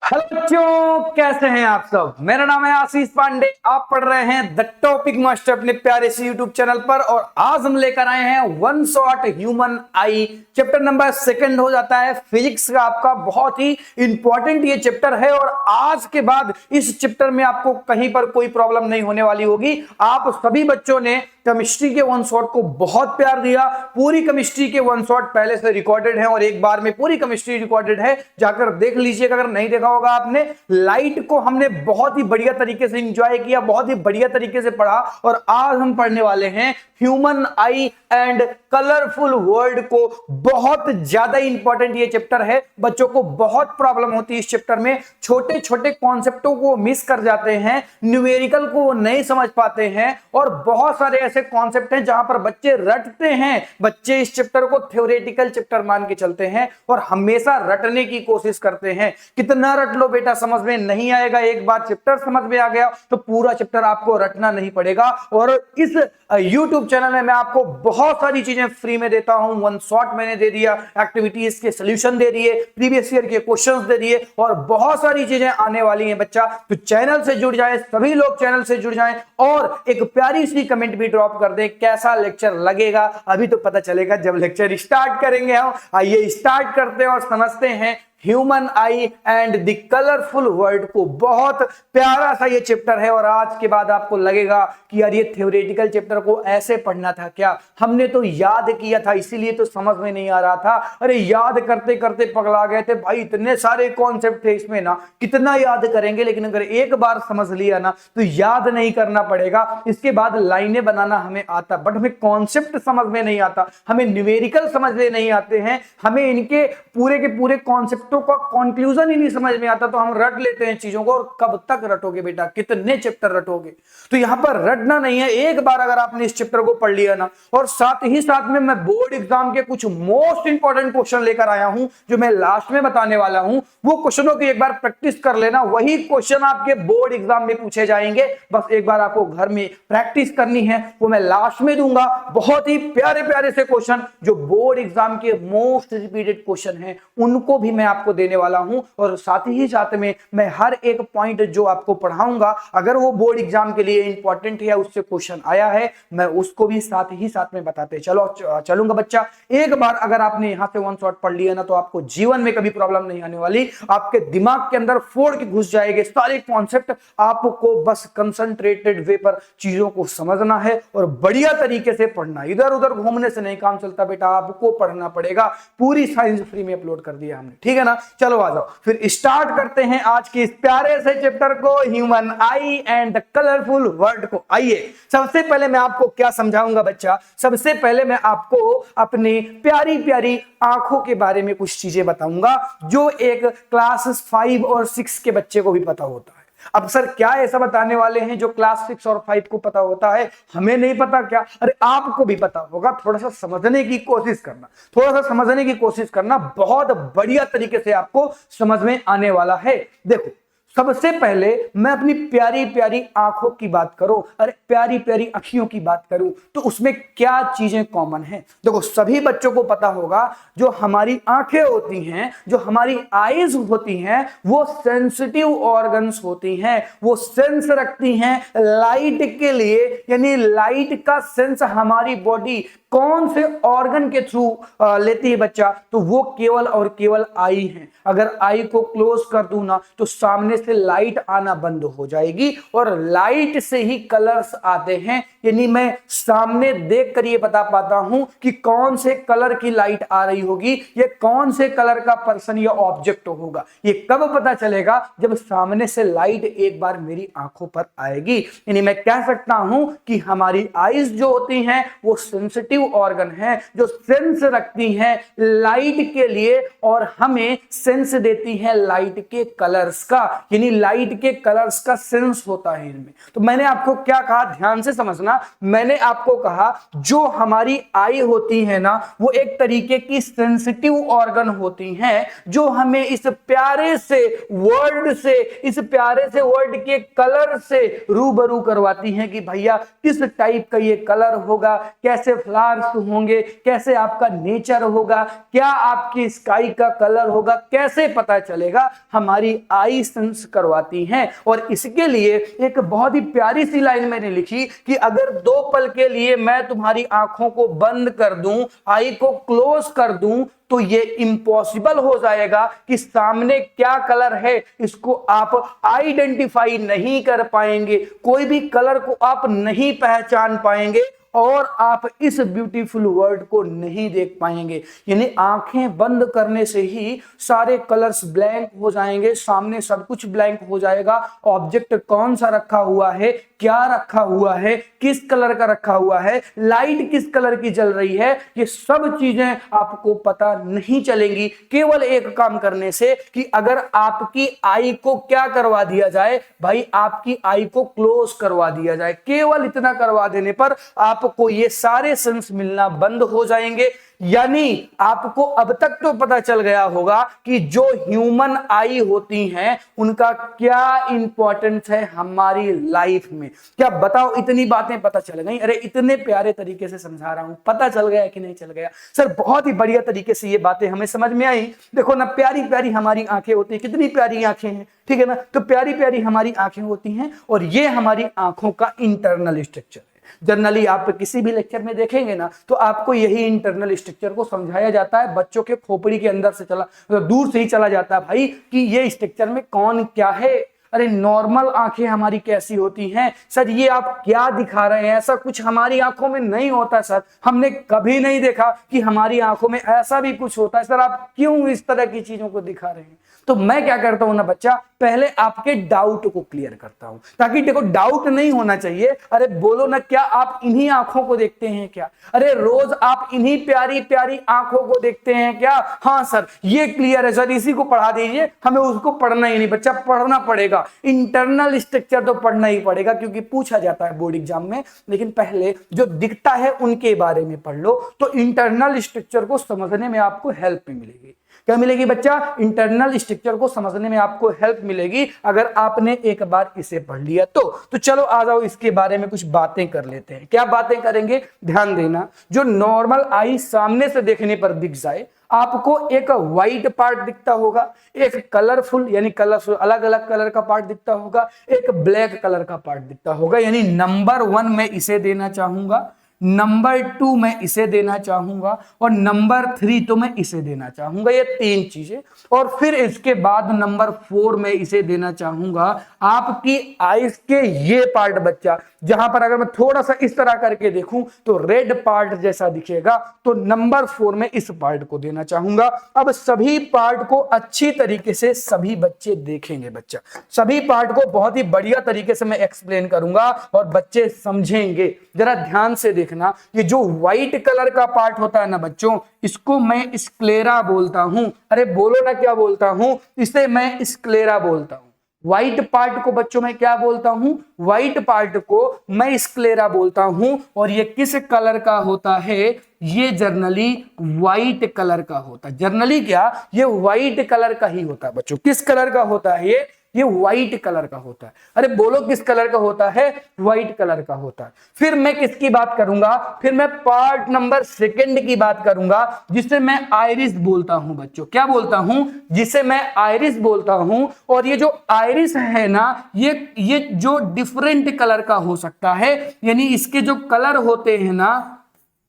Hello बच्चों, कैसे हैं आप सब। मेरा नाम है आशीष पांडे। आप पढ़ रहे हैं द टॉपिक मास्टर अपने प्यारे से यूट्यूब चैनल पर। और आज हम लेकर आए हैं वन शॉट ह्यूमन आई। चैप्टर नंबर 2 हो जाता है फिजिक्स का। आपका बहुत ही इंपॉर्टेंट ये चैप्टर है और आज के बाद इस चैप्टर में आपको कहीं पर कोई प्रॉब्लम नहीं होने वाली होगी। आप सभी बच्चों ने केमिस्ट्री के वन शॉट को बहुत प्यार दिया। पूरी केमिस्ट्री के वन शॉट पहले से रिकॉर्डेड है और एक बार में पूरी केमिस्ट्री रिकॉर्डेड है, जाकर देख लीजिएगा अगर नहीं देखा होगा आपने। लाइट को हमने बहुत ही बढ़िया तरीके से एंजॉय किया, बहुत ही बढ़िया तरीके से पढ़ा। और आज हम पढ़ने वाले हैं human I and colourful world को। बहुत ज्यादा इंपॉर्टेंट ये चैप्टर है। बच्चों को बहुत प्रॉब्लम होती है इस चैप्टर में। छोटे छोटे कॉन्सेप्टों को मिस कर जाते हैं, न्यूमेरिकल को नहीं समझ पाते हैं और बहुत सारे ऐसे कॉन्सेप्ट हैं जहां पर बच्चे रटते हैं। बच्चे इस चैप्टर को थ्योरेटिकल चैप्टर मान के चलते हैं और हमेशा रटने की कोशिश करते हैं। कितना रट लो बेटा, समझ में नहीं आएगा। एक बार चैप्टर समझ में आ गया तो पूरा चैप्टर आपको रटना नहीं पड़ेगा। और इस YouTube चैनल में मैं आपको बहुत सारी चीजें फ्री में देता हूं। वन शॉट मैंने दे दिया, एक्टिविटीज के सॉल्यूशन दे दिए, प्रीवियस ईयर के क्वेश्चंस दे दिए और बहुत सारी चीजें आने वाली हैं बच्चा। तो चैनल से जुड़ जाए, सभी लोग चैनल से जुड़ जाएं और एक प्यारी सी कमेंट भी ड्रॉप कर दें। कैसा लेक्चर लगेगा अभी तो पता चलेगा जब लेक्चर स्टार्ट करेंगे हम। आइए स्टार्ट करते हैं और समझते हैं human I and the colourful world को। बहुत प्यारा सा ये चैप्टर है और आज के बाद आपको लगेगा कि यार ये थ्योरेटिकल चैप्टर को ऐसे पढ़ना था क्या, हमने तो याद किया था इसीलिए तो समझ में नहीं आ रहा था। अरे याद करते करते पगला गए थे भाई, इतने सारे कॉन्सेप्ट थे इसमें ना, कितना याद करेंगे। लेकिन अगर एक बार समझ लिया ना तो याद नहीं करना पड़ेगा। इसके बाद लाइनें बनाना हमें आता, बट हमें कॉन्सेप्ट समझ में नहीं आता, हमें न्यूमेरिकल समझने नहीं आते हैं, हमें इनके पूरे के पूरे कॉन्सेप्ट का कंक्लूजन ही नहीं समझ में आता। तो हम रट लेते हैं चीजों को। और कब तक रटोगे बेटा, कितने चैप्टर रटोगे। तो यहां पर रटना नहीं है। एक बार अगर आपने इस चैप्टर को पढ़ लिया ना, और साथ ही साथ में मैं बोर्ड एग्जाम के कुछ मोस्ट इंपॉर्टेंट क्वेश्चन लेकर आया हूं जो मैं लास्ट में बताने वाला हूं। वो क्वेश्चनों की एक बार प्रैक्टिस कर लेना, वही क्वेश्चन आपके बोर्ड एग्जाम में पूछे जाएंगे। बस एक बार आपको घर में प्रैक्टिस करनी है, वो मैं लास्ट में दूंगा। बहुत ही प्यारे प्यारे से क्वेश्चन जो बोर्ड एग्जाम के मोस्ट रिपीटेड क्वेश्चन हैं उनको भी मैं आपको देने वाला हूं। और साथ ही साथ में मैं हर एक पॉइंट जो आपको पढ़ाऊंगा, अगर वो बोर्ड एग्जाम के लिए इंपॉर्टेंट है, उससे क्वेश्चन आया है, मैं उसको भी साथ ही साथ में बताते चलूंगा बच्चा। एक बार अगर आपने यहां से वन शॉट पढ़ लिया ना तो आपको जीवन में कभी प्रॉब्लम नहीं आने वाली। आपके दिमाग के अंदर फोड़ के घुस जाएंगे सारे कॉन्सेप्ट। आपको बस कंसंट्रेटेड वे पर चीजों को समझना है और बढ़िया तरीके से पढ़ना। इधर उधर घूमने से नहीं काम चलता बेटा, आपको पढ़ना पड़ेगा। पूरी साइंस फ्री में अपलोड कर दिया हमने, ठीक है ना। चलो आ जाओ फिर स्टार्ट करते हैं आज के इस प्यारे से चैप्टर को, human I and the colourful world को। आइए सबसे पहले मैं आपको क्या समझाऊंगा बच्चा। सबसे पहले मैं आपको अपनी प्यारी प्यारी आंखों के बारे में कुछ चीजें बताऊंगा जो एक क्लास 5 और 6 के बच्चे को भी पता होता है। अब सर क्या ऐसा बताने वाले हैं जो क्लास 6 और 5 को पता होता है, हमें नहीं पता क्या? अरे आपको भी पता होगा। थोड़ा सा समझने की कोशिश करना, थोड़ा सा समझने की कोशिश करना, बहुत बढ़िया तरीके से आपको समझ में आने वाला है। देखो सबसे पहले मैं अपनी प्यारी प्यारी आंखों की बात करूं, अरे प्यारी प्यारी अखियों की बात करूं तो उसमें क्या चीजें कॉमन हैं। देखो सभी बच्चों को पता होगा जो हमारी आंखें होती हैं, जो हमारी आईज होती हैं, वो सेंसिटिव ऑर्गन्स होती हैं। वो सेंस रखती हैं लाइट के लिए, यानी लाइट का सेंस हमारी बॉडी कौन से ऑर्गन के थ्रू लेती है बच्चा, तो वो केवल और केवल आई है। अगर आई को क्लोज कर दूं ना तो सामने से लाइट आना बंद हो जाएगी और लाइट से ही कलर्स आते हैं। यानी मैं सामने देख कर ये बता पाता हूं कि कौन से कलर की लाइट आ रही होगी, ये कौन से कलर का पर्सन या ऑब्जेक्ट होगा। ये कब पता चलेगा? जब सामने से लाइट एक बार मेरी आंखों पर आएगी। यानी मैं कह सकता हूं कि हमारी आईज जो होती हैं वो सेंसिटिव ऑर्गन है, जो सेंस रखती हैं लाइट के लिए और हमें सेंस देती हैं लाइट के कलर्स का। यानी लाइट के कलर्स का सेंस होता है इनमें। तो मैंने आपको क्या कहा, ध्यान से समझना, मैंने आपको कहा जो हमारी आई होती है ना वो एक तरीके की सेंसिटिव ऑर्गन होती हैं जो हमें इस प्यारे से वर्ल्ड से, इस प्यारे से वर्ल्ड के कलर से रूबरू करवाती हैं कि भैया किस टाइप का ये कलर होगा, कैसे फ्लावर्स होंगे, कैसे आपका नेचर होगा, क्या आपकी स्काई का कलर होगा, कैसे पता चलेगा, हमारी आई सेंस करवाती हैं। और इसके लिए एक बहुत ही प्यारी सी लाइन मैंने लिखी कि अगर 2 पल के लिए मैं तुम्हारी आंखों को बंद कर दूं, आई को क्लोज कर दूं, तो ये इम्पॉसिबल हो जाएगा कि सामने क्या कलर है इसको आप आइडेंटिफाई नहीं कर पाएंगे, कोई भी कलर को आप नहीं पहचान पाएंगे और आप इस ब्यूटीफुल वर्ल्ड को नहीं देख पाएंगे। यानी आंखें बंद करने से ही सारे कलर्स ब्लैंक हो जाएंगे, सामने सब कुछ ब्लैंक हो जाएगा। ऑब्जेक्ट कौन सा रखा हुआ है, क्या रखा हुआ है, किस कलर का रखा हुआ है, लाइट किस कलर की जल रही है, ये सब चीजें आपको पता नहीं चलेंगी केवल एक काम करने से कि अगर आपकी आई को क्या करवा दिया जाए भाई, आपकी आई को क्लोज करवा दिया जाए। केवल इतना करवा देने पर आपको ये सारे सेंस मिलना बंद हो जाएंगे। यानी आपको अब तक तो पता चल गया होगा कि जो ह्यूमन आई होती हैं उनका क्या इंपॉर्टेंस है हमारी लाइफ में। क्या बताओ, इतनी बातें पता चल गई? अरे इतने प्यारे तरीके से समझा रहा हूं, पता चल गया कि नहीं चल गया? सर बहुत ही बढ़िया तरीके से ये बातें हमें समझ में आई। देखो ना, प्यारी प्यारी हमारी आंखें होती हैं, कितनी प्यारी आंखें हैं, ठीक है ना। तो प्यारी प्यारी हमारी आंखें होती हैं और ये हमारी आंखों का इंटरनल स्ट्रक्चर है। जनरली आप किसी भी लेक्चर में देखेंगे ना तो आपको यही इंटरनल स्ट्रक्चर को समझाया जाता है, बच्चों के खोपड़ी के अंदर से चला, दूर से ही चला जाता है भाई कि ये स्ट्रक्चर में कौन क्या है। अरे नॉर्मल आंखें हमारी कैसी होती हैं सर, ये आप क्या दिखा रहे हैं, ऐसा कुछ हमारी आंखों में नहीं होता सर, हमने कभी नहीं देखा कि हमारी आंखों में ऐसा भी कुछ होता है सर, आप क्यों इस तरह की चीजों को दिखा रहे हैं। तो मैं क्या करता हूं ना बच्चा, पहले आपके डाउट को क्लियर करता हूं ताकि देखो डाउट नहीं होना चाहिए। अरे बोलो ना, क्या आप इन्हीं आंखों को देखते हैं क्या? अरे रोज आप इन्हीं प्यारी प्यारी आंखों को देखते हैं क्या? हाँ सर ये क्लियर है सर, इसी को पढ़ा दीजिए, हमें उसको पढ़ना ही नहीं। बच्चा पढ़ना पड़ेगा, इंटरनल स्ट्रक्चर तो पढ़ना ही पड़ेगा क्योंकि पूछा जाता है बोर्ड एग्जाम में। लेकिन पहले जो दिखता है उनके बारे में पढ़ लो तो इंटरनल स्ट्रक्चर को समझने में आपको हेल्प मिलेगी। क्या मिलेगी बच्चा? इंटरनल स्ट्रक्चर को समझने में आपको हेल्प मिलेगी अगर आपने एक बार इसे पढ़ लिया तो चलो आ जाओ, इसके बारे में कुछ बातें कर लेते हैं। क्या बातें करेंगे? ध्यान देना। जो नॉर्मल आई सामने से देखने पर दिख जाए, आपको एक व्हाइट पार्ट दिखता होगा, एक कलरफुल यानी कलरफुल अलग अलग कलर का पार्ट दिखता होगा, एक ब्लैक कलर का पार्ट दिखता होगा। यानी नंबर 1 मैं इसे देना चाहूंगा, नंबर 2 मैं इसे देना चाहूंगा और नंबर 3 तो मैं इसे देना चाहूंगा, ये 3 चीजें। और फिर इसके बाद नंबर 4 मैं इसे देना चाहूंगा आपकी आईज के ये पार्ट बच्चा, जहां पर अगर मैं थोड़ा सा इस तरह करके देखूं तो रेड पार्ट जैसा दिखेगा, तो नंबर 4 में इस पार्ट को देना चाहूंगा। अब सभी पार्ट को अच्छी तरीके से सभी बच्चे देखेंगे बच्चा, सभी पार्ट को बहुत ही बढ़िया तरीके से मैं एक्सप्लेन करूंगा और बच्चे समझेंगे। जरा ध्यान से देखना, ये जो व्हाइट कलर का पार्ट होता है ना बच्चों, इसको मैं स्क्लेरा बोलता हूं। अरे बोलो ना क्या बोलता हूं? इसे मैं स्क्लेरा बोलता हूं। व्हाइट पार्ट को बच्चों मैं क्या बोलता हूं? व्हाइट पार्ट को मैं स्क्लेरा बोलता हूं। और ये किस कलर का होता है? ये जर्नली व्हाइट कलर का होता है। जर्नली क्या, ये व्हाइट कलर का ही होता है बच्चों। किस कलर का होता है ये व्हाइट कलर का होता है। अरे बोलो किस कलर का होता है? व्हाइट कलर का होता है। फिर मैं किसकी बात करूंगा? फिर मैं पार्ट नंबर 2 की बात करूंगा जिसे मैं आइरिस बोलता हूं बच्चों। क्या बोलता हूं? जिसे मैं आइरिस बोलता हूं। और ये जो आइरिस है ना, ये जो डिफरेंट कलर का हो सकता है, यानी इसके जो कलर होते हैं ना,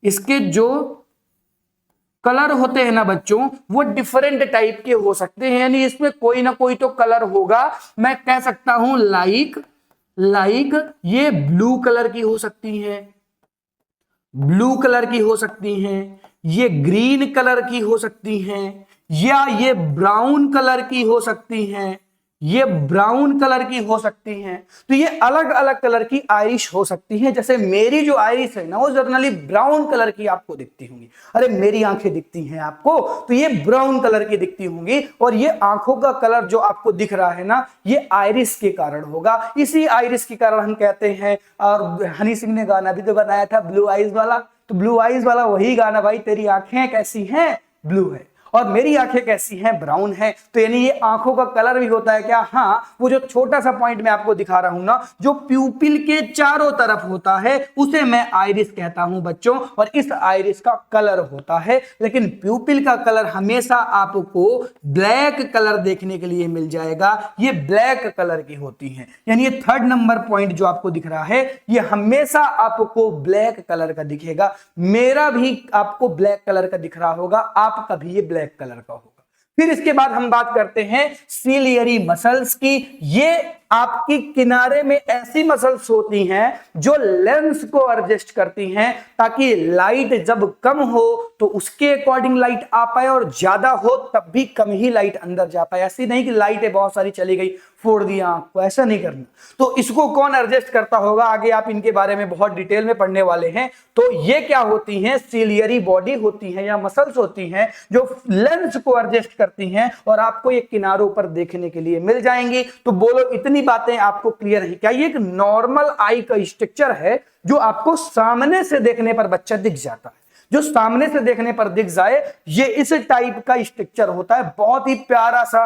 इसके जो कलर होते हैं ना बच्चों, वो डिफरेंट टाइप के हो सकते हैं, यानी इसमें कोई ना कोई तो कलर होगा। मैं कह सकता हूं लाइक ये ब्लू कलर की हो सकती है, ब्लू कलर की हो सकती हैं, ये ग्रीन कलर की हो सकती हैं, या ये ब्राउन कलर की हो सकती हैं, ये ब्राउन कलर की हो सकती हैं, तो ये अलग अलग कलर की आइरिश हो सकती हैं। जैसे मेरी जो आइरिश है ना वो जनरली ब्राउन कलर की आपको दिखती होंगी। अरे मेरी आंखें दिखती हैं आपको तो ये ब्राउन कलर की दिखती होंगी, और ये आंखों का कलर जो आपको दिख रहा है ना ये आइरिश के कारण होगा। इसी आइरिश के कारण हम कहते हैं, और हनी सिंह ने गाना भी तो बनाया था ब्लू आइज वाला, तो ब्लू आइज वाला वही गाना, भाई तेरी आंखें कैसी हैं ब्लू है और मेरी आंखें कैसी हैं ब्राउन है। तो यानी ये आंखों का कलर भी होता है क्या? हाँ, वो जो छोटा सा पॉइंट मैं आपको दिखा रहा हूं ना, जो प्यूपिल के चारों तरफ होता है उसे मैं आइरिस कहता हूं बच्चों, और इस आइरिस का कलर होता है। लेकिन प्यूपिल का कलर हमेशा आपको ब्लैक कलर देखने के लिए मिल जाएगा, ये ब्लैक कलर की होती है। यानी ये 3rd नंबर पॉइंट जो आपको दिख रहा है ये हमेशा आपको ब्लैक कलर का दिखेगा। मेरा भी आपको ब्लैक कलर का दिख रहा होगा, आपका भी ये ब्लैक कलर का होगा। फिर इसके बाद हम बात करते हैं सीलियरी मसल्स की। ये आपकी किनारे में ऐसी मसल्स होती हैं जो लेंस को एडजस्ट करती हैं, ताकि लाइट जब कम हो तो उसके अकॉर्डिंग लाइट आ पाए, और ज्यादा हो तब भी कम ही लाइट अंदर जा पाए। ऐसी नहीं कि लाइटें बहुत सारी चली गई फोड़ दिया आंख को, ऐसा नहीं करना। तो इसको कौन एडजस्ट करता होगा, आगे आप इनके बारे में बहुत डिटेल में पढ़ने वाले हैं। तो ये क्या होती हैं? सीलियरी बॉडी होती है या मसल्स होती हैं जो लेंस को एडजस्ट करती हैं, और आपको ये किनारों पर देखने के लिए मिल जाएंगी। तो बोलो इतनी बातें आपको क्लियर है क्या? ये एक नॉर्मल आई का स्ट्रक्चर है जो आपको सामने से देखने पर बच्चा दिख जाता है, जो सामने से देखने पर दिख जाए, ये इस टाइप का स्ट्रक्चर होता है। बहुत ही प्यारा सा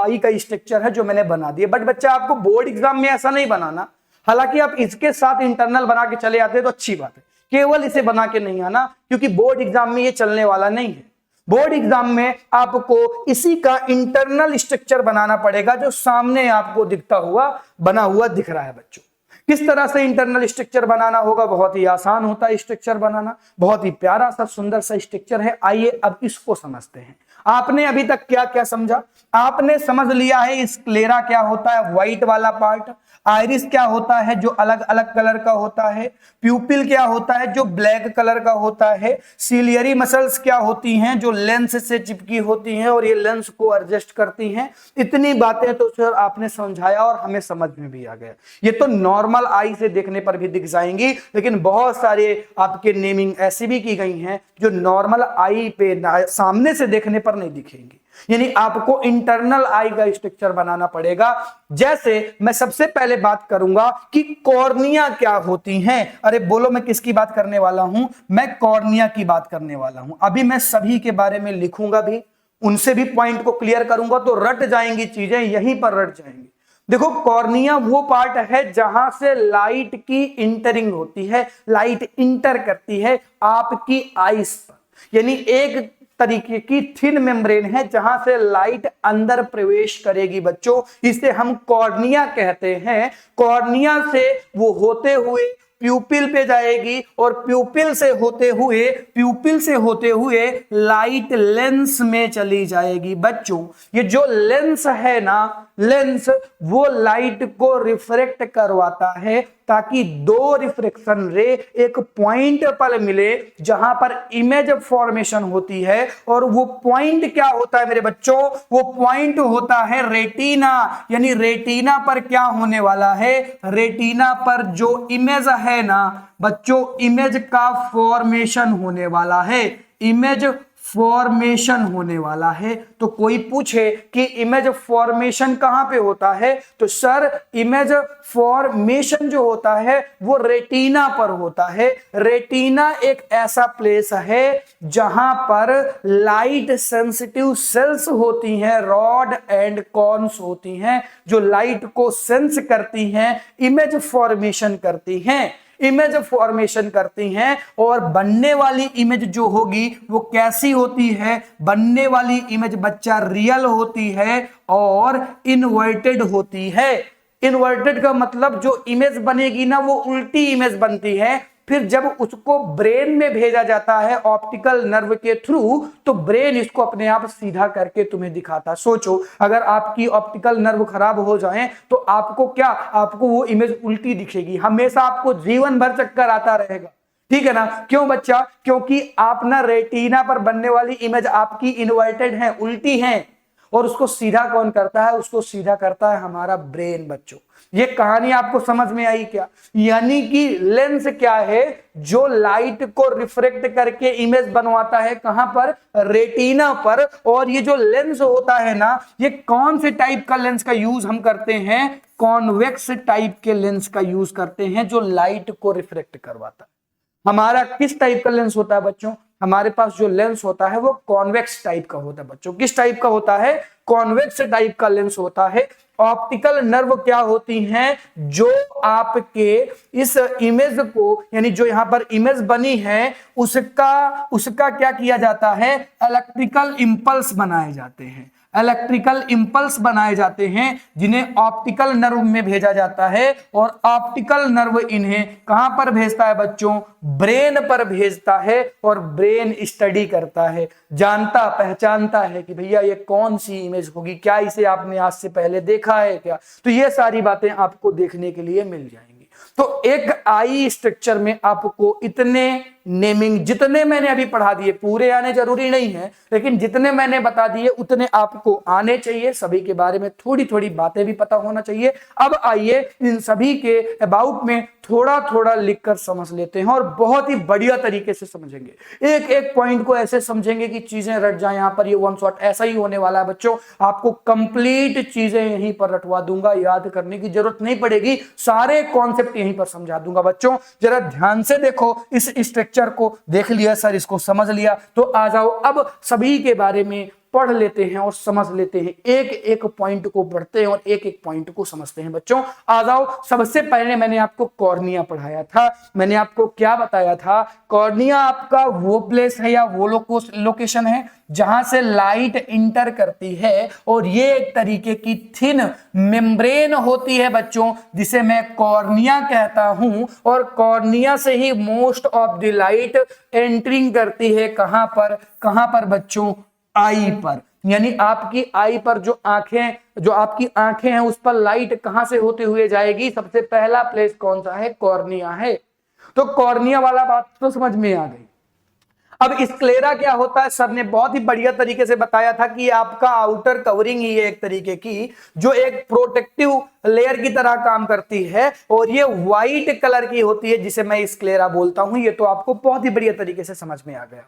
आई का स्ट्रक्चर है जो मैंने बना दिया। बट बच्चा आपको बोर्ड एग्जाम में ऐसा नहीं बनाना, हालांकि आप इसके साथ इंटरनल बना के चले आते तो अच्छी बात है, केवल इसे बना के नहीं आना, क्योंकि बोर्ड एग्जाम में ये चलने वाला नहीं है। बोर्ड एग्जाम में आपको इसी का इंटरनल स्ट्रक्चर बनाना पड़ेगा जो सामने आपको दिखता हुआ बना हुआ दिख रहा है बच्चों। किस तरह से इंटरनल स्ट्रक्चर बनाना होगा? बहुत ही आसान होता है स्ट्रक्चर बनाना, बहुत ही प्यारा सा सुंदर सा स्ट्रक्चर है। आइए अब इसको समझते हैं। आपने अभी तक क्या क्या समझा? आपने समझ लिया है स्क्लेरा क्या होता है, व्हाइट वाला पार्ट, आइरिस क्या होता है जो अलग अलग कलर का होता है, प्यूपिल क्या होता है जो ब्लैक कलर का होता है, सीलियरी मसल्स क्या होती हैं जो लेंस से चिपकी होती हैं और ये लेंस को एडजस्ट करती हैं। इतनी बातें तो सर आपने समझाया और हमें समझ में भी आ गया। ये तो नॉर्मल आई से देखने पर भी दिख जाएंगी, लेकिन बहुत सारे आपके नेमिंग ऐसी भी की गई हैं जो नॉर्मल आई पे सामने से देखने पर नहीं दिखेंगी। यानी आपको इंटरनल आई का स्ट्रक्चर बनाना पड़ेगा। जैसे मैं सबसे पहले बात करूंगा कि कॉर्निया क्या होती हैं। अरे बोलो मैं किसकी बात करने वाला हूं? मैं कॉर्निया की बात करने वाला हूं। अभी मैं सभी के बारे में लिखूंगा भी, उनसे भी पॉइंट को क्लियर करूंगा, तो रट जाएंगी चीजें, यहीं पर रट जाएंगी। देखो कॉर्निया वो पार्ट है जहां से लाइट की इंटरिंग होती है, लाइट इंटर करती है आपकी आईज पर। यानी एक तरीके की थिन मेम्ब्रेन है जहां से लाइट अंदर प्रवेश करेगी बच्चों, इसे हम कॉर्निया कहते हैं। कॉर्निया से वो होते हुए प्यूपिल पे जाएगी और प्यूपिल से होते हुए लाइट लेंस में चली जाएगी बच्चों। ये जो लेंस है ना, लेंस वो लाइट को रिफ्रेक्ट करवाता है ताकि दो रिफ्रेक्शन रे एक पॉइंट पर मिले जहां पर इमेज फॉर्मेशन होती है। और वो पॉइंट क्या होता है मेरे बच्चों? वो पॉइंट होता है रेटिना। यानी रेटिना पर क्या होने वाला है? रेटिना पर जो इमेज है ना बच्चों, इमेज का फॉर्मेशन होने वाला है, इमेज फॉर्मेशन होने वाला है। तो कोई पूछे कि इमेज फॉर्मेशन कहां पे होता है, तो सर इमेज फॉर्मेशन जो होता है वो रेटिना पर होता है। रेटिना एक ऐसा प्लेस है जहां पर लाइट सेंसिटिव सेल्स होती हैं, रॉड एंड कॉन्स होती हैं, जो लाइट को सेंस करती हैं, इमेज फॉर्मेशन करती हैं, इमेज फॉर्मेशन करती हैं। और बनने वाली इमेज जो होगी वो कैसी होती है? बनने वाली इमेज बच्चा रियल होती है और इन्वर्टेड होती है। इन्वर्टेड का मतलब जो इमेज बनेगी ना वो उल्टी इमेज बनती है। फिर जब उसको ब्रेन में भेजा जाता है ऑप्टिकल नर्व के थ्रू, तो ब्रेन इसको अपने आप सीधा करके तुम्हें दिखाता। सोचो अगर आपकी ऑप्टिकल नर्व खराब हो जाए तो आपको क्या, आपको वो इमेज उल्टी दिखेगी, हमेशा आपको जीवन भर चक्कर आता रहेगा। ठीक है ना? क्यों बच्चा? क्योंकि आप ना रेटिना पर बनने वाली इमेज आपकी इन्वर्टेड है, उल्टी है। और उसको सीधा कौन करता है? उसको सीधा करता है हमारा ब्रेन बच्चों। ये कहानी आपको समझ में आई क्या? यानी कि लेंस क्या है? जो लाइट को रिफ्रेक्ट करके इमेज बनवाता है, कहां पर? रेटिना पर। और ये जो लेंस होता है ना, ये कौन से टाइप का लेंस का यूज हम करते हैं? कॉन्वेक्स टाइप के लेंस का यूज करते हैं, जो लाइट को रिफ्रेक्ट करवाता है। हमारा किस टाइप का लेंस होता है बच्चों? हमारे पास जो लेंस होता है वो कॉन्वेक्स टाइप का होता है बच्चों। किस टाइप का होता है? कॉन्वेक्स टाइप का लेंस होता है। ऑप्टिकल नर्व क्या होती हैं? जो आपके इस इमेज को, यानी जो यहां पर इमेज बनी है, उसका क्या किया जाता है? इलेक्ट्रिकल इंपल्स बनाए जाते हैं। इलेक्ट्रिकल इंपल्स बनाए जाते हैं, जिन्हें ऑप्टिकल नर्व में भेजा जाता है। और ऑप्टिकल नर्व इन्हें कहां पर भेजता है बच्चों? ब्रेन पर भेजता है। और ब्रेन स्टडी करता है, जानता पहचानता है कि भैया ये कौन सी इमेज होगी, क्या इसे आपने आज से पहले देखा है क्या? तो ये सारी बातें आपको देखने के लिए मिल जाएंगी। तो एक आई स्ट्रक्चर में आपको इतने नेमिंग, जितने मैंने अभी पढ़ा दिए, पूरे आने जरूरी नहीं है, लेकिन जितने मैंने बता दिए उतने आपको आने चाहिए। सभी के बारे में थोड़ी थोड़ी बातें भी पता होना चाहिए। अब आइए इन सभी के अबाउट में थोड़ा थोड़ा लिखकर समझ लेते हैं, और बहुत ही बढ़िया तरीके से समझेंगे। एक एक पॉइंट को ऐसे समझेंगे कि चीजें रट जाए। यहां पर ये वन शॉट ऐसा ही होने वाला है बच्चों। आपको कंप्लीट चीजें यहीं पर रटवा दूंगा, याद करने की जरूरत नहीं पड़ेगी। सारे कॉन्सेप्ट यहीं पर समझा दूंगा बच्चों। जरा ध्यान से देखो, इस स्ट्रक्चर को देख लिया सर, इसको समझ लिया, तो आ जाओ अब सभी के बारे में पढ़ लेते हैं और समझ लेते हैं। एक एक पॉइंट को पढ़ते हैं और एक एक पॉइंट को समझते हैं बच्चों। आ जाओ। सबसे पहले मैंने आपको कॉर्निया पढ़ाया था। मैंने आपको क्या बताया था? कॉर्निया आपका वो प्लेस है या वो लोकेशन है जहां से लाइट इंटर करती है, और ये एक तरीके की थिन मेम्ब्रेन होती है बच्चों, जिसे मैं कॉर्निया कहता हूं। और कॉर्निया से ही most of the light entering करती है। कहां पर बच्चों? आई पर। यानी आपकी आई पर जो आपकी आंखें हैं, उस पर लाइट कहां से होते हुए जाएगी? सबसे पहला प्लेस कौन सा है? कॉर्निया है। तो कॉर्निया वाला बात तो समझ में आ गई। अब स्क्लेरा क्या होता है? सर ने बहुत ही बढ़िया तरीके से बताया था कि आपका आउटर कवरिंग ही है एक तरीके की, जो एक प्रोटेक्टिव लेयर की तरह काम करती है, और ये व्हाइट कलर की होती है, जिसे मैं स्क्लेरा बोलता हूं। ये तो आपको बहुत ही बढ़िया तरीके से समझ में आ गया,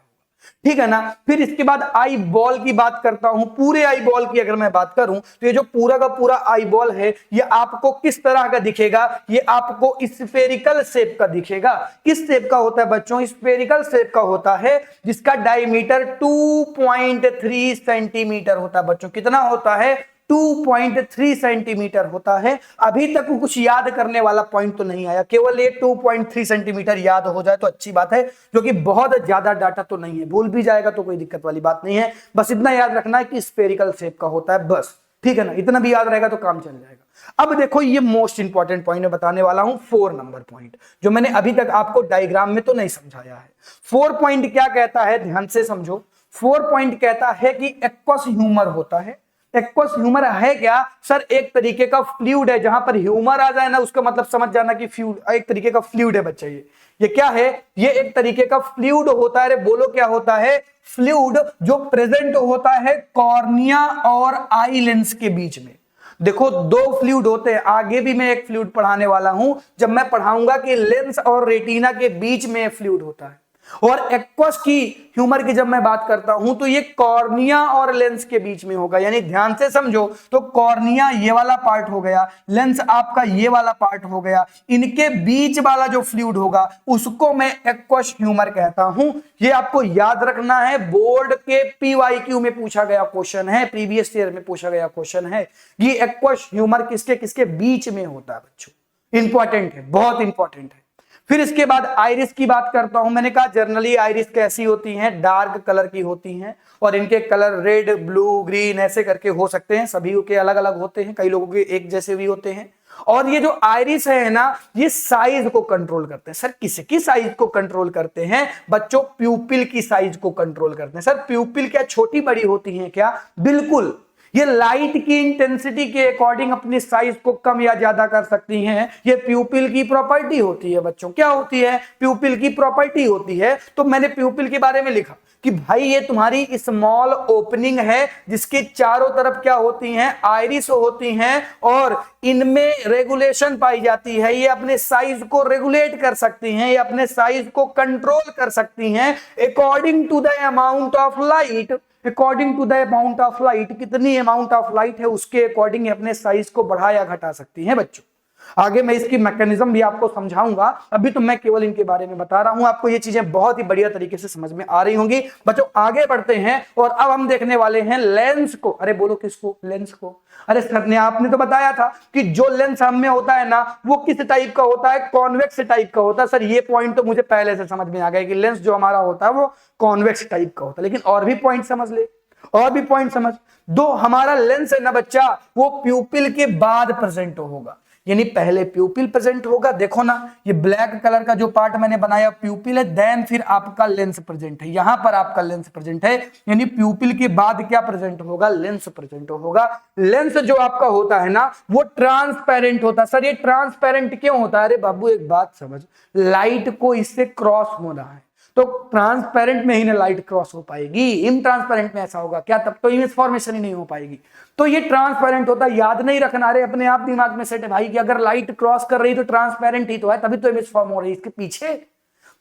ठीक है ना। फिर इसके बाद आई बॉल की बात करता हूं। पूरे आई बॉल की अगर मैं बात करूं, तो ये जो पूरा का पूरा आई बॉल है, ये आपको किस तरह का दिखेगा? ये आपको स्फेरिकल शेप का दिखेगा। किस शेप का होता है बच्चों? स्फेरिकल शेप का होता है, जिसका डायमीटर 2.3 सेंटीमीटर होता है बच्चों। कितना होता है? 2.3 सेंटीमीटर होता है। अभी तक कुछ याद करने वाला पॉइंट तो नहीं आया, केवल ये 2.3 सेंटीमीटर याद हो जाए तो अच्छी बात है, क्योंकि बहुत ज्यादा डाटा तो नहीं है। भूल भी जाएगा तो कोई दिक्कत वाली बात नहीं है। बस इतना याद रखना है कि स्फेरिकल शेप का होता है, बस, ठीक है ना। इतना भी याद रहेगा तो काम चल जाएगा। अब देखो, ये मोस्ट इंपॉर्टेंट पॉइंट मैं बताने वाला हूं, 4 नंबर पॉइंट, जो मैंने अभी तक आपको डायग्राम में तो नहीं समझाया है। 4 पॉइंट क्या कहता है? ध्यान से समझो। 4 पॉइंट कहता है कि एक्वस ह्यूमर होता है। एक्वस ह्यूमर है क्या? सर एक तरीके का फ्लूइड है। जहां पर ह्यूमर आ जाए ना, उसका मतलब समझ जाना कि एक तरीके का फ्लूइड है बच्चा। ये क्या है? ये एक तरीके का फ्लूइड होता है। अरे बोलो क्या होता है? फ्लूइड, जो प्रेजेंट होता है कॉर्निया और आई लेंस के बीच में। देखो, 2 फ्लूइड होते हैं। आगे भी मैं एक फ्लूइड पढ़ाने वाला हूं, जब मैं पढ़ाऊंगा कि लेंस और रेटिना के बीच में फ्लूइड होता है। और एक्वस की ह्यूमर की जब मैं बात करता हूं, तो ये कॉर्निया और लेंस के बीच में होगा। यानी ध्यान से समझो, तो कॉर्निया ये वाला पार्ट हो गया, लेंस आपका ये वाला पार्ट हो गया। इनके बीच वाला जो फ्लूइड होगा, उसको मैं एक्वस ह्यूमर कहता हूं। ये आपको याद रखना है। बोर्ड के PYQ में पूछा गया क्वेश्चन है, प्रीवियस ईयर में पूछा गया क्वेश्चन है। ये एक्वस ह्यूमर किसके किसके बीच में होता है बच्चों? इंपॉर्टेंट है, बहुत इंपॉर्टेंट है। फिर इसके बाद आइरिस की बात करता हूं। मैंने कहा जनरली आइरिस कैसी होती हैं? डार्क कलर की होती हैं, और इनके कलर रेड, ब्लू, ग्रीन ऐसे करके हो सकते हैं। सभी के अलग अलग होते हैं, कई लोगों के एक जैसे भी होते हैं। और ये जो आइरिस है ना, ये साइज को कंट्रोल करते हैं। सर किसकी साइज को कंट्रोल करते हैं? बच्चों प्यूपिल की साइज को कंट्रोल करते हैं। सर प्यूपिल क्या छोटी बड़ी होती है क्या? बिल्कुल। ये लाइट की इंटेंसिटी के अकॉर्डिंग अपनी साइज को कम या ज्यादा कर सकती हैं। ये प्यूपिल की प्रॉपर्टी होती है बच्चों। क्या होती है? प्यूपिल की प्रॉपर्टी होती है। तो मैंने प्यूपिल के बारे में लिखा कि भाई ये तुम्हारी स्मॉल ओपनिंग है जिसके चारों तरफ क्या होती हैं? आइरिस होती हैं और इनमें रेगुलेशन पाई जाती है। ये अपने साइज को रेगुलेट कर सकती हैं, ये अपने साइज को कंट्रोल कर सकती हैं according to the amount of light. According to the amount of light, कितनी अमाउंट ऑफ लाइट है उसके अकॉर्डिंग अपने साइज को बढ़ा या घटा सकती हैं बच्चों। आगे मैं इसकी मैकेनिज्म भी आपको समझाऊंगा, अभी तो मैं केवल इनके बारे में बता रहा हूं। आपको ये चीजें बहुत ही बढ़िया तरीके से समझ में आ रही होंगी बच्चों। आगे बढ़ते हैं और अब हम देखने वाले हैं लेंस को। अरे बोलो किसको? लेंस को। अरे सर ने आपने तो बताया था कि जो लेंस हम में होता है ना वो किस टाइप का होता है? कॉन्वेक्स टाइप का होता है। सर ये पॉइंट तो मुझे पहले से समझ में आ गया कि लेंस जो हमारा होता है वो कॉन्वेक्स टाइप का होता है, लेकिन और भी पॉइंट समझ ले, और भी पॉइंट समझ। दो हमारा लेंस है ना बच्चा, वो प्यूपिल के बाद प्रेजेंट होगा, यानी पहले प्यूपिल प्रेजेंट होगा। देखो ना ये ब्लैक कलर का जो पार्ट मैंने बनाया प्यूपिल है, देन फिर आपका लेंस प्रेजेंट है। यहां पर आपका लेंस प्रेजेंट है, यानी प्यूपिल के बाद क्या प्रेजेंट होगा? लेंस प्रेजेंट होगा। लेंस जो आपका होता है ना वो ट्रांसपेरेंट होता है। सर ये ट्रांसपेरेंट क्यों होता है? अरे बाबू एक बात समझ, लाइट को इससे क्रॉस होना है तो ट्रांसपेरेंट में ही ना लाइट क्रॉस हो पाएगी। इनट्रांसपेरेंट में ऐसा होगा क्या? तब तो इमेज फॉर्मेशन ही नहीं हो पाएगी। तो ये ट्रांसपेरेंट होता है, याद नहीं रखना। अरे अपने आप दिमाग में सेट है भाई कि अगर लाइट क्रॉस कर रही तो ट्रांसपेरेंट ही तो है, तभी तो इमेज फॉर्म हो रही है इसके पीछे।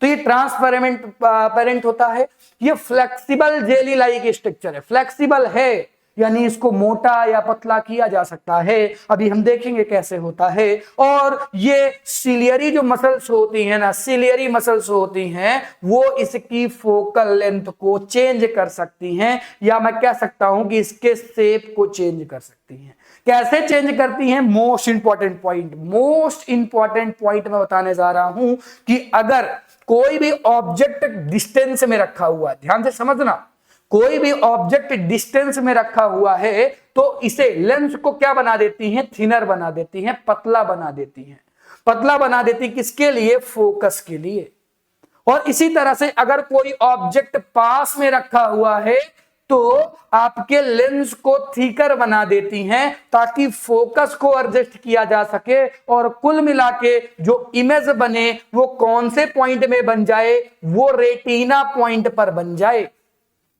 तो ये ट्रांसपेरेंट होता है। ये फ्लेक्सिबल जेली लाइक स्ट्रक्चर है। फ्लेक्सिबल है यानी इसको मोटा या पतला किया जा सकता है, अभी हम देखेंगे कैसे होता है। और ये सिलियरी जो मसल्स होती हैं ना, सिलियरी मसल्स होती हैं, वो इसकी फोकल लेंथ को चेंज कर सकती हैं, या मैं कह सकता हूं कि इसके शेप को चेंज कर सकती हैं। कैसे चेंज करती हैं? मोस्ट इंपॉर्टेंट पॉइंट मैं बताने जा रहा हूं कि अगर कोई भी ऑब्जेक्ट डिस्टेंस में रखा हुआ है, ध्यान से समझना, कोई भी ऑब्जेक्ट डिस्टेंस में रखा हुआ है तो इसे लेंस को क्या बना देती हैं? थिनर बना देती हैं, पतला बना देती हैं। पतला बना देती किसके लिए? फोकस के लिए। और इसी तरह से अगर कोई ऑब्जेक्ट पास में रखा हुआ है तो आपके लेंस को थिकर बना देती हैं ताकि फोकस को एडजस्ट किया जा सके और कुल मिला के जो इमेज बने वो कौन से पॉइंट में बन जाए? वो रेटिना पॉइंट पर बन जाए।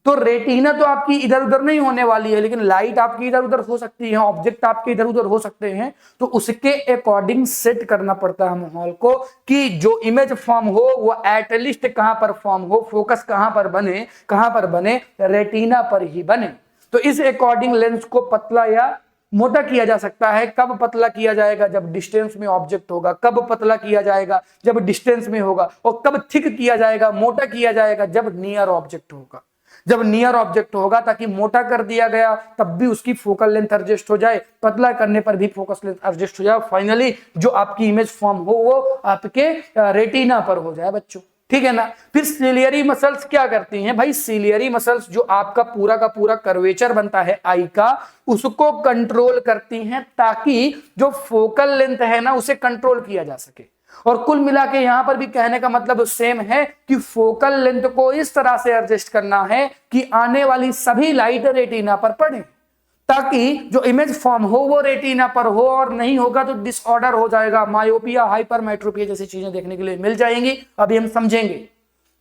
तो रेटिना तो आपकी इधर उधर नहीं होने वाली है, लेकिन लाइट आपकी इधर उधर हो सकती है, ऑब्जेक्ट आपके इधर उधर हो सकते हैं, तो उसके अकॉर्डिंग सेट करना पड़ता है माहौल को कि जो इमेज फॉर्म हो वो एटलिस्ट कहां पर फॉर्म हो, फोकस कहां पर बने? रेटिना पर ही बने। तो इस अकॉर्डिंग लेंस को पतला या मोटा किया जा सकता है। कब पतला किया जाएगा? जब डिस्टेंस में ऑब्जेक्ट होगा। कब पतला किया जाएगा? जब डिस्टेंस में होगा। और कब थिक किया जाएगा, मोटा किया जाएगा? जब नियर ऑब्जेक्ट होगा। जब नियर ऑब्जेक्ट होगा, ताकि मोटा कर दिया गया तब भी उसकी फोकल लेंथ एडजस्ट हो जाए, पतला करने पर भी फोकस लेंथ एडजस्ट हो जाए, फाइनली जो आपकी इमेज फॉर्म हो वो आपके रेटिना पर हो जाए बच्चों। ठीक है ना? फिर सिलियरी मसल्स क्या करती हैं भाई? सिलियरी मसल्स जो आपका पूरा का पूरा कर्वेचर बनता है आई का, उसको कंट्रोल करती हैं ताकि जो फोकल लेंथ है ना उसे कंट्रोल किया जा सके। और कुल मिला के यहां पर भी कहने का मतलब सेम है कि फोकल लेंथ को इस तरह से एडजस्ट करना है कि आने वाली सभी लाइट रेटिना पर पड़े, ताकि जो इमेज फॉर्म हो वो रेटिना पर हो, और नहीं होगा तो डिसऑर्डर हो जाएगा, मायोपिया, हाइपरमेट्रोपिया जैसी चीजें देखने के लिए मिल जाएंगी। अभी हम समझेंगे।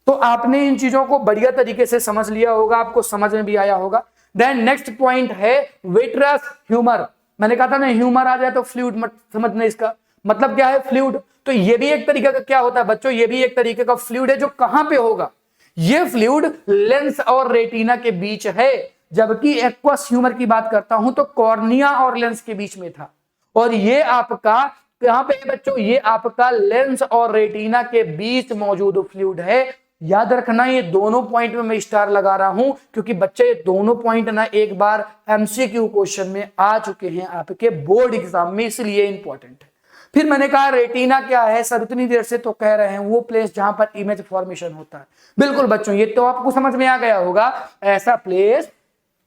तो आपने इन चीजों को बढ़िया तरीके से समझ लिया होगा, आपको समझ में भी आया होगा। देन नेक्स्ट पॉइंट है विट्रस ह्यूमर। मैंने कहा था ना ह्यूमर आ जाए तो फ्लूइड मत समझना, इसका मतलब क्या है? फ्लूइड। तो ये भी एक तरीके का क्या होता है बच्चों? ये भी एक तरीके का फ्लूइड है जो कहां पे होगा? ये फ्लूइड लेंस और रेटिना के बीच है, जबकि एक्वस ह्यूमर की बात करता हूं तो कॉर्निया और लेंस के बीच में था। और ये आपका यहां पे बच्चों, ये आपका लेंस और रेटिना के बीच मौजूद फ्लूइड है। याद रखना ये दोनों पॉइंट में मैं स्टार लगा रहा हूं क्योंकि बच्चे ये दोनों पॉइंट ना एक बार एमसीक्यू क्वेश्चन में आ चुके हैं आपके बोर्ड एग्जाम में, इसलिए इंपॉर्टेंट है। फिर मैंने कहा रेटिना क्या है सर? उतनी देर से तो कह रहे हैं वो प्लेस जहां पर इमेज फॉर्मेशन होता है। बिल्कुल बच्चों, ये तो आपको समझ में आ गया होगा। ऐसा प्लेस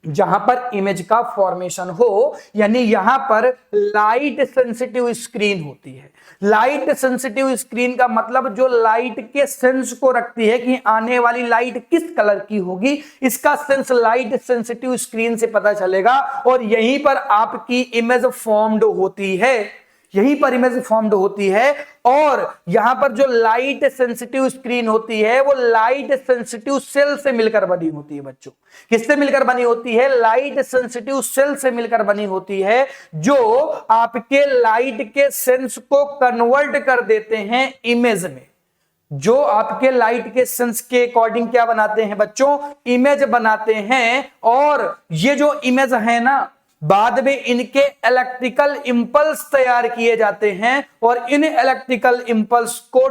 जहां पर इमेज का फॉर्मेशन हो, यानी यहां पर लाइट सेंसिटिव स्क्रीन होती है। लाइट सेंसिटिव स्क्रीन का मतलब जो लाइट के सेंस को रखती है कि आने वाली लाइट किस कलर की होगी, इसका सेंस लाइट सेंसिटिव स्क्रीन से पता चलेगा और यहीं पर आपकी इमेज फॉर्म्ड होती है, यहीं पर इमेज फॉर्म्ड होती है। और यहां पर जो लाइट सेंसिटिव स्क्रीन होती है वो लाइट सेंसिटिव सेल से मिलकर बनी होती है बच्चों। किससे मिलकर बनी होती है? लाइट सेंसिटिव सेल से मिलकर बनी होती है, जो आपके लाइट के सेंस को कन्वर्ट कर देते हैं इमेज में। जो आपके लाइट के सेंस के अकॉर्डिंग क्या बनाते हैं बच्चों? इमेज बनाते हैं। और ये जो इमेज है ना, बाद में इनके इलेक्ट्रिकल इंपल्स तैयार किए जाते हैं और इन इलेक्ट्रिकल इंपल्स को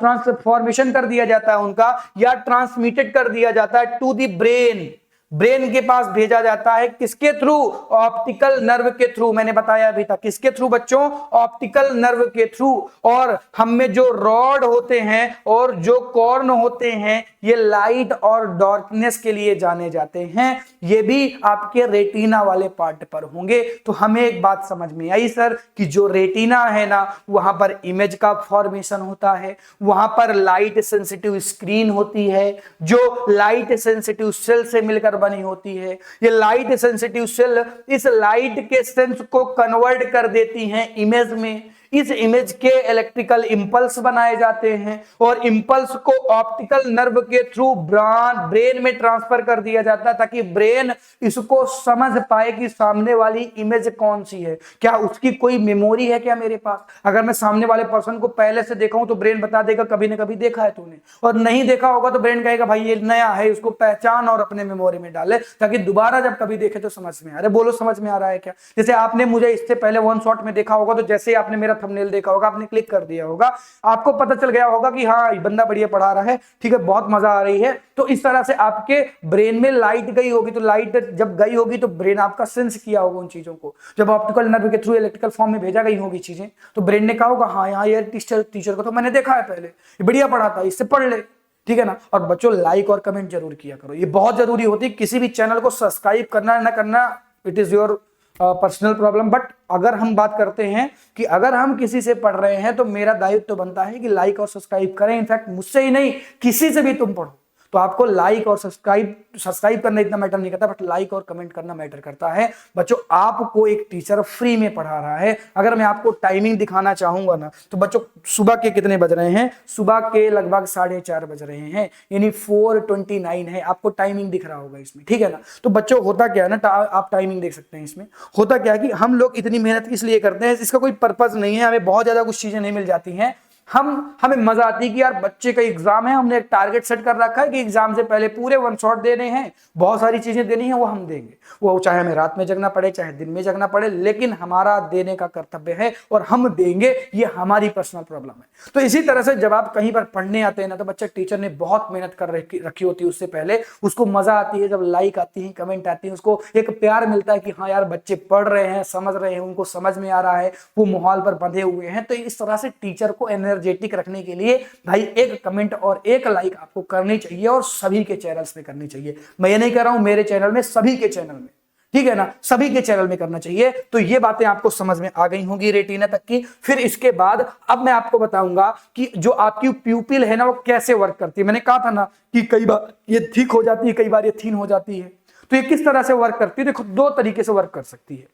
ट्रांसफॉर्मेशन कर दिया जाता है उनका, या ट्रांसमिटेड कर दिया जाता है टू द ब्रेन। ब्रेन के पास भेजा जाता है किसके थ्रू? ऑप्टिकल नर्व के थ्रू। मैंने बताया अभी तक किसके थ्रू बच्चों? ऑप्टिकल नर्व के थ्रू। और हम में जो रॉड होते हैं और जो कॉर्न होते हैं, ये लाइट और डार्कनेस के लिए जाने जाते हैं। ये भी आपके रेटिना वाले पार्ट पर होंगे। तो हमें एक बात समझ में आई सर कि जो रेटिना है ना, वहां पर इमेज का फॉर्मेशन होता है, वहां पर लाइट सेंसिटिव स्क्रीन होती है जो लाइट सेंसिटिव सेल से मिलकर बनी होती है। ये लाइट सेंसिटिव सेल इस लाइट के सेंस को कन्वर्ट कर देती हैं इमेज में। इस इमेज के इलेक्ट्रिकल इंपल्स बनाए जाते हैं और इंपल्स को ऑप्टिकल नर्व के थ्रू ब्रेन में ट्रांसफर कर दिया जाता है, ताकि ब्रेन इसको समझ पाए कि सामने वाली इमेज कौन सी है। क्या उसकी कोई मेमोरी है क्या मेरे पास? अगर मैं सामने वाले पर्सन को पहले से देखा हूं तो ब्रेन बता देगा कभी ना कभी देखा है तूने, और नहीं देखा होगा तो ब्रेन कहेगा भाई ये नया है, इसको पहचान और अपने मेमोरी में डाले, ताकि दोबारा जब कभी देखे तो समझ में आ रहा है। बोलो समझ में आ रहा है क्या? जैसे आपने मुझे इससे पहले वन शॉट में देखा होगा, तो जैसे आपने मेरा थंबनेल देखा होगा, आपने क्लिक कर दिया होगा, आपको पता चल गया होगा कि हाँ बंदा बढ़िया पढ़ा रहा है, ठीक है, बहुत मजा आ रही है। तो इस तरह से आपके ब्रेन में लाइट गई होगी, तो लाइट जब गई होगी तो ब्रेन आपका सेंस किया होगा उन चीजों को। जब ऑप्टिकल नर्व के थ्रू इलेक्ट्रिकल फॉर्म में भेजा गई होगी चीजें, तो ब्रेन ने कहा होगा हाँ यार ये टीचर को तो मैंने देखा है पहले, ये बढ़िया पढ़ा था, इससे पढ़ ले, ठीक है ना। और बच्चों लाइक और कमेंट जरूर किया करो, ये बहुत जरूरी होती है। किसी भी चैनल को सब्सक्राइब करना ना करना, it is your personal problem. But अगर हम बात करते हैं कि अगर हम किसी से पढ़ रहे हैं तो मेरा दायित्व तो बनता है कि लाइक और सब्सक्राइब करें। इनफैक्ट मुझसे ही नहीं, किसी से भी तुम पढ़ो तो आपको लाइक और सब्सक्राइब करना इतना मैटर नहीं करता, बट लाइक और कमेंट करना मैटर करता है। बच्चों आपको एक टीचर फ्री में पढ़ा रहा है। अगर मैं आपको टाइमिंग दिखाना चाहूंगा ना, तो बच्चों सुबह के कितने बज रहे हैं? सुबह के लगभग 4:30 बज रहे हैं, यानी 4:29 है। आपको टाइमिंग दिख रहा होगा इसमें, ठीक है ना। तो बच्चों होता क्या है ना, आप टाइमिंग देख सकते हैं इसमें। होता क्या है कि हम लोग इतनी मेहनत इसलिए करते हैं, इसका कोई पर्पज नहीं है, हमें बहुत ज्यादा कुछ चीजें नहीं मिल जाती हैं। हमें मजा आती है कि यार बच्चे का एग्जाम है, हमने एक टारगेट सेट कर रखा है कि एग्जाम से पहले पूरे वन शॉट देने हैं, बहुत सारी चीजें देनी है, वो हम देंगे। वो चाहे हमें रात में जगना पड़े चाहे दिन में जगना पड़े, लेकिन हमारा देने का कर्तव्य है और हम देंगे। ये हमारी पर्सनल प्रॉब्लम है। तो इसी तरह से जब आप कहीं पर पढ़ने आते हैं ना, तो बच्चा टीचर ने बहुत मेहनत कर रखी होती है उससे पहले, उसको मजा आती है जब लाइक आती है, कमेंट आती है, उसको एक प्यार मिलता है कि हाँ यार बच्चे पढ़ रहे हैं, समझ रहे हैं, उनको समझ में आ रहा है, वो माहौल पर बंधे हुए हैं। तो इस तरह से टीचर को एनर्जेटिक रखने के लिए भाई एक कमेंट और एक लाइक आपको करनी चाहिए, और सभी के चैनल्स में करनी चाहिए। मैं ये नहीं कह रहा हूं मेरे चैनल में, सभी के चैनल में, ठीक है ना, सभी के चैनल में करना चाहिए। तो ये बातें आपको समझ में आ गई होंगी रेटिना तक की। फिर इसके बाद अब मैं आपको बताऊंगा कि जो आपकी प्यूपिल है ना, वो कैसे वर्क करती है। मैंने कहा था ना कि कई बार ये थिक हो जाती है, कई बार ये थिन हो जाती है। तो ये किस तरह से वर्क करती है? देखो, दो तरीके से वर्क कर सकती है।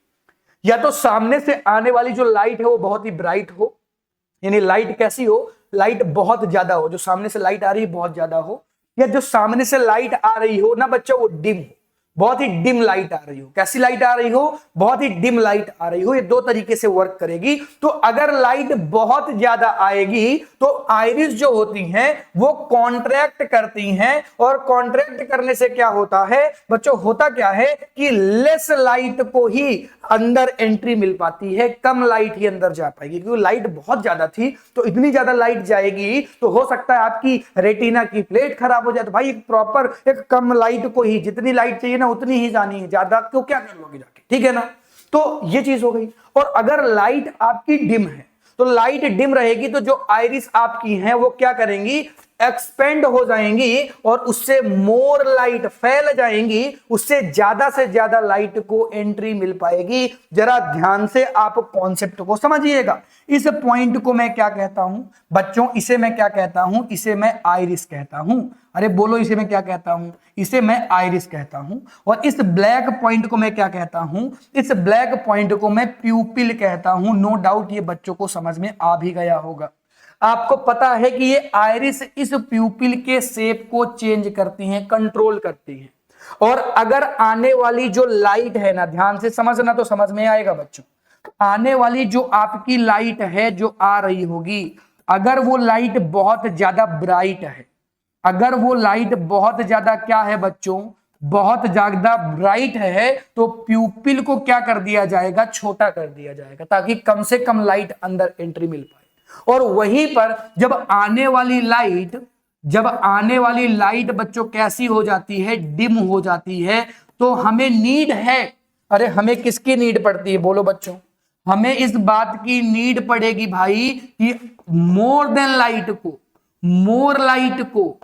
या तो सामने से आने वाली जो लाइट है वो बहुत ही ब्राइट हो, यानी लाइट कैसी हो? लाइट बहुत ज्यादा हो, जो सामने से लाइट आ रही है बहुत ज्यादा हो। या जो सामने से लाइट आ रही हो ना बच्चों, वो डिम हो, बहुत ही डिम लाइट आ रही हो। कैसी लाइट आ रही हो? बहुत ही डिम लाइट आ रही हो। ये दो तरीके से वर्क करेगी। तो अगर लाइट बहुत ज्यादा आएगी तो आइरिस जो होती हैं वो कॉन्ट्रैक्ट करती हैं, और कॉन्ट्रैक्ट करने से क्या होता है बच्चों? होता क्या है कि लेस लाइट को ही अंदर एंट्री मिल पाती है, कम लाइट ही अंदर जा पाएगी। क्योंकि लाइट बहुत ज्यादा थी, तो इतनी ज्यादा लाइट जाएगी तो हो सकता है आपकी रेटिना की प्लेट खराब हो जाए। तो भाई एक प्रॉपर एक कम लाइट को ही, जितनी लाइट चाहिए ना उतनी ही जानी है, ज्यादा तो क्या कर लोगे जाके, ठीक है ना। तो ये चीज हो गई। और अगर लाइट आपकी डिम है, तो लाइट डिम रहेगी तो जो आइरिस आपकी हैं वो क्या करेंगी? एक्सपेंड हो जाएंगी और उससे मोर लाइट फैल जाएंगी, उससे ज्यादा से ज्यादा लाइट को एंट्री मिल पाएगी। जरा ध्यान से आप कॉन्सेप्ट को समझिएगा। इस पॉइंट को मैं क्या कहता हूं बच्चों, इसे मैं क्या कहता हूं, इसे मैं आइरिस कहता हूं। अरे बोलो, इसे मैं क्या कहता हूं, इसे मैं आइरिस कहता हूं। और इस ब्लैक पॉइंट को मैं क्या कहता हूं, इस ब्लैक पॉइंट को मैं प्यूपिल कहता हूं। नो डाउट ये बच्चों को समझ में आ भी गया होगा। आपको पता है कि ये आइरिस इस प्यूपिल के शेप को चेंज करती हैं, कंट्रोल करती हैं। और अगर आने वाली जो लाइट है ना, ध्यान से समझना तो समझ में आएगा बच्चों, आने वाली जो आपकी लाइट है जो आ रही होगी, अगर वो लाइट बहुत ज्यादा ब्राइट है, अगर वो लाइट बहुत ज्यादा क्या है बच्चों, बहुत ज्यादा ब्राइट है, तो प्यूपिल को क्या कर दिया जाएगा, छोटा कर दिया जाएगा, ताकि कम से कम लाइट अंदर एंट्री मिल पाए। और वहीं पर जब आने वाली लाइट बच्चों कैसी हो जाती है, डिम हो जाती है, तो हमें नीड है, अरे हमें किसकी नीड पड़ती है बोलो बच्चों, हमें इस बात की नीड पड़ेगी भाई कि मोर लाइट को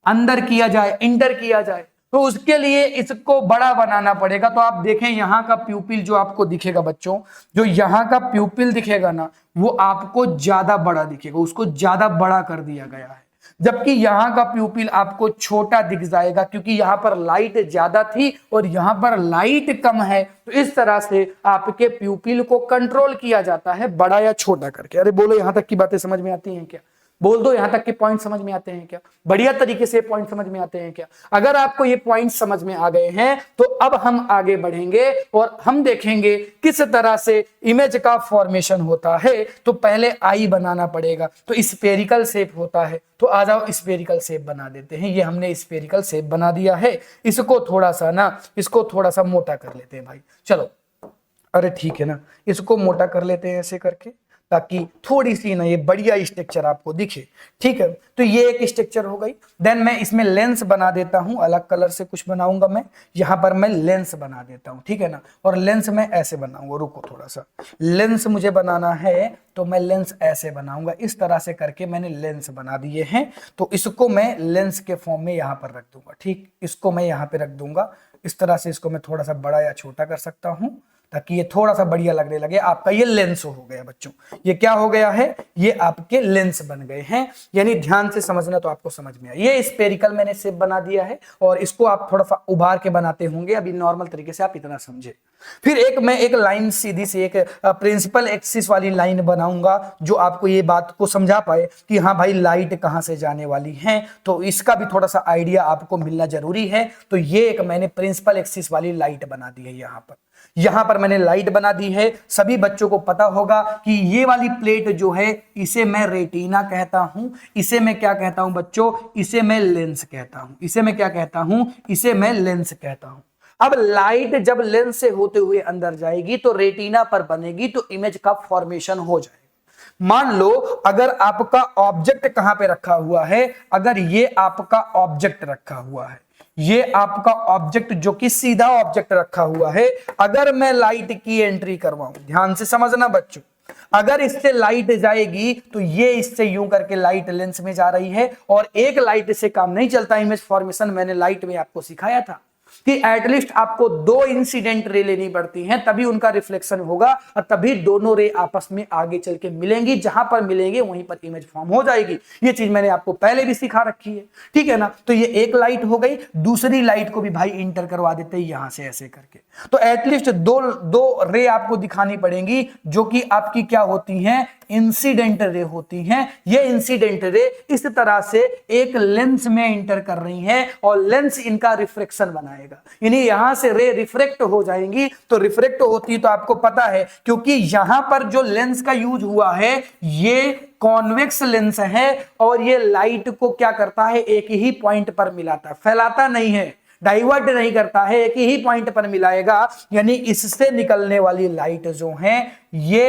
अंदर किया जाए, इंटर किया जाए। तो उसके लिए इसको बड़ा बनाना पड़ेगा। तो आप देखें यहां का प्यूपिल जो आपको दिखेगा बच्चों, जो यहां का प्यूपिल दिखेगा ना, वो आपको ज्यादा बड़ा दिखेगा, उसको ज्यादा बड़ा कर दिया गया है। जबकि यहां का प्यूपिल आपको छोटा दिख जाएगा, क्योंकि यहां पर लाइट ज्यादा थी और यहां पर लाइट कम है। तो इस तरह से आपके प्यूपिल को कंट्रोल किया जाता है, बड़ा या छोटा करके। अरे बोलो, यहां तक की बातें समझ में आती हैं क्या? बोल दो, यहां तक के पॉइंट समझ में आते हैं क्या? बढ़िया तरीके से पॉइंट समझ में आते हैं क्या? अगर आपको ये पॉइंट समझ में आ गए हैं तो अब हम आगे बढ़ेंगे और हम देखेंगे किस तरह से इमेज का फॉर्मेशन होता है। तो पहले आई बनाना पड़ेगा। तो स्फेरिकल शेप होता है, तो आ जाओ स्फेरिकल शेप बना देते हैं। ये हमने स्फेरिकल शेप बना दिया है। इसको थोड़ा सा मोटा कर लेते हैं भाई, चलो। अरे ठीक है ना, इसको मोटा कर लेते हैं ऐसे करके, ताकि थोड़ी सी ना ये बढ़िया स्ट्रक्चर आपको दिखे। ठीक है, तो ये एक स्ट्रक्चर हो गई। देन मैं इसमें लेंस बना देता हूं, अलग कलर से कुछ बनाऊंगा मैं। यहां पर मैं लेंस बना देता हूं, ठीक है ना। और लेंस मैं ऐसे बनाऊंगा, रुको थोड़ा सा, लेंस मुझे बनाना है तो मैं लेंस ऐसे बनाऊंगा। इस तरह से करके मैंने लेंस बना दिए हैं। तो इसको मैं लेंस के फॉर्म में यहां पर रख दूंगा। ठीक, इसको मैं यहां पे रख दूंगा। इस तरह से इसको मैं थोड़ा सा बड़ा या छोटा कर सकता हूं, ताकि ये थोड़ा सा बढ़िया लगने लगे। आपका ये लेंस हो गया बच्चों, ये क्या हो गया है, ये आपके लेंस बन गए हैं। यानी ध्यान से समझना तो आपको समझ में आया। ये स्फेरिकल मैंने शेप बना दिया है, और इसको आप थोड़ा सा उभार के बनाते होंगे। अभी नॉर्मल तरीके से आप इतना समझे। फिर मैं एक लाइन सीधी सी एक प्रिंसिपल एक्सिस वाली लाइन बनाऊंगा, जो आपको ये बात को समझा पाए कि हाँ भाई लाइट कहां से जाने वाली है। तो इसका भी थोड़ा सा आइडिया आपको मिलना जरूरी है। तो ये एक मैंने प्रिंसिपल एक्सिस वाली लाइट बना दी है। यहां पर मैंने लाइट बना दी है। सभी बच्चों को पता होगा कि ये वाली प्लेट जो है, इसे मैं रेटिना कहता हूं। इसे मैं क्या कहता हूं बच्चों, इसे मैं लेंस कहता हूं। इसे मैं क्या कहता हूं, इसे मैं लेंस कहता हूं। अब लाइट जब लेंस से होते हुए अंदर जाएगी तो रेटिना पर बनेगी, तो इमेज का फॉर्मेशन हो जाएगा। मान लो अगर आपका ऑब्जेक्ट कहां पे रखा हुआ है, अगर ये आपका ऑब्जेक्ट रखा हुआ है, ये आपका ऑब्जेक्ट जो कि सीधा ऑब्जेक्ट रखा हुआ है, अगर मैं लाइट की एंट्री करवाऊं, ध्यान से समझना बच्चों, अगर इससे लाइट जाएगी तो ये इससे यूं करके लाइट लेंस में जा रही है। और एक लाइट से काम नहीं चलता इमेज फॉर्मेशन। मैंने लाइट में आपको सिखाया था कि एटलीस्ट आपको 2 इंसिडेंट रे लेनी पड़ती हैं, तभी उनका रिफ्लेक्शन होगा और तभी दोनों रे आपस में आगे चल के मिलेंगी। जहां पर मिलेंगे वहीं पर इमेज फॉर्म हो जाएगी। ये चीज मैंने आपको पहले भी सिखा रखी है, ठीक है ना। तो ये एक लाइट हो गई। दूसरी लाइट को भी भाई इंटर करवा देते हैं यहां से ऐसे करके। तो एटलीस्ट दो रे आपको दिखानी पड़ेंगी, जो कि आपकी क्या होती हैं, इंसिडेंट रे होती हैं। ये इंसिडेंट रे इस तरह से एक लेंस में इंटर कर रही हैं और लेंस इनका रिफ्लेक्शन बनाएगा। यानी यहां से रे रिफ्रेक्ट हो जाएंगी। तो रिफ्रेक्ट होती तो आपको पता है, क्योंकि यहां पर जो लेंस का यूज हुआ है ये कॉन्वेक्स लेंस है, और ये लाइट को क्या करता है, एक ही पॉइंट पर मिलाता है, फैलाता नहीं है, डाइवर्ट नहीं करता है, एक ही पॉइंट पर मिलाएगा। यानी इससे निकलने वाली लाइट जो है ये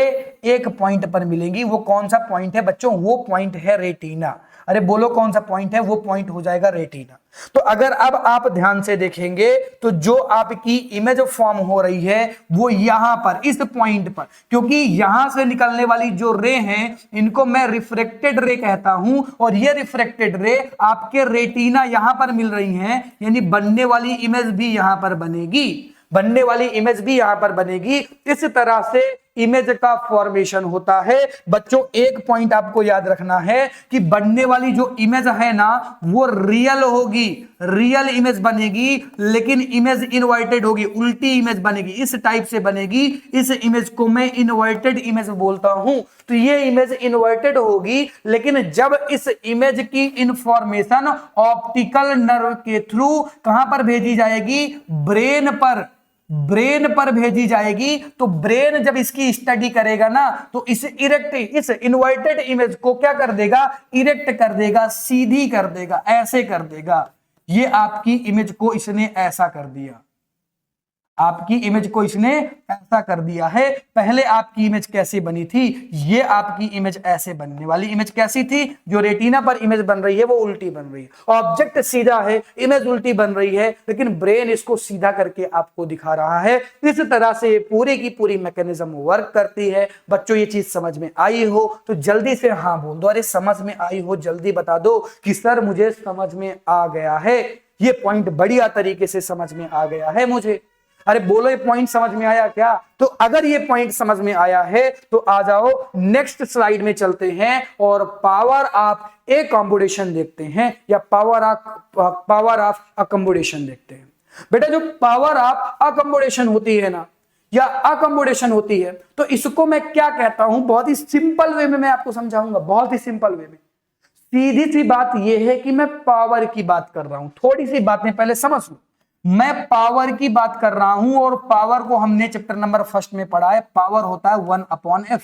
एक पॉइंट पर मिलेंगी। वो कौन सा पॉइंट है बच्चों, वो पॉइंट है रेटिना। अरे बोलो कौन सा पॉइंट है, वो पॉइंट हो जाएगा रेटिना। तो अगर अब आप ध्यान से देखेंगे तो जो आपकी इमेज फॉर्म हो रही है वो यहां पर इस पॉइंट पर, क्योंकि यहां से निकलने वाली जो रे हैं इनको मैं रिफ्रेक्टेड रे कहता हूं, और ये रिफ्रेक्टेड रे आपके रेटिना यहां पर मिल रही हैं, यानी बनने वाली इमेज भी यहां पर बनेगी, बनने वाली इमेज भी यहां पर बनेगी। इस तरह से इमेज का फॉर्मेशन होता है। बच्चों एक पॉइंट आपको याद रखना है कि बनने वाली जो इमेज है ना वो रियल होगी, रियल इमेज बनेगी, लेकिन इमेज इनवर्टेड होगी, उल्टी इमेज बनेगी, इस टाइप से बनेगी। इस इमेज को मैं इनवर्टेड इमेज बोलता हूं। तो ये इमेज इनवर्टेड होगी, लेकिन जब इस इमेज की इंफॉर्मेशन ऑप्टिकल नर्व के थ्रू कहां पर भेजी जाएगी, ब्रेन पर, ब्रेन पर भेजी जाएगी, तो ब्रेन जब इसकी स्टडी करेगा ना तो इस इरेक्ट, इस इन्वर्टेड इमेज को क्या कर देगा, इरेक्ट कर देगा, सीधी कर देगा, ऐसे कर देगा। ये आपकी इमेज को इसने ऐसा कर दिया, आपकी इमेज को इसने ऐसा कर दिया है। पहले आपकी इमेज कैसी बनी थी, ये आपकी इमेज ऐसे बनने वाली इमेज कैसी थी, जो रेटिना पर इमेज बन रही है वो उल्टी बन रही है। ऑब्जेक्ट सीधा है, इमेज उल्टी बन रही है, लेकिन ब्रेन इसको सीधा करके आपको दिखा रहा है। इस तरह से पूरी की पूरी मैकेनिज्म वर्क करती है। बच्चों ये चीज समझ में आई हो तो जल्दी से हाँ बोल दो, अरे समझ में आई हो जल्दी बता दो कि सर मुझे समझ में आ गया है, ये पॉइंट बढ़िया तरीके से समझ में आ गया है मुझे। अरे बोलो ये पॉइंट समझ में आया क्या? तो अगर ये पॉइंट समझ में आया है तो आ जाओ नेक्स्ट स्लाइड में चलते हैं और पावर ऑफ ए कॉम्बिनेशन देखते हैं, या पावर ऑफ अकम्बोडेशन देखते हैं। बेटा जो पावर ऑफ अकम्बोडेशन होती है ना, या अकम्बोडेशन होती है, तो इसको मैं क्या कहता हूं, बहुत ही सिंपल वे में मैं आपको समझाऊंगा, बहुत ही सिंपल वे में। सीधी सी बात यह है कि मैं पावर की बात कर रहा हूं, थोड़ी सी बातें पहले समझ लो। मैं पावर की बात कर रहा हूं, और पावर को हमने चैप्टर नंबर 1 में पढ़ा है। पावर होता है 1/f,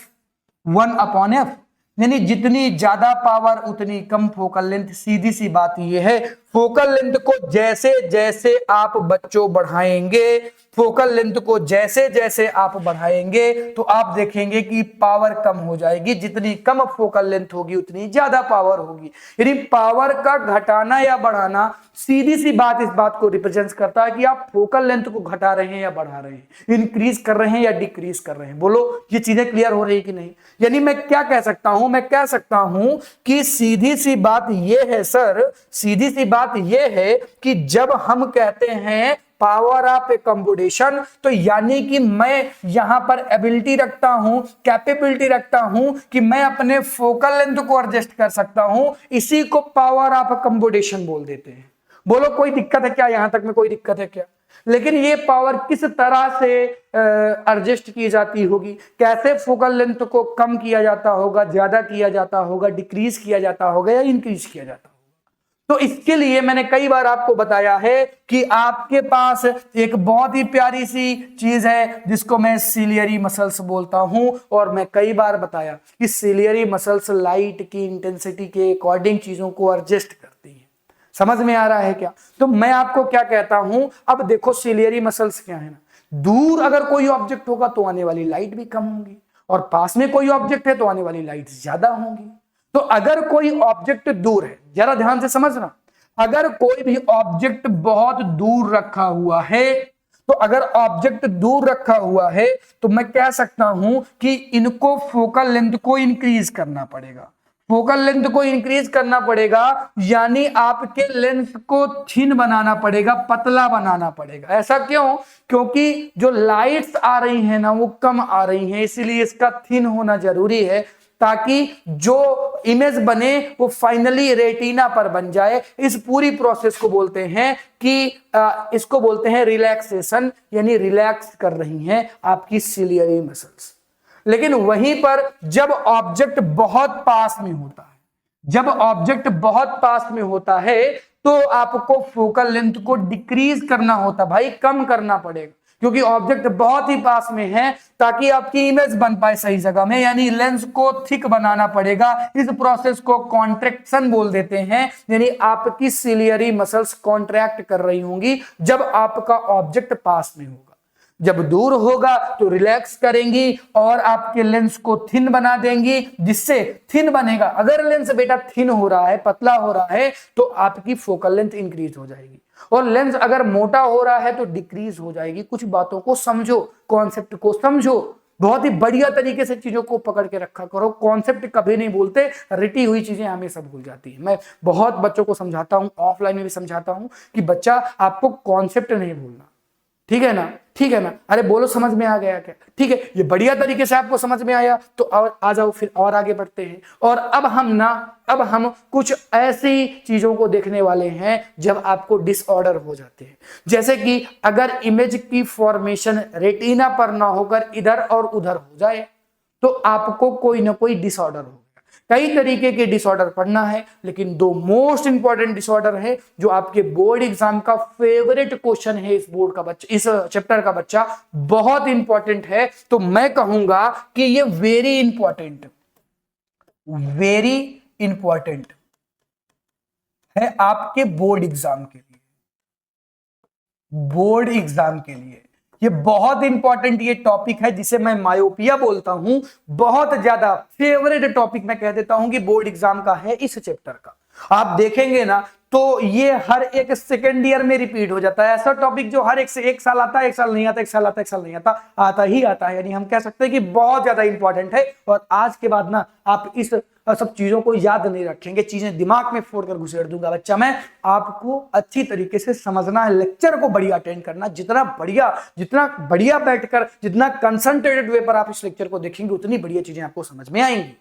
1/f, यानी जितनी ज्यादा पावर उतनी कम फोकल लेंथ। सीधी सी बात यह है, फोकल लेंथ को जैसे जैसे आप बच्चों बढ़ाएंगे, फोकल लेंथ को जैसे जैसे आप बढ़ाएंगे तो आप देखेंगे कि पावर कम हो जाएगी। जितनी कम फोकल लेंथ होगी उतनी ज्यादा पावर होगी। यानी पावर का घटाना या बढ़ाना सीधी सी बात इस बात को रिप्रेजेंट करता है कि आप फोकल लेंथ को घटा रहे हैं या बढ़ा रहे हैं, इंक्रीज कर रहे हैं या डिक्रीज कर रहे हैं। बोलो ये चीजें क्लियर हो रही है कि नहीं? यानी मैं क्या कह सकता हूं, मैं कह सकता हूं कि सीधी सी बात यह है सर, सीधी सी बात यह है कि जब हम कहते हैं पावर ऑफ अकम्बोडेशन, तो यानी कि मैं यहां पर एबिलिटी रखता हूं, कैपेबिलिटी रखता हूं कि मैं अपने फोकल लेंथ को एडजस्ट कर सकता हूं। इसी को पावर ऑफ अकम्बोडेशन बोल देते हैं। बोलो कोई दिक्कत है क्या? यहां तक में कोई दिक्कत है क्या? लेकिन ये पावर किस तरह से एडजस्ट की जाती होगी, कैसे फोकल लेंथ को कम किया जाता होगा, ज्यादा किया जाता होगा, डिक्रीज किया जाता होगा या इंक्रीज किया जाता होगा? तो इसके लिए मैंने कई बार आपको बताया है कि आपके पास एक बहुत ही प्यारी सी चीज है जिसको मैं सिलियरी मसल्स बोलता हूं, और मैं कई बार बताया कि सिलियरी मसल्स लाइट की इंटेंसिटी के अकॉर्डिंग चीजों को एडजस्ट करती है। समझ में आ रहा है क्या? तो मैं आपको क्या कहता हूं, अब देखो सिलियरी मसल्स क्या है ना, दूर अगर कोई ऑब्जेक्ट होगा तो आने वाली लाइट भी कम होगी, और पास में कोई ऑब्जेक्ट है तो आने वाली लाइट ज्यादा होगी। तो अगर कोई ऑब्जेक्ट दूर है, जरा ध्यान से समझना, अगर कोई भी ऑब्जेक्ट बहुत दूर रखा हुआ है, तो अगर ऑब्जेक्ट दूर रखा हुआ है तो मैं कह सकता हूं कि इनको फोकल लेंथ को इंक्रीज करना पड़ेगा। फोकल लेंथ को इंक्रीज करना पड़ेगा, यानी आपके लेंस को थिन बनाना पड़ेगा, पतला बनाना पड़ेगा। ऐसा क्यों? क्योंकि जो लाइट्स आ रही हैं ना वो कम आ रही हैं, इसीलिए इसका थिन होना जरूरी है, ताकि जो इमेज बने वो फाइनली रेटिना पर बन जाए। इस पूरी प्रोसेस को बोलते हैं कि इसको बोलते हैं रिलैक्सेशन, यानी रिलैक्स कर रही हैं आपकी सिलियरी मसल्स। लेकिन वहीं पर जब ऑब्जेक्ट बहुत पास में होता है, जब ऑब्जेक्ट बहुत पास में होता है तो आपको फोकल लेंथ को डिक्रीज करना होता, भाई कम करना पड़ेगा, क्योंकि ऑब्जेक्ट बहुत ही पास में है, ताकि आपकी इमेज बन पाए सही जगह में, यानी लेंस को थिक बनाना पड़ेगा। इस प्रोसेस को कॉन्ट्रैक्शन बोल देते हैं, यानी आपकी सिलियरी मसल्स कॉन्ट्रैक्ट कर रही होंगी जब आपका ऑब्जेक्ट पास में होगा। जब दूर होगा तो रिलैक्स करेंगी और आपके लेंस को थिन बना देंगी, जिससे थिन बनेगा। अगर लेंस बेटा थिन हो रहा है, पतला हो रहा है, तो आपकी फोकल लेंथ इंक्रीज हो जाएगी, और लेंस अगर मोटा हो रहा है तो डिक्रीज हो जाएगी। कुछ बातों को समझो, कॉन्सेप्ट को समझो, बहुत ही बढ़िया तरीके से चीजों को पकड़ के रखा करो। कॉन्सेप्ट कभी नहीं भूलते, रटी हुई चीजें हमेशा भूल जाती है। मैं बहुत बच्चों को समझाता हूं, ऑफलाइन में भी समझाता हूं कि बच्चा आपको कॉन्सेप्ट नहीं भूलना, ठीक है ना, ठीक है ना। अरे बोलो समझ में आ गया क्या? ठीक है, ये बढ़िया तरीके से आपको समझ में आया तो और आ जाओ, फिर और आगे बढ़ते हैं। और अब हम कुछ ऐसी चीजों को देखने वाले हैं जब आपको डिसऑर्डर हो जाते हैं। जैसे कि अगर इमेज की फॉर्मेशन रेटिना पर ना होकर इधर और उधर हो जाए तो आपको कोई ना कोई डिसऑर्डर हो। कई तरीके के डिसऑर्डर पढ़ना है, लेकिन दो मोस्ट इंपॉर्टेंट डिसऑर्डर है जो आपके बोर्ड एग्जाम का फेवरेट क्वेश्चन है। इस बोर्ड का बच्चा, इस चैप्टर का बच्चा, बहुत इंपॉर्टेंट है। तो मैं कहूंगा कि ये वेरी इंपॉर्टेंट है आपके बोर्ड एग्जाम के लिए। बोर्ड एग्जाम के लिए ये बहुत इंपॉर्टेंट ये टॉपिक है, जिसे मैं मायोपिया बोलता हूं। बहुत ज्यादा फेवरेट टॉपिक मैं कह देता हूं कि बोर्ड एग्जाम का है इस चैप्टर का। आप देखेंगे ना तो ये हर एक सेकेंड ईयर में रिपीट हो जाता है। ऐसा टॉपिक जो हर एक साल आता है, एक साल नहीं आता, एक साल आता है, एक साल नहीं आता, आता ही आता है। यानी हम कह सकते हैं कि बहुत ज्यादा इंपॉर्टेंट है। और आज के बाद ना आप इस सब चीजों को याद नहीं रखेंगे, चीजें दिमाग में फोड़कर घुसेड़ दूंगा बच्चा मैं। आपको अच्छी तरीके से समझना है, लेक्चर को बढ़िया अटेंड करना। जितना बढ़िया बैठकर, जितना कंसंट्रेटेड वे पर आप इस लेक्चर को देखेंगे, उतनी बढ़िया चीजें आपको समझ में आएंगी।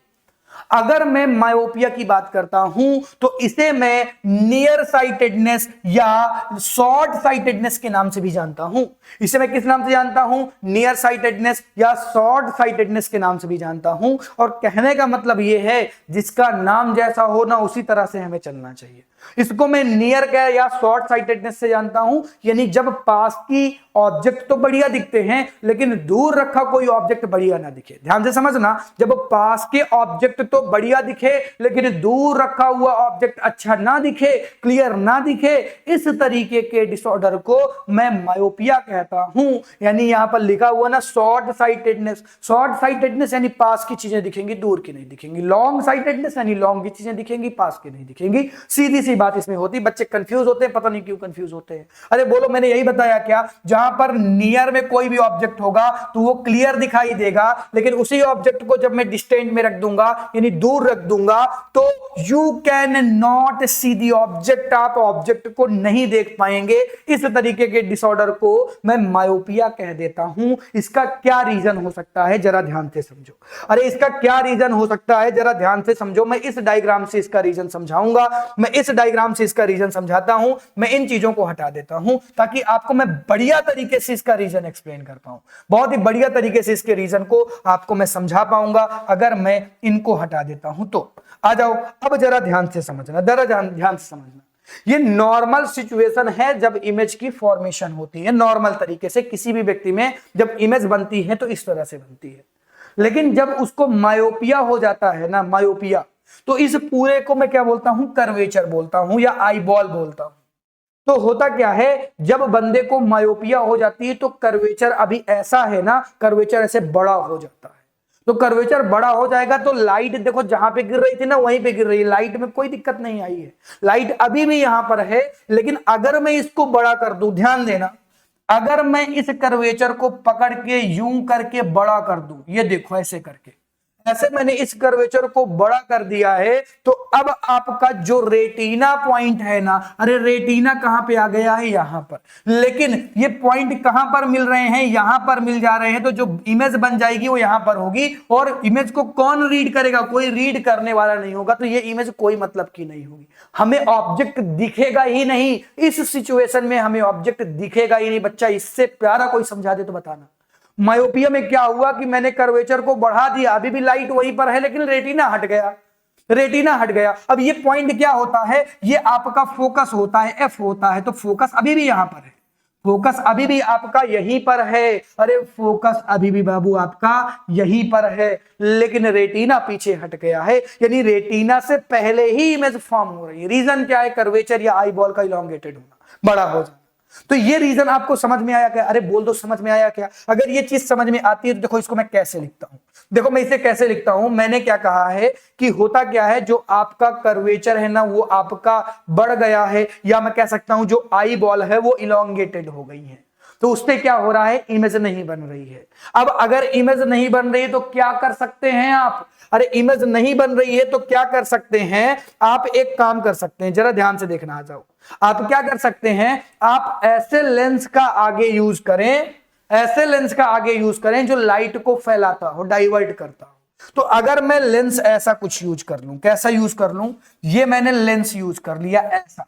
अगर मैं मायोपिया की बात करता हूं तो इसे मैं नियर साइटेडनेस या शॉर्ट साइटेडनेस के नाम से भी जानता हूं। इसे मैं किस नाम से जानता हूं? नियर साइटेडनेस या शॉर्ट साइटेडनेस के नाम से भी जानता हूं। और कहने का मतलब यह है, जिसका नाम जैसा हो ना उसी तरह से हमें चलना चाहिए। इसको मैं नियर का या शॉर्ट साइटेडनेस से जानता हूं, यानी जब पास की ऑब्जेक्ट तो बढ़िया दिखते हैं लेकिन दूर रखा कोई ऑब्जेक्ट बढ़िया ना दिखे। ध्यान से समझना, जब पास के ऑब्जेक्ट तो बढ़िया दिखे लेकिन दूर रखा हुआ ऑब्जेक्ट अच्छा ना दिखे, क्लियर ना दिखे, इस तरीके के डिसऑर्डर को मैं मायोपिया कहता हूं। यानी यहां पर लिखा हुआ ना शॉर्ट साइटेडनेस। शॉर्ट साइटेडनेस यानी पास की चीजें दिखेंगी, दूर की नहीं दिखेंगी। लॉन्ग साइटेडनेस यानी लॉन्ग की चीजें दिखेंगी, पास की नहीं दिखेंगी। सीधी सी बात इसमें होती। बच्चे कंफ्यूज होते हैं, पता नहीं क्यों कंफ्यूज होते हैं। अरे बोलो, मैंने यही बताया क्या? जहां पर नियर में कोई भी ऑब्जेक्ट होगा तो वो क्लियर दिखाई देगा, लेकिन उसी ऑब्जेक्ट को जब मैं डिस्टेंट में रख दूंगा यानी दूर रख दूंगा तो you can not see the object. आप ऑब्जेक्ट को नहीं देख पाएंगे। इस तरीके के डिसऑर्डर को मैं मायोपिया कह देता हूं। इसका क्या रीजन हो सकता है, जरा ध्यान से समझो। अरे इसका क्या रीजन हो सकता है, जरा ध्यान से समझो। मैं इस डायग्राम से इसका रीजन समझाऊंगा, मैं इस डायग्राम से इसका रीजन समझाता हूं। मैं इन चीजों को हटा देता हूं ताकि आपको मैं बढ़िया तरीके से इसका रीजन एक्सप्लेन कर पाऊं। बहुत ही बढ़िया तरीके से इसके रीजन को आपको मैं समझा पाऊंगा अगर मैं इनको हटा देता हूं तो। आ जाओ, अब जरा ध्यान से समझना, जरा ध्यान से समझना। ये नॉर्मल सिचुएशन है जब इमेज की फॉर्मेशन होती है। नॉर्मल तरीके से किसी भी व्यक्ति में जब इमेज बनती है तो इस तरह से बनती है। लेकिन जब उसको मायोपिया हो जाता है ना, मायोपिया, तो इस पूरे को मैं क्या बोलता हूं? कर्वेचर बोलता हूं या आईबॉल बोलता हूं। तो होता क्या है, जब बंदे को मायोपिया हो जाती है तो कर्वेचर अभी ऐसा है ना, कर्वेचर ऐसे बड़ा हो जाता है। तो कर्वेचर बड़ा हो जाएगा तो लाइट देखो जहां पे गिर रही थी ना वहीं पे गिर रही है। लाइट में कोई दिक्कत नहीं आई है, लाइट अभी भी यहां पर है। लेकिन अगर मैं इसको बड़ा कर दूं, ध्यान देना, अगर मैं इस कर्वेचर को पकड़ के यूं करके बड़ा कर दूं, ये देखो ऐसे करके, ऐसे मैंने इस कर्वेचर को बड़ा कर दिया है, तो अब आपका जो रेटिना पॉइंट है ना, अरे रेटिना कहां पे आ गया है? यहां पर। लेकिन ये पॉइंट कहां पर मिल रहे हैं? यहां पर मिल जा रहे हैं। तो जो इमेज बन जाएगी वो यहां पर होगी। और इमेज को कौन रीड करेगा? कोई रीड करने वाला नहीं होगा। तो ये इमेज कोई मतलब की नहीं होगी, हमें ऑब्जेक्ट दिखेगा ही नहीं। इस सिचुएशन में हमें ऑब्जेक्ट दिखेगा ही नहीं। बच्चा इससे प्यारा कोई समझा दे तो बताना। मायोपिया में क्या हुआ कि मैंने कर्वेचर को बढ़ा दिया, अभी भी लाइट वहीं पर है लेकिन रेटिना हट गया, रेटिना हट गया। अब ये पॉइंट क्या होता है? ये आपका फोकस होता है, एफ होता है। तो फोकस अभी भी यहां पर है, फोकस अभी भी आपका यहीं पर है। अरे फोकस अभी भी बाबू आपका यहीं पर है, लेकिन रेटिना पीछे हट गया है। यानी रेटिना से पहले ही इमेज फॉर्म हो रही है। रीजन क्या है? कर्वेचर या आई बॉल का इलॉन्गेटेड होना, बड़ा हो जाना। तो ये रीजन आपको समझ में आया क्या? अरे बोल दो समझ में आया क्या? अगर ये चीज समझ में आती है तो देखो इसको मैं कैसे लिखता हूं। देखो मैं इसे कैसे लिखता हूं, मैंने क्या कहा है कि होता क्या है, जो आपका कर्वेचर है ना वो आपका बढ़ गया है, या मैं कह सकता हूं जो आई बॉल है वो इलोंगेटेड हो गई है, तो उससे क्या हो रहा है, इमेज नहीं बन रही है। अब अगर इमेज नहीं बन रही है तो क्या कर सकते हैं आप? अरे इमेज नहीं बन रही है तो क्या कर सकते हैं आप? एक काम कर सकते हैं, जरा ध्यान से देखना आ जाओ। आप क्या कर सकते हैं, आप ऐसे लेंस का आगे यूज करें, ऐसे लेंस का आगे यूज करें जो लाइट को फैलाता हो, डाइवर्ट करता हो। तो अगर मैं लेंस ऐसा कुछ यूज कर लूं, कैसा यूज कर लूं, ये मैंने लेंस यूज कर लिया ऐसा,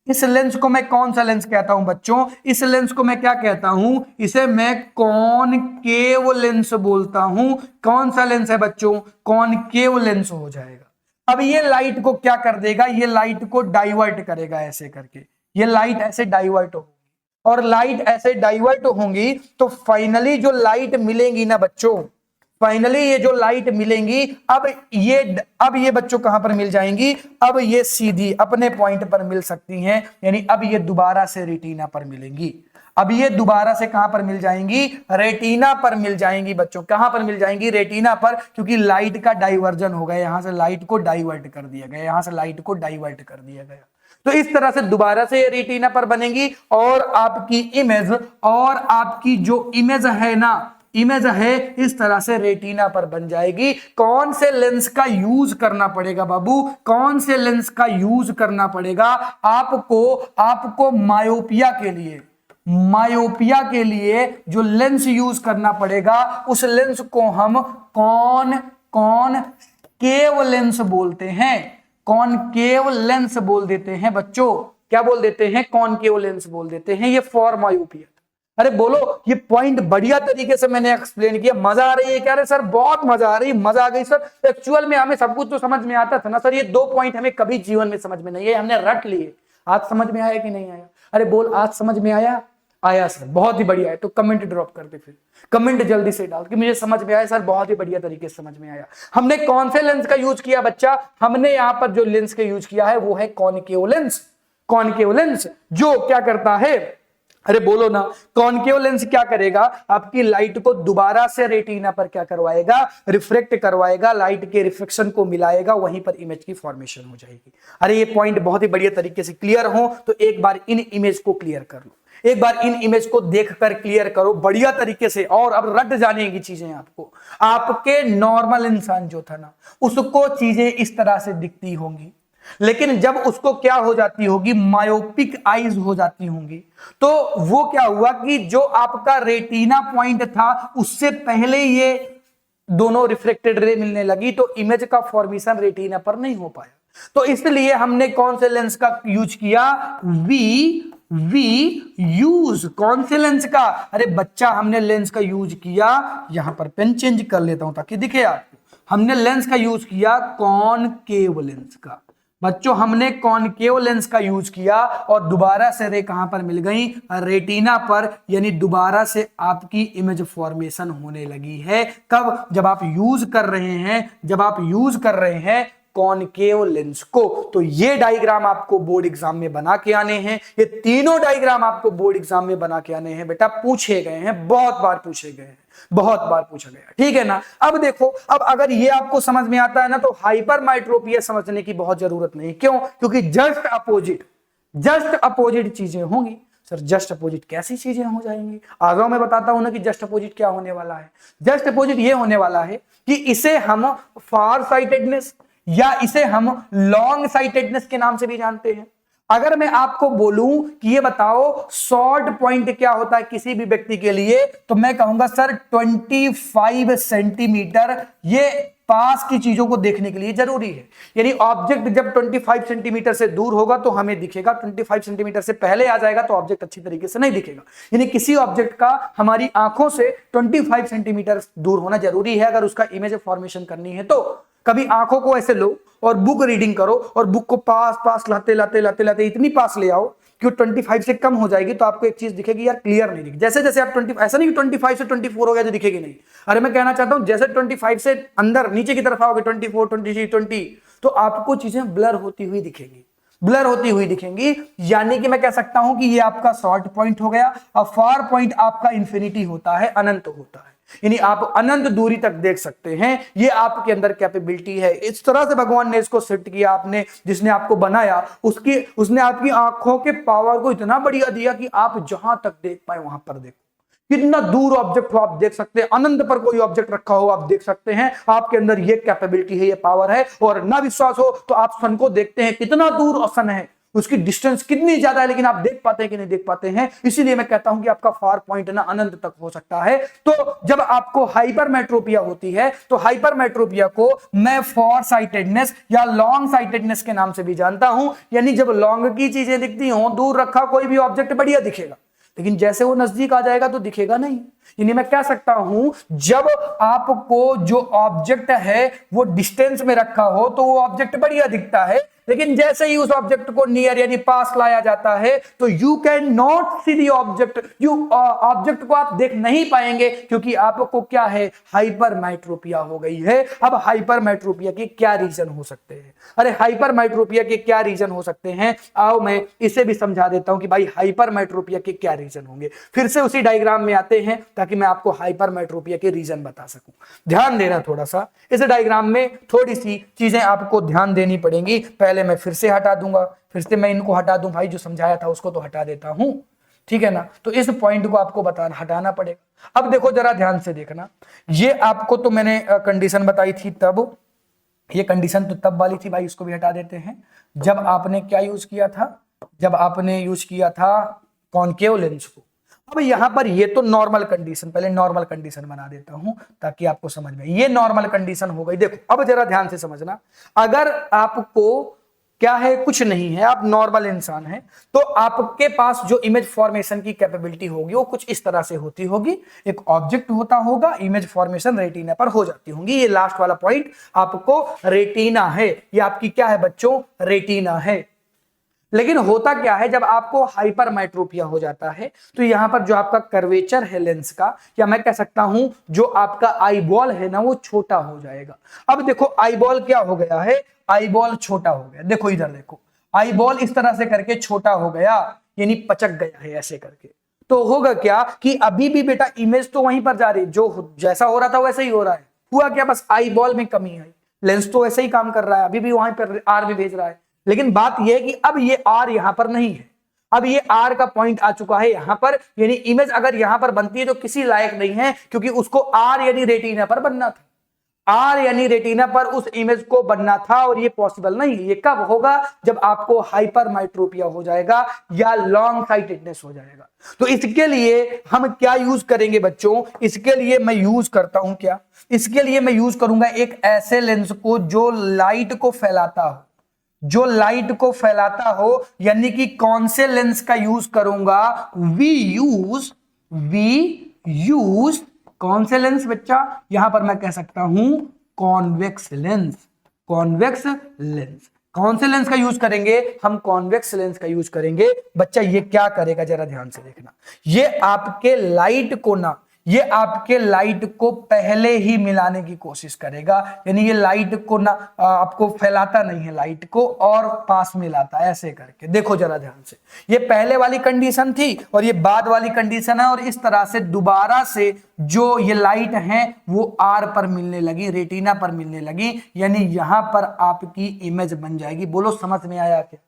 इस लेंस को मैं कौन सा लेंस कहता हूं बच्चों? इस लेंस को मैं क्या कहता हूं? इसे मैं कॉनकेव लेंस बोलता हूं। कौन सा लेंस है बच्चों? कॉनकेव लेंस हो जाएगा। अब ये लाइट को क्या कर देगा, ये लाइट को डाइवर्ट करेगा ऐसे करके, ये लाइट ऐसे डाइवर्ट होगी, और लाइट ऐसे डाइवर्ट होंगी तो फाइनली जो लाइट मिलेंगी ना बच्चों, फाइनली ये जो लाइट मिलेंगी, अब ये बच्चों कहां पर मिल जाएंगी? अब ये सीधी अपने पॉइंट पर मिल सकती हैं, यानी अब ये दोबारा से रेटिना पर मिलेंगी। अब ये दोबारा से कहां पर मिल जाएंगी? रेटिना पर मिल जाएंगी बच्चों। कहां पर मिल जाएंगी? रेटिना पर, क्योंकि लाइट का डाइवर्जन हो गया, यहां से लाइट को डाइवर्ट कर दिया गया, यहां से लाइट को डाइवर्ट कर दिया गया। तो इस तरह से दोबारा से ये रेटिना पर बनेंगी, और आपकी इमेज, और आपकी जो इमेज है ना, इमेज है इस तरह से रेटिना पर बन जाएगी। कौन से लेंस का यूज करना पड़ेगा बाबू? कौन से लेंस का यूज करना पड़ेगा आपको मायोपिया के लिए, मायोपिया के लिए जो लेंस यूज करना पड़ेगा, उस लेंस को हम कॉनकेव लेंस बोलते हैं। कॉनकेव लेंस बोल देते हैं बच्चों। क्या बोल देते हैं? कॉनकेव लेंस बोल देते हैं। ये फॉर मायोपिया। अरे बोलो, ये पॉइंट बढ़िया तरीके से मैंने एक्सप्लेन किया। मजा आ रही है क्या? अरे सर बहुत मजा आ रही है, मजा आ गई सर। एक्चुअल में हमें सब कुछ तो समझ में आता था ना सर, ये 2 पॉइंट हमें कभी जीवन में समझ में नहीं है, हमने रट लिए। आज समझ में आया कि नहीं आया? अरे बोल, आज समझ में आया? आया सर, बहुत ही बढ़िया है। तो कमेंट ड्रॉप कर दे, फिर कमेंट जल्दी से डाल कि मुझे समझ में आया सर, बहुत ही बढ़िया तरीके से समझ में आया। हमने कौन से लेंस का यूज किया बच्चा? हमने यहां पर जो लेंस का यूज किया है वो है कॉनकेव लेंस। कॉनकेव लेंस जो क्या करता है, अरे बोलो ना, कॉनकेव लेंस क्या करेगा? आपकी लाइट को दोबारा से रेटिना पर क्या करवाएगा? रिफ्रेक्ट करवाएगा, लाइट के रिफ्लेक्शन को मिलाएगा, वहीं पर इमेज की फॉर्मेशन हो जाएगी। अरे ये पॉइंट बहुत ही बढ़िया तरीके से क्लियर हो तो एक बार इन इमेज को क्लियर कर लो, एक बार इन इमेज को देखकर क्लियर करो बढ़िया तरीके से। और अब रट जानेगी चीजें आपको। आपके नॉर्मल इंसान जो था ना, उसको चीजें इस तरह से दिखती होंगी, लेकिन जब उसको क्या हो जाती होगी, मायोपिक आईज हो जाती होंगी, तो वो क्या हुआ कि जो आपका रेटिना पॉइंट था उससे पहले ये दोनों रिफ्लेक्टेड रे मिलने लगी, तो इमेज का फॉर्मेशन रेटिना पर नहीं हो पाया। तो इसलिए हमने कौन से लेंस का यूज किया? वी यूज कौन से लेंस का? अरे बच्चा, हमने लेंस का यूज किया, यहां पर पेन चेंज कर लेता हूं ताकि दिखे आपको। हमने लेंस का यूज किया कॉनकेव लेंस का बच्चों, हमने कॉनकेव लेंस का यूज किया, और दोबारा से रे कहां पर मिल गई? रेटिना पर, यानी दोबारा से आपकी इमेज फॉर्मेशन होने लगी है। कब? जब आप यूज कर रहे हैं, जब आप यूज कर रहे हैं कॉनकेव लेंस को। तो ये डायग्राम आपको बोर्ड एग्जाम में बना के आने हैं, ये तीनों डायग्राम आपको बोर्ड एग्जाम में बना के आने हैं बेटा, पूछे गए हैं, बहुत बार पूछे गए हैं, बहुत बार पूछा गया, ठीक है ना। अब देखो, अब अगर ये आपको समझ में आता है ना, तो हाइपरमेट्रोपिया समझने की बहुत जरूरत नहीं। क्यों? क्योंकि जस्ट अपोजिट चीजें होंगी। सर जस्ट अपोजिट कैसी चीजें हो जाएंगी? आगे मैं बताता हूं ना कि जस्ट अपोजिट क्या होने वाला है। जस्ट अपोजिट ये होने वाला है कि इसे हम फार साइटेडनेस या इसे हम लॉन्ग साइटेडनेस के नाम से भी जानते हैं। अगर मैं आपको बोलूं कि ये बताओ शॉर्ट पॉइंट क्या होता है किसी भी व्यक्ति के लिए, तो मैं कहूंगा सर 25 सेंटीमीटर ये पास की चीजों को देखने के लिए जरूरी है। यानी ऑब्जेक्ट जब 25 सेंटीमीटर से दूर होगा तो हमें दिखेगा, 25 सेंटीमीटर से पहले आ जाएगा तो ऑब्जेक्ट अच्छी तरीके से नहीं दिखेगा। यानी किसी ऑब्जेक्ट का हमारी आंखों से 25 सेंटीमीटर दूर होना जरूरी है अगर उसका इमेज फॉर्मेशन करनी है। तो कभी आंखों को ऐसे लो और बुक रीडिंग करो, और बुक को पास लाते इतनी पास ले आओ कि 25 से कम हो जाएगी, तो आपको एक चीज दिखेगी यार, क्लियर नहीं दिखेगी। जैसे जैसे आप 20, ऐसा नहीं 25 से 24 हो गया तो दिखेगी नहीं। अरे मैं कहना चाहता हूं जैसे 25 से अंदर नीचे की तरफ आओगे 24, 23, 20, तो आपको चीजें ब्लर होती हुई दिखेगी। ब्लर होती हुई दिखेंगी। यानी कि मैं कह सकता हूं कि ये आपका शॉर्ट पॉइंट हो गया। अब फार पॉइंट आपका इंफिनिटी होता है, अनंत होता है, यानी आप अनंत दूरी तक देख सकते हैं। ये आपके अंदर कैपेबिलिटी है। इस तरह से भगवान ने इसको सेट किया, आपने जिसने आपको बनाया उसने आपकी आंखों के पावर को इतना बढ़िया दिया कि आप जहां तक देख पाए वहां पर देखो। कितना दूर ऑब्जेक्ट हो आप देख सकते हैं, अनंत पर कोई ऑब्जेक्ट रखा हो आप देख सकते हैं। आपके अंदर ये कैपेबिलिटी है, ये पावर है। और ना विश्वास हो तो आप सन को देखते हैं, कितना दूर सन है, उसकी डिस्टेंस कितनी ज्यादा है, लेकिन आप देख पाते हैं कि नहीं देख पाते हैं। इसीलिए मैं कहता हूं कि आपका फार पॉइंट ना अनंत तक हो सकता है। तो जब आपको हाइपरमेट्रोपिया होती है तो हाइपरमेट्रोपिया को मैं फॉर साइटेडनेस या लॉन्ग साइटेडनेस के नाम से भी जानता हूं। यानी जब लॉन्ग की चीजें दिखती हो, दूर रखा कोई भी ऑब्जेक्ट बढ़िया दिखेगा, लेकिन जैसे वो नजदीक आ जाएगा तो दिखेगा नहीं। यानी मैं कह सकता हूं जब आपको जो ऑब्जेक्ट है वो डिस्टेंस में रखा हो तो वो ऑब्जेक्ट बढ़िया दिखता है, लेकिन जैसे ही उस ऑब्जेक्ट को नियर यानी पास लाया जाता है तो you can not see the object, object को आप देख नहीं पाएंगे, क्योंकि आपको क्या है, हाइपरमेट्रोपिया हो गई है। अब हाइपरमेट्रोपिया के क्या रीजन हो सकते हैं? अरे हाइपरमेट्रोपिया के क्या रीजन हो सकते हैं, आओ मैं इसे भी समझा देता हूं कि भाई हाइपरमेट्रोपिया के क्या रीजन होंगे। फिर से उसी डायग्राम में आते हैं ताकि मैं आपको हाइपरमेट्रोपिया के रीजन बता सकूं। ध्यान देना थोड़ा सा, इस डायग्राम में थोड़ी सी चीजें आपको ध्यान देनी पड़ेंगी। पहले मैं फिर से हटा दूंगा, फिर से मैं इनको हटा दूं, भाई जो समझाया था उसको तो हटा देता हूं, ठीक है ना। तो इस पॉइंट को आपको हटाना पड़ेगा। अब देखो जरा ध्यान से देखना, ये आपको तो मैंने कंडीशन बताई थी तब, ये कंडीशन तो तब वाली थी भाई, इसको भी हटा देते हैं। जब आपने क्या यूज किया था, जब आपने यूज किया था कॉनकेव लेंस को। अब यहां पर ये तो नॉर्मल कंडीशन, पहले नॉर्मल कंडीशन बना देता हूं ताकि आपको समझ में, ये नॉर्मल कंडीशन हो गई। देखो अब जरा ध्यान से समझना, अगर आपको क्या है, कुछ नहीं है, आप नॉर्मल इंसान हैं, तो आपके पास जो इमेज फॉर्मेशन की कैपेबिलिटी होगी वो कुछ इस तरह से होती होगी। एक ऑब्जेक्ट होता होगा, इमेज फॉर्मेशन रेटिना पर हो जाती होगी। ये लास्ट वाला पॉइंट आपको रेटिना है, ये आपकी क्या है बच्चों, रेटिना है। लेकिन होता क्या है, जब आपको हाइपरमेट्रोपिया हो जाता है तो यहां पर जो आपका कर्वेचर है लेंस का, या मैं कह सकता हूं जो आपका आईबॉल है ना, वो छोटा हो जाएगा। अब देखो आईबॉल क्या हो गया है, आईबॉल छोटा हो गया। देखो इधर देखो, आईबॉल इस तरह से करके छोटा हो गया, यानी पचक गया है ऐसे करके। तो होगा क्या कि अभी भी बेटा इमेज तो वहीं पर जा रही है, जो जैसा हो रहा था वैसे ही हो रहा है। हुआ क्या, बस आईबॉल में कमी आई, लेंस तो वैसे ही काम कर रहा है, अभी भी वहां पर आर भी भेज रहा है। लेकिन बात यह है कि अब ये आर यहां पर नहीं है, अब ये आर का पॉइंट आ चुका है यहां पर, यानी इमेज अगर यहां पर बनती है तो किसी लायक नहीं है, क्योंकि उसको आर यानी रेटिना पर बनना था। आर यानी रेटिना पर उस इमेज को बनना था, और ये पॉसिबल नहीं। ये कब होगा, जब आपको हाइपरमेट्रोपिया हो जाएगा या लॉन्ग साइटेडनेस हो जाएगा। तो इसके लिए हम क्या यूज करेंगे बच्चों, इसके लिए मैं यूज करता हूं क्या, इसके लिए मैं यूज करूंगा एक ऐसे लेंस को जो लाइट को फैलाता हो, जो लाइट को फैलाता हो। यानी कि कौन से लेंस का यूज करूंगा, वी यूज कौन से लेंस बच्चा, यहां पर मैं कह सकता हूं कॉन्वेक्स लेंस। कॉन्वेक्स लेंस, कौन से लेंस का यूज करेंगे हम, कॉन्वेक्स लेंस का यूज करेंगे। बच्चा ये क्या करेगा, जरा ध्यान से देखना, ये आपके लाइट को ना, ये आपके लाइट को पहले ही मिलाने की कोशिश करेगा। यानी ये लाइट को ना आपको फैलाता नहीं है, लाइट को और पास में लाता है ऐसे करके। देखो जरा ध्यान से, ये पहले वाली कंडीशन थी और ये बाद वाली कंडीशन है, और इस तरह से दोबारा से जो ये लाइट है वो आर पर मिलने लगी, रेटिना पर मिलने लगी, यानी यहां पर आपकी इमेज बन जाएगी। बोलो समझ में आया क्या?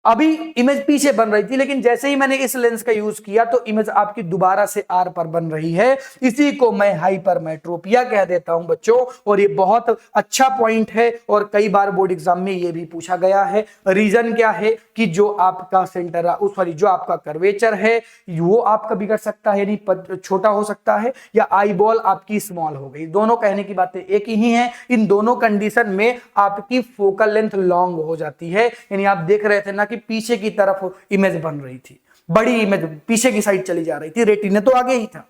अभी इमेज पीछे बन रही थी, लेकिन जैसे ही मैंने इस लेंस का यूज किया तो इमेज आपकी दोबारा से आर पर बन रही है। इसी को मैं हाइपरमेट्रोपिया कह देता हूं बच्चों, और ये बहुत अच्छा पॉइंट है और कई बार बोर्ड एग्जाम में ये भी पूछा गया है। रीजन क्या है कि जो आपका सेंटर, सॉरी जो आपका कर्वेचर है वो आपका बिगड़ सकता है, यानी छोटा हो सकता है, या आईबॉल आपकी स्मॉल हो गई। दोनों कहने की बातें एक ही है। इन दोनों कंडीशन में आपकी फोकल लेंथ लॉन्ग हो जाती है, यानी आप देख रहे थे ना कि पीछे की तरफ इमेज बन रही थी, बड़ी इमेज पीछे की साइड चली जा रही थी, रेटिना तो आगे ही था,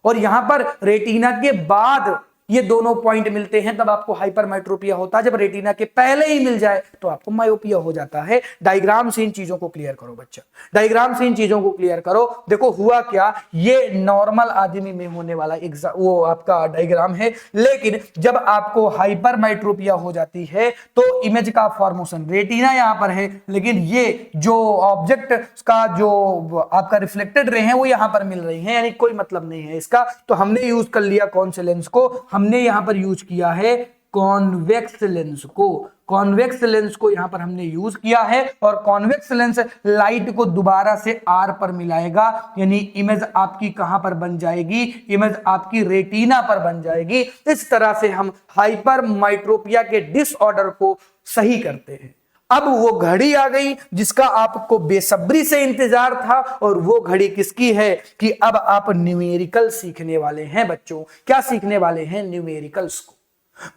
और यहां पर रेटिना के बाद ये दोनों पॉइंट मिलते हैं तब आपको हाइपरमेट्रोपिया होता है। जब रेटिना के पहले ही मिल जाए तो आपको मायोपिया हो जाता है। डायग्राम से इन चीजों को क्लियर करो बच्चा, डायग्राम से इन चीजों को क्लियर करो। देखो हुआ क्या, ये नॉर्मल आदमी में होने वाला वो आपका डायग्राम है, लेकिन जब आपको हाइपरमेट्रोपिया हो जाती है तो इमेज का फॉर्मेशन, रेटिना यहां पर है लेकिन ये जो ऑब्जेक्ट का जो आपका रिफ्लेक्टेड रे है वो यहां पर मिल रही है, यानी कोई मतलब नहीं है इसका। तो हमने यूज कर लिया कौन से लेंस को, हमने यहां पर यूज किया है कॉन्वेक्स लेंस को। कॉन्वेक्स लेंस को यहां पर हमने यूज किया है और कॉन्वेक्स लेंस लाइट को दोबारा से आर पर मिलाएगा, यानी इमेज आपकी कहां पर बन जाएगी, इमेज आपकी रेटिना पर बन जाएगी। इस तरह से हम हाइपरमेट्रोपिया के डिसऑर्डर को सही करते हैं। अब वो घड़ी आ गई जिसका आपको बेसब्री से इंतजार था, और वो घड़ी किसकी है कि अब आप न्यूमेरिकल सीखने वाले हैं बच्चों। क्या सीखने वाले हैं? न्यूमेरिकल्स को।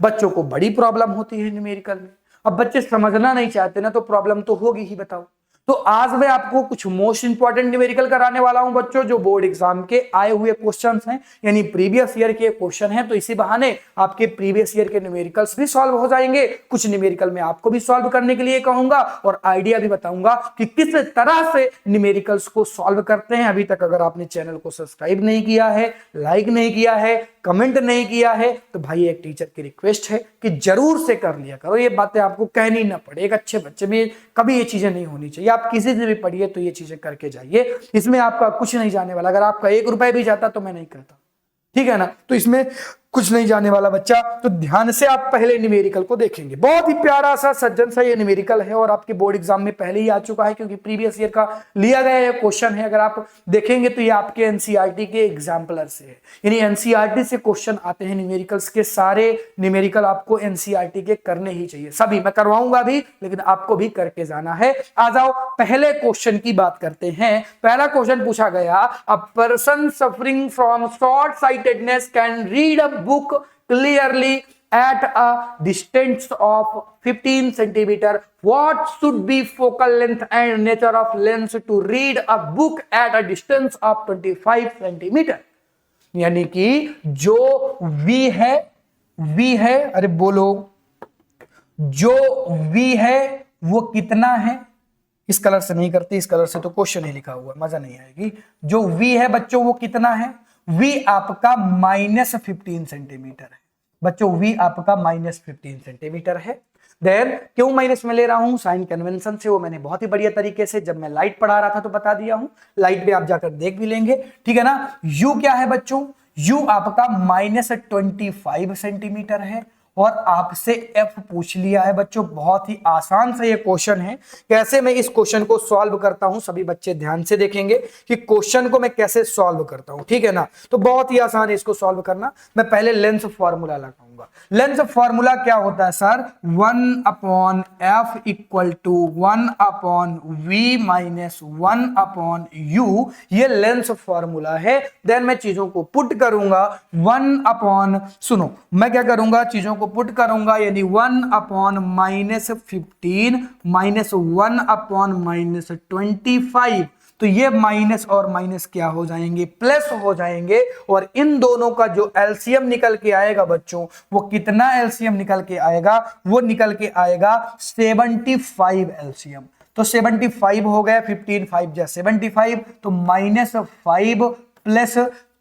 बच्चों को बड़ी प्रॉब्लम होती है न्यूमेरिकल में। अब बच्चे समझना नहीं चाहते ना, तो प्रॉब्लम तो होगी ही, बताओ। तो आज मैं आपको कुछ मोस्ट इंपॉर्टेंट न्यूमेरिकल कराने वाला हूं बच्चों, जो बोर्ड एग्जाम के आए हुए क्वेश्चंस हैं, यानी प्रीवियस ईयर के क्वेश्चन हैं। तो इसी बहाने आपके प्रीवियस ईयर के न्यूमेरिकल्स भी सॉल्व हो जाएंगे। कुछ न्यूमेरिकल में आपको भी सॉल्व करने के लिए कहूंगा और आइडिया भी बताऊंगा कि किस तरह से न्यूमेरिकल्स को सॉल्व करते हैं। अभी तक अगर आपने चैनल को सब्सक्राइब नहीं किया है, लाइक नहीं किया है, कमेंट नहीं किया है, तो भाई एक टीचर की रिक्वेस्ट है कि जरूर से कर लिया करो। ये बातें आपको कहनी ना पड़े। एक अच्छे बच्चे में कभी ये चीजें नहीं होनी चाहिए। आप किसी से भी पढ़िए तो ये चीजें करके जाइए, इसमें आपका कुछ नहीं जाने वाला। अगर आपका 1 रुपया भी जाता तो मैं नहीं कहता, ठीक है ना। तो इसमें कुछ नहीं जाने वाला बच्चा। तो ध्यान से आप पहले न्यूमेरिकल को देखेंगे। बहुत ही प्यारा सा सज्जन सा ये न्यूमेरिकल है और आपके बोर्ड एग्जाम में पहले ही आ चुका है, क्योंकि प्रीवियस ईयर का लिया गया ये क्वेश्चन है। अगर आप देखेंगे तो ये आपके एनसीईआरटी के एग्जाम्पलर से है, यानी एनसीईआरटी से क्वेश्चन आते हैं न्यूमेरिकल्स के। सारे न्यूमेरिकल आपको एनसीईआरटी के करने ही चाहिए, सभी। मैं करवाऊंगा भी, लेकिन आपको भी करके जाना है। आ जाओ पहले क्वेश्चन की बात करते हैं। पहला क्वेश्चन पूछा गया, a person suffering from short sightedness can read a book clearly at a distance of 15 centimeter. What should be focal length and nature of lens to read a book at a distance of 25 centimeter? यानी कि जो V है, अरे बोलो, जो V है वो कितना है? इस कलर से नहीं करते, इस कलर से तो क्वेश्चन ही लिखा हुआ, मजा नहीं आएगी। जो V है बच्चों वो कितना है? V आपका -15 सेंटीमीटर है बच्चों। V आपका -15 सेंटीमीटर है। देन क्यों माइनस में ले रहा हूं? साइन कन्वेंशन से। वो मैंने बहुत ही बढ़िया तरीके से जब मैं लाइट पढ़ा रहा था तो बता दिया हूं। लाइट में आप जाकर देख भी लेंगे, ठीक है ना। U क्या है बच्चों? U आपका -25 सेंटीमीटर है। और आपसे F पूछ लिया है बच्चों। बहुत ही आसान सा ये क्वेश्चन है। कैसे मैं इस क्वेश्चन को सॉल्व करता हूं, सभी बच्चे ध्यान से देखेंगे कि क्वेश्चन को मैं कैसे सॉल्व करता हूं, ठीक है ना। तो बहुत ही आसान है इसको सॉल्व करना। मैं पहले लेंस फॉर्मूला लगाऊंगा। लेंस फॉर्मूला क्या होता है सर? 1/f = 1/v - 1/u। ये लेंस फॉर्मूला है। देन मैं चीजों को पुट करूंगा। सुनो, मैं क्या करूंगा? चीजों को पुट करूंगा, यानी 1/-15 - 1/-25। तो ये माइनस और माइनस क्या हो जाएंगे? प्लस हो जाएंगे। और इन दोनों का जो एलसीएम निकल के आएगा बच्चों, वो कितना एलसीएम निकल के आएगा? वो निकल के आएगा 75 एलसीएम। तो 75 हो गया, 15 5 जा 75, तो -5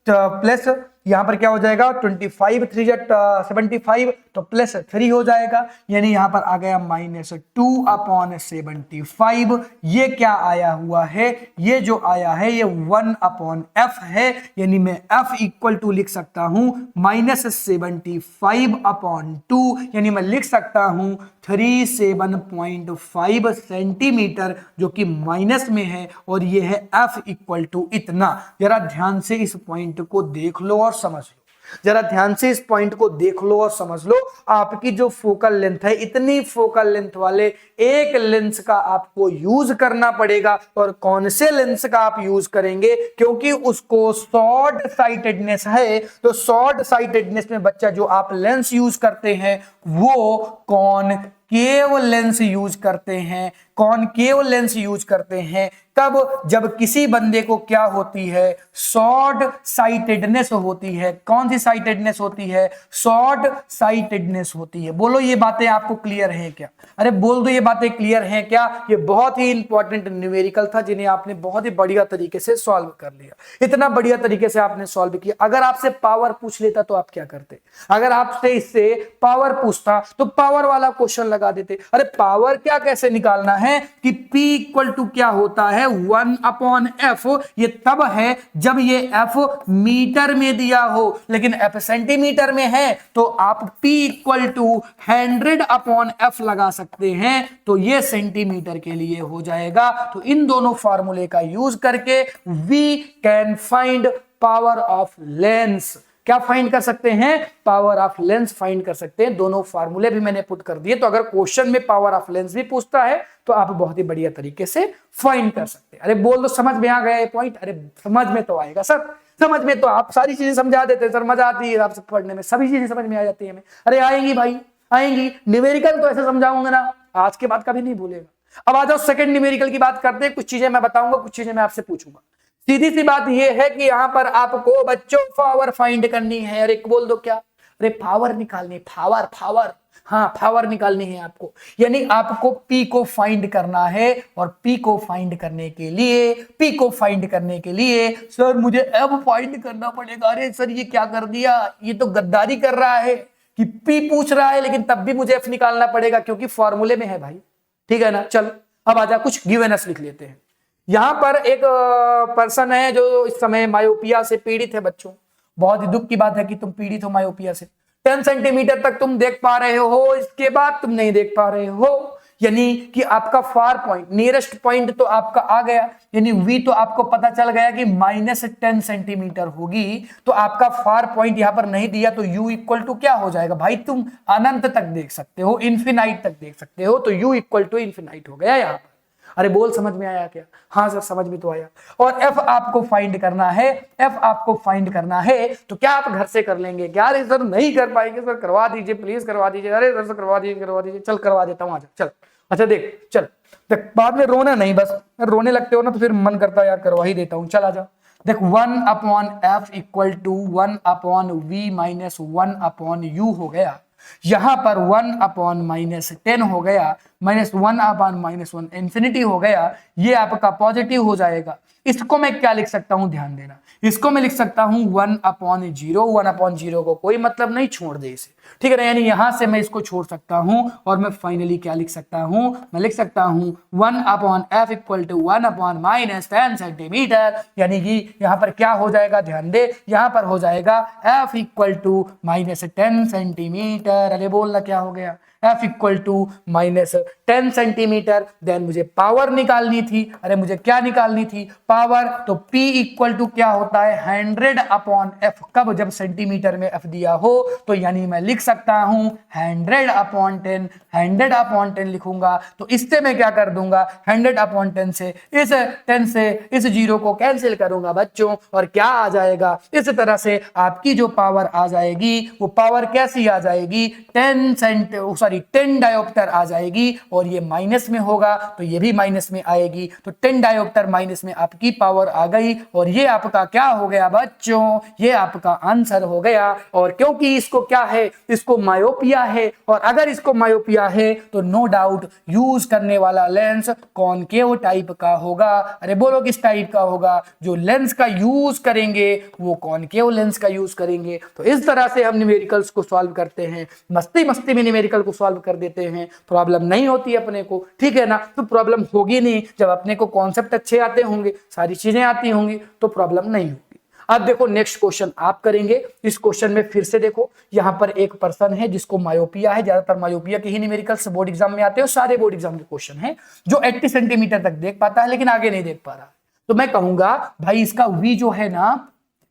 प्लस यहां पर क्या हो जाएगा? 25 3 75, तो +3 हो जाएगा, यानी यहां पर आ गया -2/75। ये क्या आया हुआ है? ये जो आया है ये 1/f है, यानी मैं f = लिख सकता हूं -75/2, यानी मैं लिख सकता हूं 37.5 सेंटीमीटर, जो कि माइनस में है। और ये है f = इतना। जरा ध्यान से इस पॉइंट को देख लो और समझ लो। जरा ध्यान से इस पॉइंट को देख लो और समझ लो। आपकी जो फोकल लेंथ है, इतनी फोकल लेंथ वाले एक लेंस का आपको यूज करना पड़ेगा। और कौन से लेंस का आप यूज करेंगे? क्योंकि उसको शॉर्ट साइटेडनेस है। तो शॉर्ट साइटेडनेस में बच्चा जो आप लेंस यूज करते हैं वो कॉनकेव लेंस यूज करते हैं, कॉनकेव लेंस यूज करते हैं तब जब किसी बंदे को क्या होती है, शॉर्ट साइटेडनेस होती है। कौन सी साइटेडनेस होती है, शॉर्ट साइटेडनेस होती है। बोलो ये बातें आपको क्लियर हैं क्या? अरे बोल दो ये बातें क्लियर हैं क्या? ये बहुत ही इंपॉर्टेंट न्यूमेरिकल था जिन्हें आपने बहुत ही बढ़िया तरीके से सॉल्व कर लिया। इतना बढ़िया तरीके से आपने सॉल्व किया। अगर आपसे पावर पूछ लेता तो आप क्या करते? अगर आपसे इससे पावर पूछता तो पावर वाला क्वेश्चन लगा देते। अरे पावर क्या कैसे निकालना है कि P इक्वल टू क्या होता है 1/f। ये तब है जब ये f मीटर में दिया हो, लेकिन f सेंटीमीटर में है तो आप P इक्वल टू 100/f लगा सकते हैं, तो ये सेंटीमीटर के लिए हो जाएगा। तो इन दोनों फार्मूले का यूज करके we can find power of lens. क्या फाइंड कर सकते हैं? पावर ऑफ लेंस फाइंड कर सकते हैं। दोनों फार्मूले भी मैंने पुट कर दिए, तो अगर क्वेश्चन में पावर ऑफ लेंस भी पूछता है तो आप बहुत ही बढ़िया तरीके से फाइंड कर सकते हैं। अरे बोल दो समझ में आ गया ये पॉइंट? अरे समझ में तो आएगा सर, समझ में तो आप सारी चीजें समझा देते हैं सर, मजा आती है आपसे पढ़ने में, सभी चीजें समझ में आ जाती है हमें। अरे आएंगी भाई आएंगी, न्यूमेरिकल तो ऐसे समझाऊंगा ना आज के बाद कभी नहीं भूलेगा। अब आ जाओ सेकंड न्यूमेरिकल की बात करते हैं। कुछ चीजें मैं बताऊंगा, कुछ चीजें मैं आपसे पूछूंगा। सीधी सी बात यह है कि यहां पर आपको बच्चों पावर फाइंड करनी है। अरे बोल दो क्या? अरे पावर निकालनी, पावर पावर, हाँ पावर निकालनी है आपको। यानी आपको P को फाइंड करना है, और P को फाइंड करने के लिए, P को फाइंड करने के लिए सर मुझे F फाइंड करना पड़ेगा। अरे सर ये क्या कर दिया, ये तो गद्दारी कर रहा है कि P पूछ रहा है लेकिन तब भी मुझे F निकालना पड़ेगा क्योंकि फॉर्मूले में है भाई। ठीक है ना? चल अब आजा कुछ गिवेनेस लिख लेते हैं। यहां पर एक पर्सन है जो इस समय मायोपिया से पीड़ित है। बच्चों बहुत ही दुख की बात है कि तुम पीड़ित हो मायोपिया से। 10 सेंटीमीटर तक तुम देख पा रहे हो, इसके बाद तुम नहीं देख पा रहे हो। यानी कि आपका फार पॉइंट, नियरेस्ट पॉइंट तो आपका आ गया, यानी V तो आपको पता चल गया कि -10 सेंटीमीटर होगी। तो आपका फार पॉइंट यहां पर नहीं दिया तो U इक्वल टू क्या हो जाएगा भाई? तुम अनंत तक देख सकते हो, इन्फिनाइट तक देख सकते हो, तो U इक्वल टू इन्फिनाइट हो गया यहां पर। अरे बोल समझ में आया क्या? हाँ सर समझ में तो आया। और F आपको फाइंड करना है, F आपको फाइंड करना है तो क्या आप घर से कर लेंगे क्या? अरे सर नहीं कर पाएंगे सर, करवा दीजिए प्लीज, करवा दीजिए। अरे सर करवा दीजिए, चल करवा देता हूँ, आजा चल। अच्छा देख चल, बाद में रोना नहीं, बस रोने लगते हो ना तो फिर मन करता है यार करवा ही देता हूँ। चल आजा देख, 1/f equal to 1/v minus 1/u हो गया। यहां पर 1/-10 हो गया, -1/-1 इंफिनिटी हो गया। ये आपका पॉजिटिव हो जाएगा। इसको मैं क्या लिख सकता हूं, ध्यान देना, इसको मैं लिख सकता हूं 1/0। 1/0 को कोई मतलब नहीं, छोड़ दे इसे। ठीक है ना? यानी यहां से मैं इसको छोड़ सकता हूं और मैं फाइनली क्या लिख सकता हूं? मैं लिख सकता हूं 1/f इक्वल टू 1/-10 सेंटीमीटर। यानी कि यहां पर क्या हो जाएगा, ध्यान दे, यहां पर हो जाएगा f इक्वल टू -10 सेंटीमीटर। अरे बोलना क्या हो गया? f equal to -10 centimetre. Then मुझे पावर निकालनी थी। अरे मुझे क्या निकालनी थी? पावर। तो P इक्वल टू क्या होता है? 100/f। कब? जब सेंटीमीटर में f दिया हो। तो यानी मैं लिख सकता हूं 100/10। 100/10 लिखूंगा तो इससे मैं क्या कर दूंगा, 100/10 से इस 10 से इस 0 को कैंसिल करूंगा बच्चों, और क्या आ जाएगा? इस तरह से आपकी जो पावर आ जाएगी वो पावर कैसी आ जाएगी? 10 डायोप्टर आ जाएगी। और ये माइनस में होगा तो ये भी माइनस में आएगी। तो 10 डायोप्टर माइनस में आपकी पावर आ गई, और ये आपका क्या हो गया बच्चों? ये आपका आंसर हो गया। और क्योंकि इसको क्या है, इसको मायोपिया है, और अगर इसको मायोपिया है तो नो डाउट यूज करने वाला लेंस कॉनकेव टाइप का होगा। अरे बोलो किस टाइप का होगा? जो लेंस का यूज करेंगे वो कॉनकेव लेंस का यूज करेंगे। तो इस तरह से हम न्यूमेरिकल्स को सॉल्व करते हैं, मस्ती मस्ती में न्यूमेरिकल को सॉल्व कर देते हैं। प्रॉब्लम नहीं होती अपने को, ठीक है ना? तो प्रॉब्लम होगी नहीं जब अपने को कॉन्सेप्ट अच्छे आते होंगे, सारी चीजें आती होंगी, तो प्रॉब्लम नहीं होगी। अब देखो नेक्स्ट क्वेश्चन आप करेंगे। इस क्वेश्चन में फिर से देखो, यहां पर एक पर्सन है जिसको मायोपिया है। ज्यादातर मायोपिया के ही न्यूमेरिकल्स बोर्ड एग्जाम में आते हैं, सारे बोर्ड एग्जाम के क्वेश्चन है, जो 80 सेंटीमीटर तक देख पाता है लेकिन आगे नहीं देख पा रहा। तो मैं कहूंगा भाई इसका V जो है ना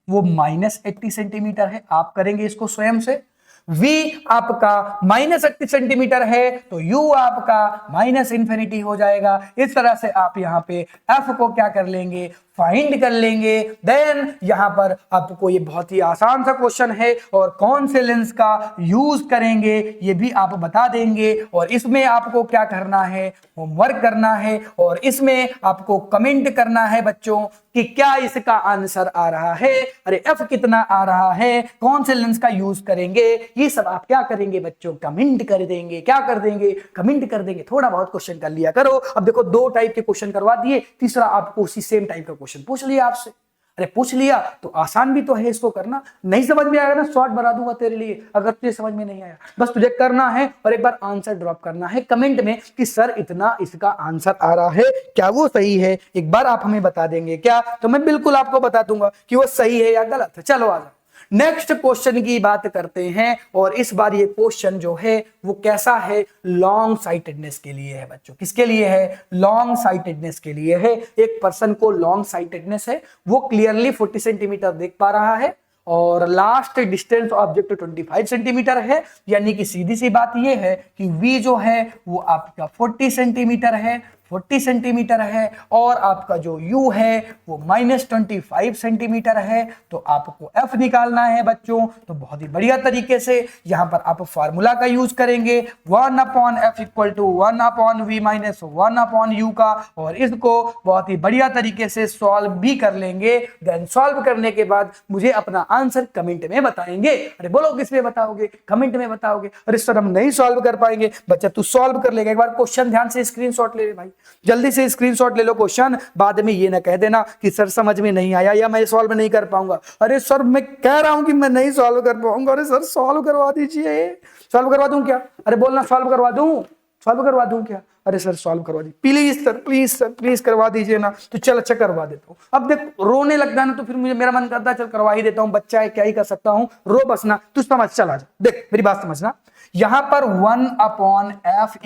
वो -80 सेंटीमीटर है। आप करेंगे इसको स्वयं से, v आपका -80 सेंटीमीटर है तो u आपका -इंफिनिटी हो जाएगा। इस तरह से आप यहाँ पे f को क्या कर लेंगे, फाइंड कर लेंगे। देन यहां पर आपको ये बहुत ही आसान सा क्वेश्चन है और कौन से लेंस का यूज करेंगे ये भी आप बता देंगे। और इसमें आपको क्या करना है, होमवर्क करना है और इसमें आपको कमेंट करना है बच्चों कि क्या इसका आंसर आ रहा है, अरे एफ कितना आ रहा है, कौन से लेंस का यूज करेंगे, ये सब आप क्या करेंगे बच्चों, कमेंट कर देंगे। क्या कर देंगे, कमेंट कर देंगे। थोड़ा बहुत क्वेश्चन कर लिया करो। अब देखो 2 टाइप के क्वेश्चन करवा दिए, तीसरा आपको उसी सेम टाइप का क्वेश्चन पूछ लिया आपसे। अरे पूछ लिया तो आसान भी तो है इसको करना। नहीं समझ में आएगा ना, शॉर्ट बना दूंगा तेरे लिए। अगर तुझे समझ में नहीं आया बस तुझे करना है और एक बार आंसर ड्रॉप करना है कमेंट में कि सर इतना इसका आंसर आ रहा है, क्या वो सही है। एक बार आप हमें बता देंगे क्या, तो मैं बिल्कुल आपको बता दूंगा कि वो सही है या गलत है। चलो आ जाओ नेक्स्ट क्वेश्चन की बात करते हैं। और इस बार ये क्वेश्चन जो है वो कैसा है, लॉन्ग साइटेडनेस के लिए है बच्चों। किसके लिए है, लॉन्ग साइटेडनेस के लिए है। एक पर्सन को लॉन्ग साइटेडनेस है, वो क्लियरली 40 सेंटीमीटर देख पा रहा है और लास्ट डिस्टेंस ऑब्जेक्ट 25 सेंटीमीटर है। यानी कि सीधी सी बात ये है कि v जो है वो आपका 40 सेंटीमीटर है, 40 सेंटीमीटर है और आपका जो u है वो -25 सेंटीमीटर है। तो आपको f निकालना है बच्चों। तो बहुत ही बढ़िया तरीके से यहां पर आप फार्मूला का यूज करेंगे 1/f = 1/v - 1/u का, और इसको बहुत ही बढ़िया तरीके से सॉल्व भी कर लेंगे। देन सॉल्व करने के बाद मुझे अपना आंसर कमेंट में बताएंगे। अरे बोलो किस में बताओगे, कमेंट में बताओगे। अरे सर हम नहीं सॉल्व कर पाएंगे। बच्चा तू सॉल्व कर लेगा। एक बार क्वेश्चन ध्यान से स्क्रीनशॉट ले ले भाई, जल्दी से स्क्रीनशॉट ले लो क्वेश्चन। बाद में ये ना कह देना कि सर समझ में नहीं आया या मैं सॉल्व नहीं कर पाऊंगा। अरे सर मैं कह रहा हूं कि मैं नहीं सॉल्व कर पाऊंगा। अरे सर सॉल्व करवा दीजिए। सॉल्व करवा दूं क्या, अरे बोलना सॉल्व करवा दूं, सॉल्व करवा दूं क्या, अरे सर सॉल्व करवा दी please sir, please sir please करवा दीजिए ना। तो चल अच्छा करवा देता हूं। अब देख रोने लगता है ना तो फिर मुझे मेरा मन करता है चल करवा ही देता हूं, बच्चा है क्या ही कर सकता हूं। रो बस ना, तू समझ, चला जा। देख मेरी बात समझना, यहां पर 1/f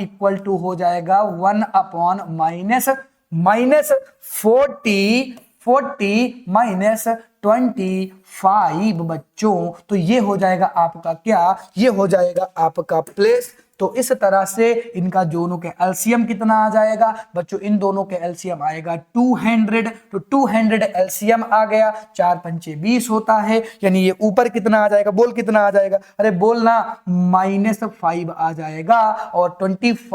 = हो जाएगा 1/- 40 -25 बच्चों। तो ये हो जाएगा आपका क्या, ये हो जाएगा आपका प्लेस। तो इस तरह से इनका दोनों के एलसीएम कितना आ जाएगा बच्चों, इन दोनों के एलसीएम आएगा 200। तो 200 एलसीएम आ गया, 4 पंचे 20 होता है। यानी ये ऊपर कितना आ जाएगा, बोल कितना आ जाएगा, अरे बोलना -5 आ जाएगा। और 25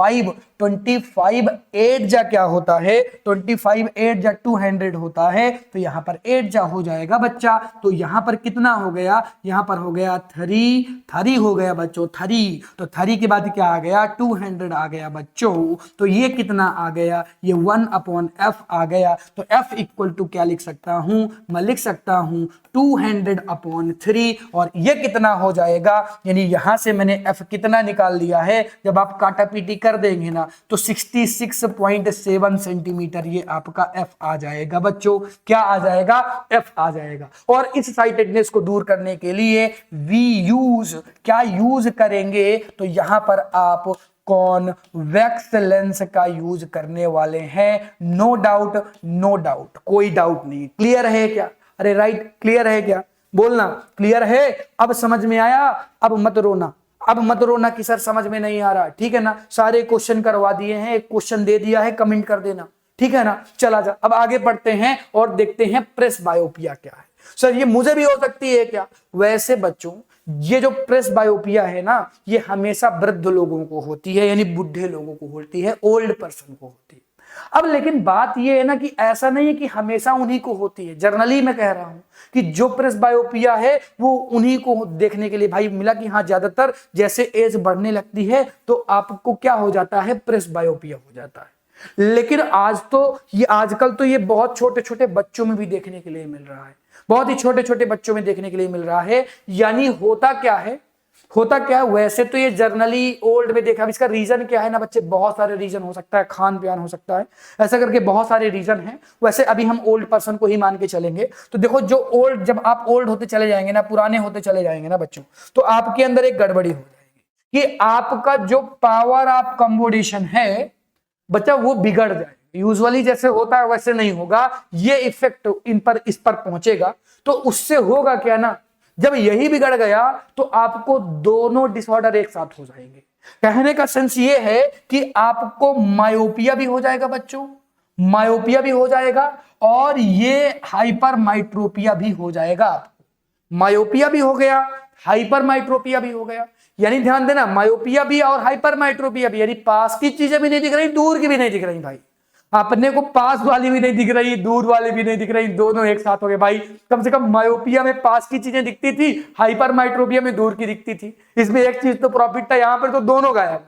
8 जा क्या होता है, 25 8 जा 200 होता है। तो यहां पर 8 जा हो जाएगा बच्चा। तो यहां पर कितना हो गया, यहां पर हो गया 3 हो गया बच्चों, 3। तो 3 के बाद क्या आ गया, 200 आ गया बच्चों। तो ये कितना आ गया, ये 1/f आ गया। तो f = क्या लिख सकता हूं, मैं लिख सकता हूं 200/3। और ये कितना हो जाएगा, यानी यहां से मैंने f कितना निकाल लिया है। जब आप काटा पीटी कर देंगे ना तो 66.7 सेंटीमीटर ये आपका f आ जाएगा बच्चों। क्या आ जाएगा, f आ जाएगा। और इस साइटेडनेस को दूर करने के लिए क्या यूज करेंगे, तो यहां पर आप कॉन्वेक्स लेंस का यूज करने वाले हैं। नो डाउट, नो डाउट, कोई डाउट नहीं। क्लियर है क्या, अरे राइट क्लियर है क्या, बोलना क्लियर है। अब समझ में आया, अब मत रोना, अब मत रोना कि सर समझ में नहीं आ रहा, ठीक है ना। सारे क्वेश्चन करवा दिए हैं, एक क्वेश्चन दे दिया है, कमेंट कर देना, ठीक है ना। चला जा, अब आगे बढ़ते हैं और देखते हैं प्रेस बायोपिया क्या है। सर ये मुझे भी हो सकती है क्या, वैसे बच्चों ये जो प्रेस बायोपिया है ना ये हमेशा वृद्ध लोगों को होती है, यानी बूढ़े लोगों को होती है, ओल्ड पर्सन को होती है। अब लेकिन बात ये है ना कि ऐसा नहीं है कि हमेशा उन्हीं को होती है। जनरली मैं कह रहा हूं कि जो प्रेस बायोपिया है वो उन्हीं को देखने के लिए भाई मिला कि हाँ ज्यादातर जैसे एज बढ़ने लगती है तो आपको क्या हो जाता है, प्रेस बायोपिया हो जाता है। लेकिन आजकल तो ये बहुत छोटे छोटे बच्चों में भी देखने के लिए मिल रहा है, बहुत ही छोटे छोटे बच्चों में देखने के लिए मिल रहा है। यानी होता क्या है, वैसे तो ये जर्नली ओल्ड में देखा। इसका रीजन क्या है ना बच्चे, बहुत सारे रीजन हो सकता है, खान पान हो सकता है, ऐसा करके बहुत सारे रीजन हैं। वैसे अभी हम ओल्ड पर्सन को ही मान के चलेंगे। तो देखो जो ओल्ड, जब आप ओल्ड होते चले जाएंगे ना, पुराने होते चले जाएंगे ना बच्चों, तो आपके अंदर एक गड़बड़ी हो जाएगी कि आपका जो पावर ऑफ कंबोडिशन है बच्चा वो बिगड़ जाए। यूजुअली जैसे होता है वैसे नहीं होगा, ये इफेक्ट इस पर पहुंचेगा। तो उससे होगा क्या ना, जब यही बिगड़ गया तो आपको दोनों डिसऑर्डर एक साथ हो जाएंगे। कहने का सेंस ये है कि आपको मायोपिया भी हो जाएगा बच्चों, मायोपिया भी हो जाएगा और ये हाइपरमाइट्रोपिया भी हो जाएगा। आपको मायोपिया भी हो गया, हाइपरमाइट्रोपिया भी हो गया। यानी ध्यान देना, मायोपिया भी और हाइपरमाइट्रोपिया भी, यानी पास की चीजें भी नहीं दिख रही, दूर की भी नहीं दिख रही भाई। अपने को पास वाली भी नहीं दिख रही, दूर वाली भी नहीं दिख रही, दोनों एक साथ हो गए भाई। कम से कम मायोपिया में पास की चीजें दिखती थी, हाइपरमाइट्रोपिया में दूर की दिखती थी। इसमें एक चीज तो प्रॉफिट था, यहां पर तो दोनों गायब है।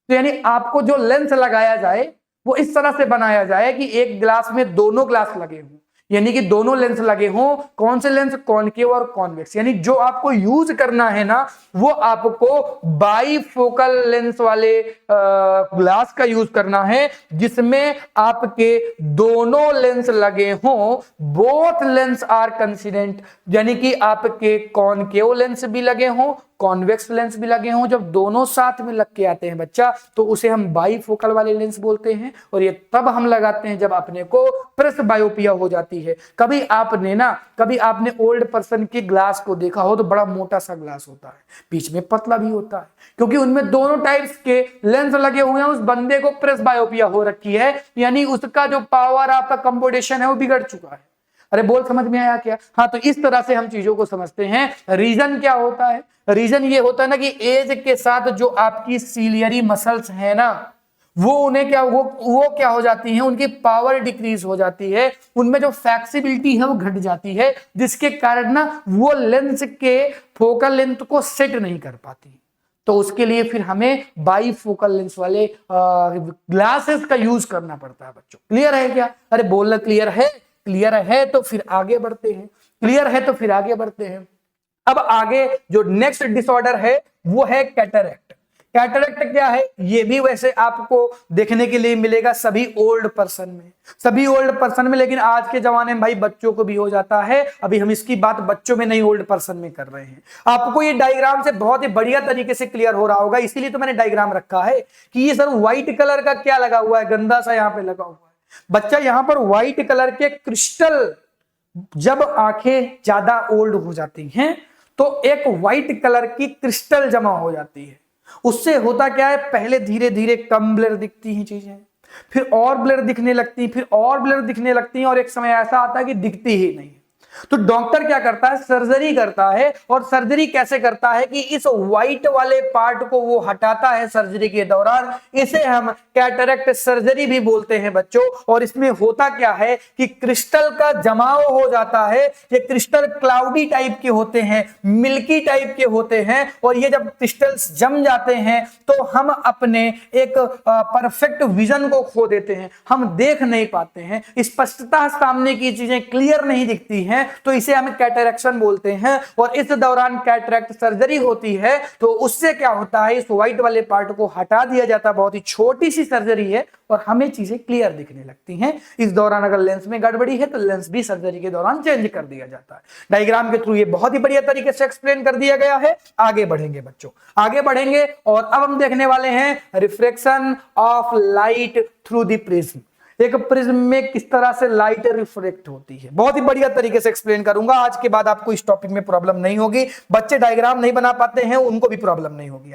तो यानी आपको जो लेंस लगाया जाए वो इस तरह से बनाया जाए कि एक ग्लास में दोनों ग्लास लगे हों, यानी कि दोनों लेंस लगे हों। कौन से लेंस? कॉनकेव और कॉन्वेक्स। यानी जो आपको यूज करना है ना, वो आपको बाईफोकल लेंस वाले ग्लास का यूज करना है, जिसमें आपके दोनों लेंस लगे हों। बोथ लेंस आर कंसिडेंट, यानी कि आपके कॉनकेव लेंस भी लगे हों, कॉन्वेक्स लेंस भी लगे हों। जब दोनों साथ में लग के आते हैं बच्चा, तो उसे हम बाईफोकल वाले लेंस बोलते हैं। और ये तब हम लगाते हैं जब अपने को प्रेसबायोपिया हो जाती है। कभी आपने ओल्ड पर्सन के ग्लास को देखा हो तो बड़ा मोटा सा ग्लास होता है, बीच में पतला भी होता है, क्योंकि उनमें दोनों टाइप्स के लेंस लगे हुए हैं। उस बंदे को प्रेसबायोपिया हो रखी है, यानी उसका जो पावर आपका कंपोजिशन है वो बिगड़ चुका है। अरे बोल, समझ में आया क्या? हाँ, तो इस तरह से हम चीजों को समझते हैं। रीजन क्या होता है? रीजन ये होता है ना कि एज के साथ जो आपकी सीलियरी मसल्स है ना, वो उन्हें क्या वो क्या हो जाती हैं, उनकी पावर डिक्रीज हो जाती है, उनमें जो फ्लेक्सिबिलिटी है वो घट जाती है, जिसके कारण ना वो लेंस के फोकल लेंथ को सेट नहीं कर पाती। तो उसके लिए फिर हमें बाईफोकल लेंस वाले ग्लासेस का यूज करना पड़ता है बच्चों। क्लियर है क्या? अरे बोलना क्लियर है? क्लियर है तो फिर आगे बढ़ते हैं। क्लियर है तो फिर आगे बढ़ते हैं। अब आगे जो नेक्स्ट डिसऑर्डर है वो है कैटरैक्ट। कैटरैक्ट क्या है? ये भी वैसे आपको देखने के लिए मिलेगा सभी ओल्ड पर्सन में, लेकिन आज के जमाने में भाई बच्चों को भी हो जाता है। अभी हम इसकी बात बच्चों में नहीं, ओल्ड पर्सन में कर रहे हैं। आपको ये डायग्राम से बहुत ही बढ़िया तरीके से क्लियर हो रहा होगा, इसीलिए तो मैंने डायग्राम रखा है कि ये सर व्हाइट कलर का क्या लगा हुआ है, गंदा सा यहाँ पे लगा हुआ है बच्चा। यहां पर व्हाइट कलर के क्रिस्टल, जब आंखें ज्यादा ओल्ड हो जाती हैं तो एक व्हाइट कलर की क्रिस्टल जमा हो जाती है। उससे होता क्या है, पहले धीरे धीरे कम ब्लर दिखती हैं चीजें, फिर और ब्लर दिखने लगती, फिर और ब्लर दिखने लगती हैं, और एक समय ऐसा आता है कि दिखती ही नहीं। तो डॉक्टर क्या करता है? सर्जरी करता है। और सर्जरी कैसे करता है कि इस व्हाइट वाले पार्ट को वो हटाता है सर्जरी के दौरान। इसे हम कैटरैक्ट सर्जरी भी बोलते हैं बच्चों। और इसमें होता क्या है कि क्रिस्टल का जमाव हो जाता है। ये क्रिस्टल क्लाउडी टाइप के होते हैं, मिल्की टाइप के होते हैं, और ये जब क्रिस्टल्स जम जाते हैं तो हम अपने एक परफेक्ट विजन को खो देते हैं, हम देख नहीं पाते हैं, स्पष्टता सामने की चीजें क्लियर नहीं दिखती हैं, तो इसे हम कैटरैक्शन बोलते हैं। और इस दौरान कैटरैक्ट सर्जरी होती है, तो उससे क्या होता है, इस व्हाइट वाले पार्ट को हटा दिया जाता है। बहुत ही छोटी सी सर्जरी है और हमें चीजें क्लियर दिखने लगती हैं। इस दौरान अगर लेंस में गड़बड़ी है तो लेंस भी सर्जरी के दौरान चेंज कर दिया जाता है। डायग्राम के थ्रू ये बहुत ही बढ़िया तरीके से एक्सप्लेन कर दिया गया है। आगे बढ़ेंगे बच्चों, आगे बढ़ेंगे, और अब हम देखने वाले हैं reflection of light through the prism. एक प्रिज्म में किस तरह से लाइट रिफ्लेक्ट होती है, बहुत ही बढ़िया तरीके से एक्सप्लेन करूंगा। आज के बाद आपको इस टॉपिक में प्रॉब्लम नहीं होगी। बच्चे डायग्राम नहीं बना पाते हैं, उनको भी प्रॉब्लम नहीं होगी।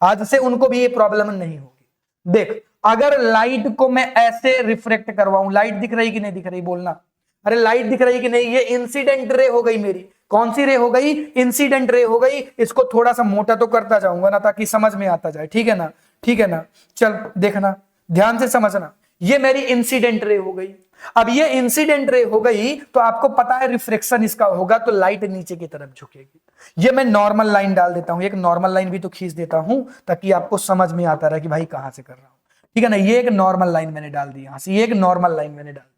आज से उनको भी ये प्रॉब्लम नहीं होगी। देख, अगर लाइट को मैं ऐसे रिफ्लेक्ट करवाऊं, लाइट दिख रही कि नहीं दिख रही? बोलना। अरे लाइट दिख रही कि नहीं? ये इंसिडेंट रे हो गई मेरी। कौन सी रे हो गई? इंसिडेंट रे हो गई। इसको थोड़ा सा मोटा तो करता जाऊंगा ना, ताकि समझ में आता जाए। ठीक है ना? ठीक है ना? चल देखना, ध्यान से समझना। ये मेरी इंसिडेंट रे हो गई। अब ये इंसिडेंट रे हो गई तो आपको पता है रिफ्लेक्शन इसका होगा, तो लाइट नीचे की तरफ झुकेगी। ये मैं नॉर्मल लाइन डाल देता हूं, एक नॉर्मल लाइन भी तो खींच देता हूं ताकि आपको समझ में आता रहे कि भाई कहां से कर रहा हूं। ठीक है ना? ये एक नॉर्मल लाइन मैंने डाल दी, यहां से ये एक नॉर्मल लाइन मैंने डाल दी।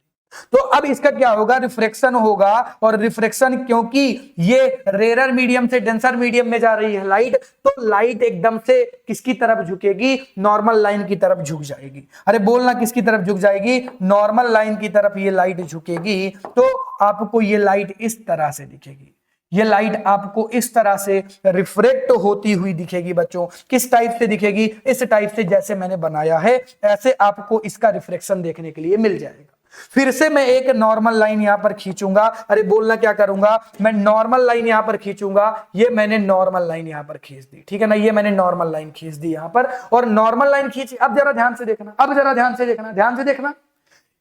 तो अब इसका क्या होगा? रिफ्लेक्शन होगा। और रिफ्लेक्शन, क्योंकि ये रेयर मीडियम से डेंसर मीडियम में जा रही है लाइट, तो लाइट एकदम से किसकी तरफ झुकेगी? नॉर्मल लाइन की तरफ झुक जाएगी। अरे बोलना, किसकी तरफ झुक जाएगी? नॉर्मल लाइन की तरफ ये लाइट झुकेगी। तो आपको ये लाइट इस तरह से दिखेगी। ये लाइट आपको इस तरह से रिफ्लेक्ट होती हुई दिखेगी बच्चों। किस टाइप से दिखेगी? इस टाइप से, जैसे मैंने बनाया है ऐसे आपको इसका रिफ्लेक्शन देखने के लिए मिल जाएगा। फिर से मैं एक नॉर्मल लाइन यहां पर खींचूंगा, अरे बोलना क्या करूंगा, मैं नॉर्मल लाइन यहां पर खींचूंगा, ये मैंने नॉर्मल लाइन यहां पर खींच दी, ठीक है ना, ये मैंने नॉर्मल लाइन खींच दी यहां पर, और नॉर्मल लाइन खींची। अब जरा ध्यान से देखना, अब जरा ध्यान से देखना, ध्यान से देखना,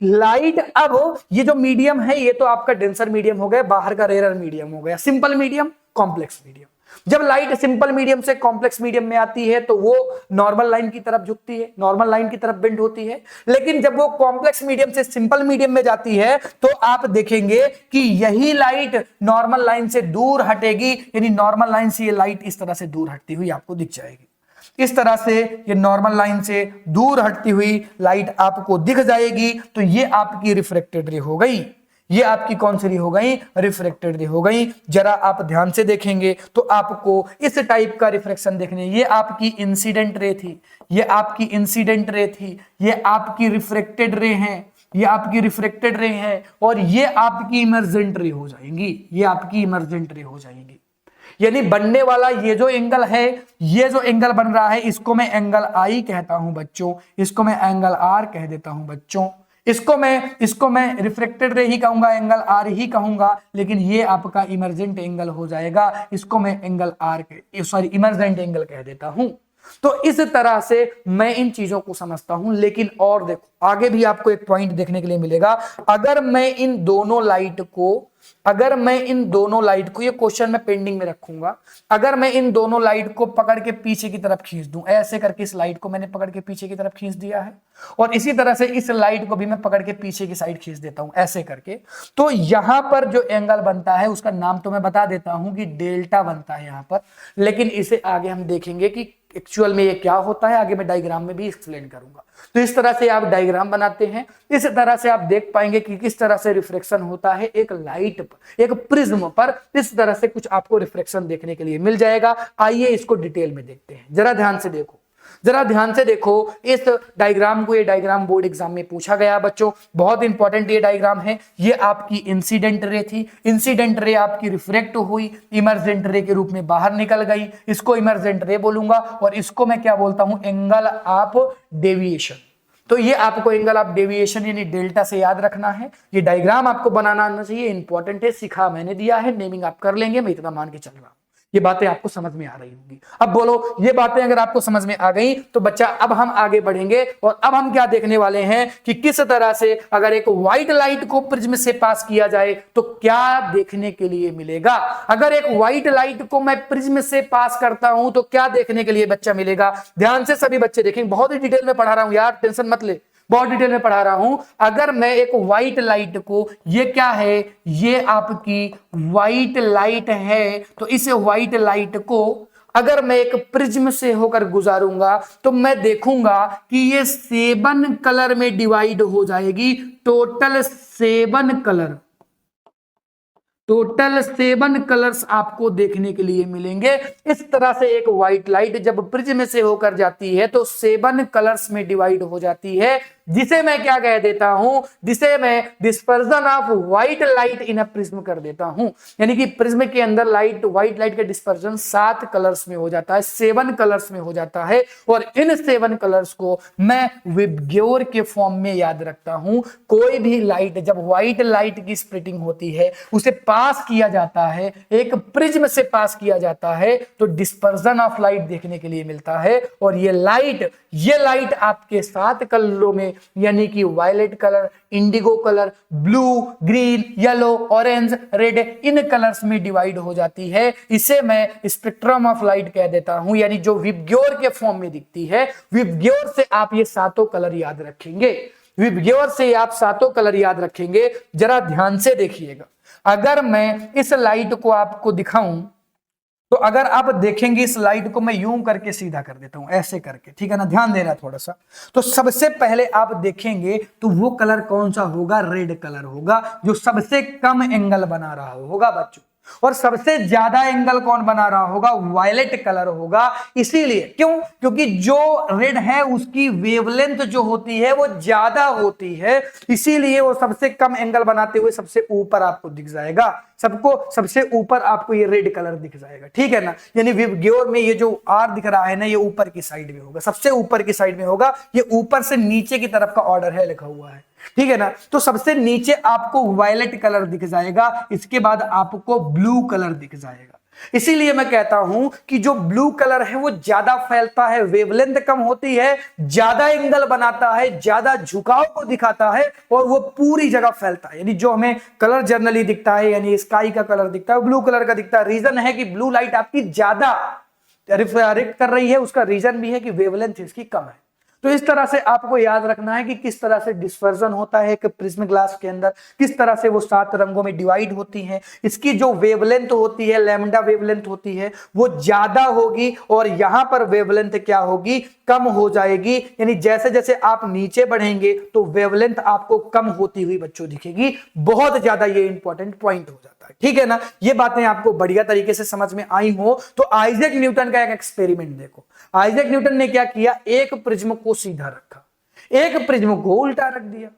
लाइट, अब ये जो मीडियम है ये तो आपका डेंसर मीडियम हो गया, बाहर का रेयर मीडियम हो गया, सिंपल मीडियम, कॉम्प्लेक्स मीडियम। जब लाइट सिंपल मीडियम से कॉम्प्लेक्स मीडियम में आती है तो वो नॉर्मल लाइन की तरफ झुकती है, नॉर्मल लाइन की तरफ बेंड होती है। लेकिन जब वो कॉम्प्लेक्स मीडियम से सिंपल मीडियम में जाती है तो आप देखेंगे कि यही लाइट नॉर्मल लाइन से दूर हटेगी, यानी नॉर्मल लाइन से ये लाइट इस तरह से दूर हटती हुई आपको दिख जाएगी। इस तरह से ये नॉर्मल लाइन से दूर हटती हुई लाइट आपको दिख जाएगी। तो ये आपकी रिफ्रैक्टेड रे हो गई, ये आपकी कौन सी रे हो गई, रिफ्रैक्टेड रे हो गई। जरा आप ध्यान से देखेंगे तो आपको इस टाइप का रिफ्रैक्शन देखने, ये आपकी इंसिडेंट रे थी, ये आपकी इंसिडेंट रे थी, ये आपकी रिफ्रैक्टेड रे हैं, ये आपकी रिफ्रैक्टेड रे हैं, और ये आपकी इमर्जेंट रे हो जाएंगी, ये आपकी इमर्जेंट रे हो जाएंगी। यानी बनने वाला ये जो एंगल है, ये जो एंगल बन रहा है, इसको मैं एंगल आई कहता हूं बच्चों, इसको मैं एंगल आर कह देता हूं बच्चों, इसको मैं रिफ्रैक्टेड रे ही कहूंगा, एंगल आर ही कहूंगा, लेकिन ये आपका इमर्जेंट एंगल हो जाएगा, इसको मैं एंगल आर इमर्जेंट एंगल कह देता हूं। तो इस तरह से मैं इन चीजों को समझता हूं। लेकिन और देखो, आगे भी आपको एक पॉइंट देखने के लिए मिलेगा। अगर मैं इन दोनों लाइट को, ये क्वेश्चन मैं पेंडिंग में रखूंगा, अगर मैं इन दोनों लाइट को पकड़ के पीछे की तरफ खींच दूं, ऐसे करके इस लाइट को मैंने पकड़ के पीछे की तरफ खींच दिया है, और इसी तरह से इस लाइट को भी मैं पकड़ के पीछे की साइड खींच देता हूं ऐसे करके, तो यहां पर जो एंगल बनता है उसका नाम तो मैं बता देता हूं कि डेल्टा बनता है यहां पर। लेकिन इसे आगे हम देखेंगे कि एक्चुअल में ये क्या होता है, आगे मैं डायग्राम में भी एक्सप्लेन करूंगा। तो इस तरह से आप डायग्राम बनाते हैं, इस तरह से आप देख पाएंगे कि किस तरह से रिफ्लेक्शन होता है एक लाइट पर, एक प्रिज्म पर। इस तरह से कुछ आपको रिफ्लेक्शन देखने के लिए मिल जाएगा। आइए इसको डिटेल में देखते हैं, जरा ध्यान से देखो, जरा ध्यान से देखो इस डायग्राम को। ये डायग्राम बोर्ड एग्जाम में पूछा गया बच्चों, बहुत इंपॉर्टेंट ये डायग्राम है। ये आपकी इंसिडेंट रे थी, इंसिडेंट रे आपकी रिफ्रेक्ट हुई, इमर्जेंट रे के रूप में बाहर निकल गई, इसको इमर्जेंट रे बोलूंगा, और इसको मैं क्या बोलता हूं, एंगल ऑफ डेविएशन। तो ये आपको एंगल ऑफ डेविएशन यानी डेल्टा से याद रखना है। ये डायग्राम आपको बनाना आना चाहिए, इंपॉर्टेंट है, सिखा मैंने दिया है, नेमिंग आप कर लेंगे, मैं इतना मान के चल रहा हूं। ये बातें आपको समझ में आ रही होंगी। अब बोलो, ये बातें अगर आपको समझ में आ गई तो बच्चा अब हम आगे बढ़ेंगे, और अब हम क्या देखने वाले हैं कि किस तरह से अगर एक व्हाइट लाइट को प्रिज्म से पास किया जाए तो क्या देखने के लिए मिलेगा। अगर एक व्हाइट लाइट को मैं प्रिज्म से पास करता हूं तो क्या देखने के लिए बच्चा मिलेगा। ध्यान से सभी बच्चे देखेंगे, बहुत ही डिटेल में पढ़ा रहा हूं यार, टेंशन मत ले, बहुत डिटेल में पढ़ा रहा हूं। अगर मैं एक व्हाइट लाइट को, ये क्या है, ये आपकी व्हाइट लाइट है, तो इस व्हाइट लाइट को अगर मैं एक प्रिज्म से होकर गुजारूंगा तो मैं देखूंगा कि ये 7 कलर में डिवाइड हो जाएगी, टोटल 7 कलर, टोटल 7 कलर्स आपको देखने के लिए मिलेंगे। इस तरह से एक व्हाइट लाइट जब प्रिज्म से होकर जाती है तो 7 कलर्स में डिवाइड हो जाती है, जिसे मैं क्या कह देता हूं, जिसे मैं dispersion of white light in a prism कर देता हूं। यानी कि प्रिज्म के अंदर लाइट, व्हाइट लाइट का डिस्पर्जन 7 कलर्स में हो जाता है, 7 कलर्स में हो जाता है, और इन 7 कलर्स को मैं विबग्योर के फॉर्म में याद रखता हूं। कोई भी लाइट जब व्हाइट लाइट की स्प्लिटिंग होती है, उसे पास किया जाता है, एक प्रिज्म से पास किया जाता है, तो डिस्पर्जन ऑफ लाइट देखने के लिए मिलता है। और ये लाइट आपके 7 कलरों में, यानी कि violet colour, indigo colour, blue, green, yellow, orange, red, इन कलर्स में डिवाइड हो जाती है। इसे मैं स्पेक्ट्रम ऑफ लाइट कह देता हूं, यानी जो विबग्योर के फॉर्म में दिखती है। विबग्योर से आप ये 7 कलर याद रखेंगे, विबग्योर से आप 7 कलर याद रखेंगे। जरा ध्यान से देखिएगा, अगर मैं इस लाइट को आपको दिखाऊं तो अगर आप देखेंगे इस लाइट को मैं यूं करके सीधा कर देता हूं, ऐसे करके, ठीक है ना, ध्यान देना थोड़ा सा। तो सबसे पहले आप देखेंगे तो वो कलर कौन सा होगा, रेड कलर होगा, जो सबसे कम एंगल बना रहा होगा बच्चों। और सबसे ज्यादा एंगल कौन बना रहा होगा, वायलेट कलर होगा। इसीलिए क्यों, क्योंकि जो रेड है उसकी वेवलेंथ जो होती है वो ज्यादा होती है, इसीलिए वो सबसे कम एंगल बनाते हुए सबसे ऊपर आपको दिख जाएगा, सबसे ऊपर आपको ये रेड कलर दिख जाएगा, ठीक है ना। यानी विबग्योर में ये जो आर दिख रहा है ना, ये ऊपर की साइड में होगा, सबसे ऊपर की साइड में होगा, ये ऊपर से नीचे की तरफ का ऑर्डर है लिखा हुआ है, ठीक है ना। तो सबसे नीचे आपको वायलेट कलर दिख जाएगा, इसके बाद आपको ब्लू कलर दिख जाएगा। इसीलिए मैं कहता हूं कि जो ब्लू कलर है वो ज्यादा फैलता है, वेवलेंथ कम होती है, ज्यादा एंगल बनाता है, ज्यादा झुकाव को दिखाता है और वो पूरी जगह फैलता है। यानी जो हमें कलर जनरली दिखता है, यानी स्काई का कलर दिखता है, ब्लू कलर का दिखता है। रीजन है कि ब्लू लाइट आपकी ज्यादा रिफ्लेक्ट कर रही है, उसका रीजन भी है कि वेवलेंथ इसकी कम है। तो इस तरह से आपको याद रखना है कि किस तरह से डिस्पर्जन होता है एक प्रिज्म ग्लास के अंदर, किस तरह से वो 7 रंगों में डिवाइड होती हैं। इसकी जो वेवलेंथ होती है, लैम्डा वेवलेंथ होती है, वो ज्यादा होगी और यहां पर वेवलेंथ क्या होगी, कम हो जाएगी। यानी जैसे जैसे आप नीचे बढ़ेंगे तो वेवलेंथ आपको कम होती हुई बच्चों दिखेगी। बहुत ज्यादा ये इंपॉर्टेंट पॉइंट हो जाता है, ठीक है ना। ये बातें आपको बढ़िया तरीके से समझ में आई हो तो आइजैक न्यूटन का एक एक्सपेरिमेंट देखो। आइजैक न्यूटन ने क्या किया, एक प्रिज्म को सीधा रखा, एक प्रिज्म को उल्टा रख दिया।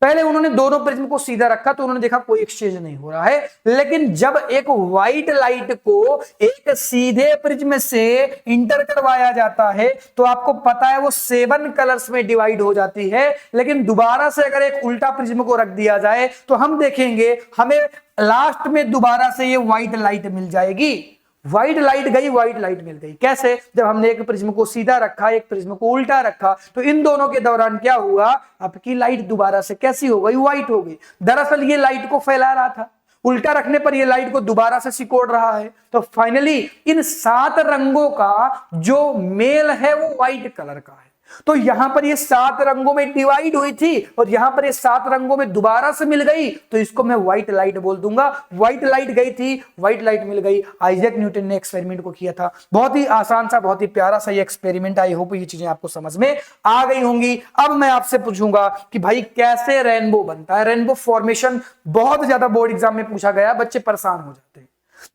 पहले उन्होंने दोनों प्रिज्म को सीधा रखा तो उन्होंने देखा कोई एक्सचेंज नहीं हो रहा है, लेकिन जब एक व्हाइट लाइट को एक सीधे प्रिज्म से इंटर करवाया जाता है तो आपको पता है वो 7 कलर्स में डिवाइड हो जाती है। लेकिन दोबारा से अगर एक उल्टा प्रिज्म को रख दिया जाए तो हम देखेंगे हमें लास्ट में दोबारा से ये व्हाइट लाइट मिल जाएगी। व्हाइट लाइट गई, व्हाइट लाइट मिल गई। कैसे, जब हमने एक प्रिज्म को सीधा रखा, एक प्रिज्म को उल्टा रखा, तो इन दोनों के दौरान क्या हुआ, आपकी लाइट दोबारा से कैसी हो गई, व्हाइट हो गई। दरअसल ये लाइट को फैला रहा था, उल्टा रखने पर ये लाइट को दोबारा से सिकोड़ रहा है। तो फाइनली इन 7 रंगों का जो मेल है वो व्हाइट कलर का है। तो यहां पर ये 7 रंगों में डिवाइड हुई थी और यहां पर ये 7 रंगों में दोबारा से मिल गई, तो इसको मैं व्हाइट लाइट बोल दूंगा। व्हाइट लाइट गई थी, व्हाइट लाइट मिल गई। आइजैक न्यूटन ने एक्सपेरिमेंट को किया था। बहुत ही आसान सा, बहुत ही प्यारा सा ये एक्सपेरिमेंट। आई होप ये चीजें आपको समझ में आ गई होंगी। अब मैं आपसे पूछूंगा कि भाई कैसे रेनबो बनता है। रेनबो फॉर्मेशन बहुत ज्यादा बोर्ड एग्जाम में पूछा गया, बच्चे परेशान हो जाते हैं।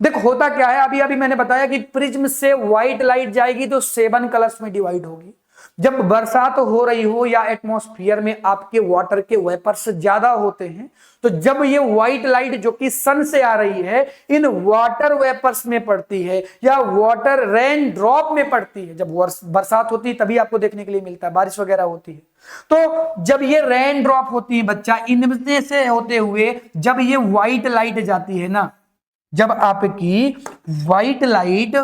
देखो होता क्या है, अभी अभी मैंने बताया कि प्रिज्म से व्हाइट लाइट जाएगी तो 7 कलर्स में डिवाइड होगी। जब बरसात हो रही हो या एटमॉस्फेयर में आपके वाटर के वेपर्स ज्यादा होते हैं, तो जब ये व्हाइट लाइट जो कि सन से आ रही है इन वाटर वेपर्स में पड़ती है या वाटर रेन ड्रॉप में पड़ती है। जब बरसात होती है तभी आपको देखने के लिए मिलता है, बारिश वगैरह होती है। तो जब ये रेन ड्रॉप होती है बच्चा, इनमें से होते हुए जब ये व्हाइट लाइट जाती है ना, जब आपकी व्हाइट लाइट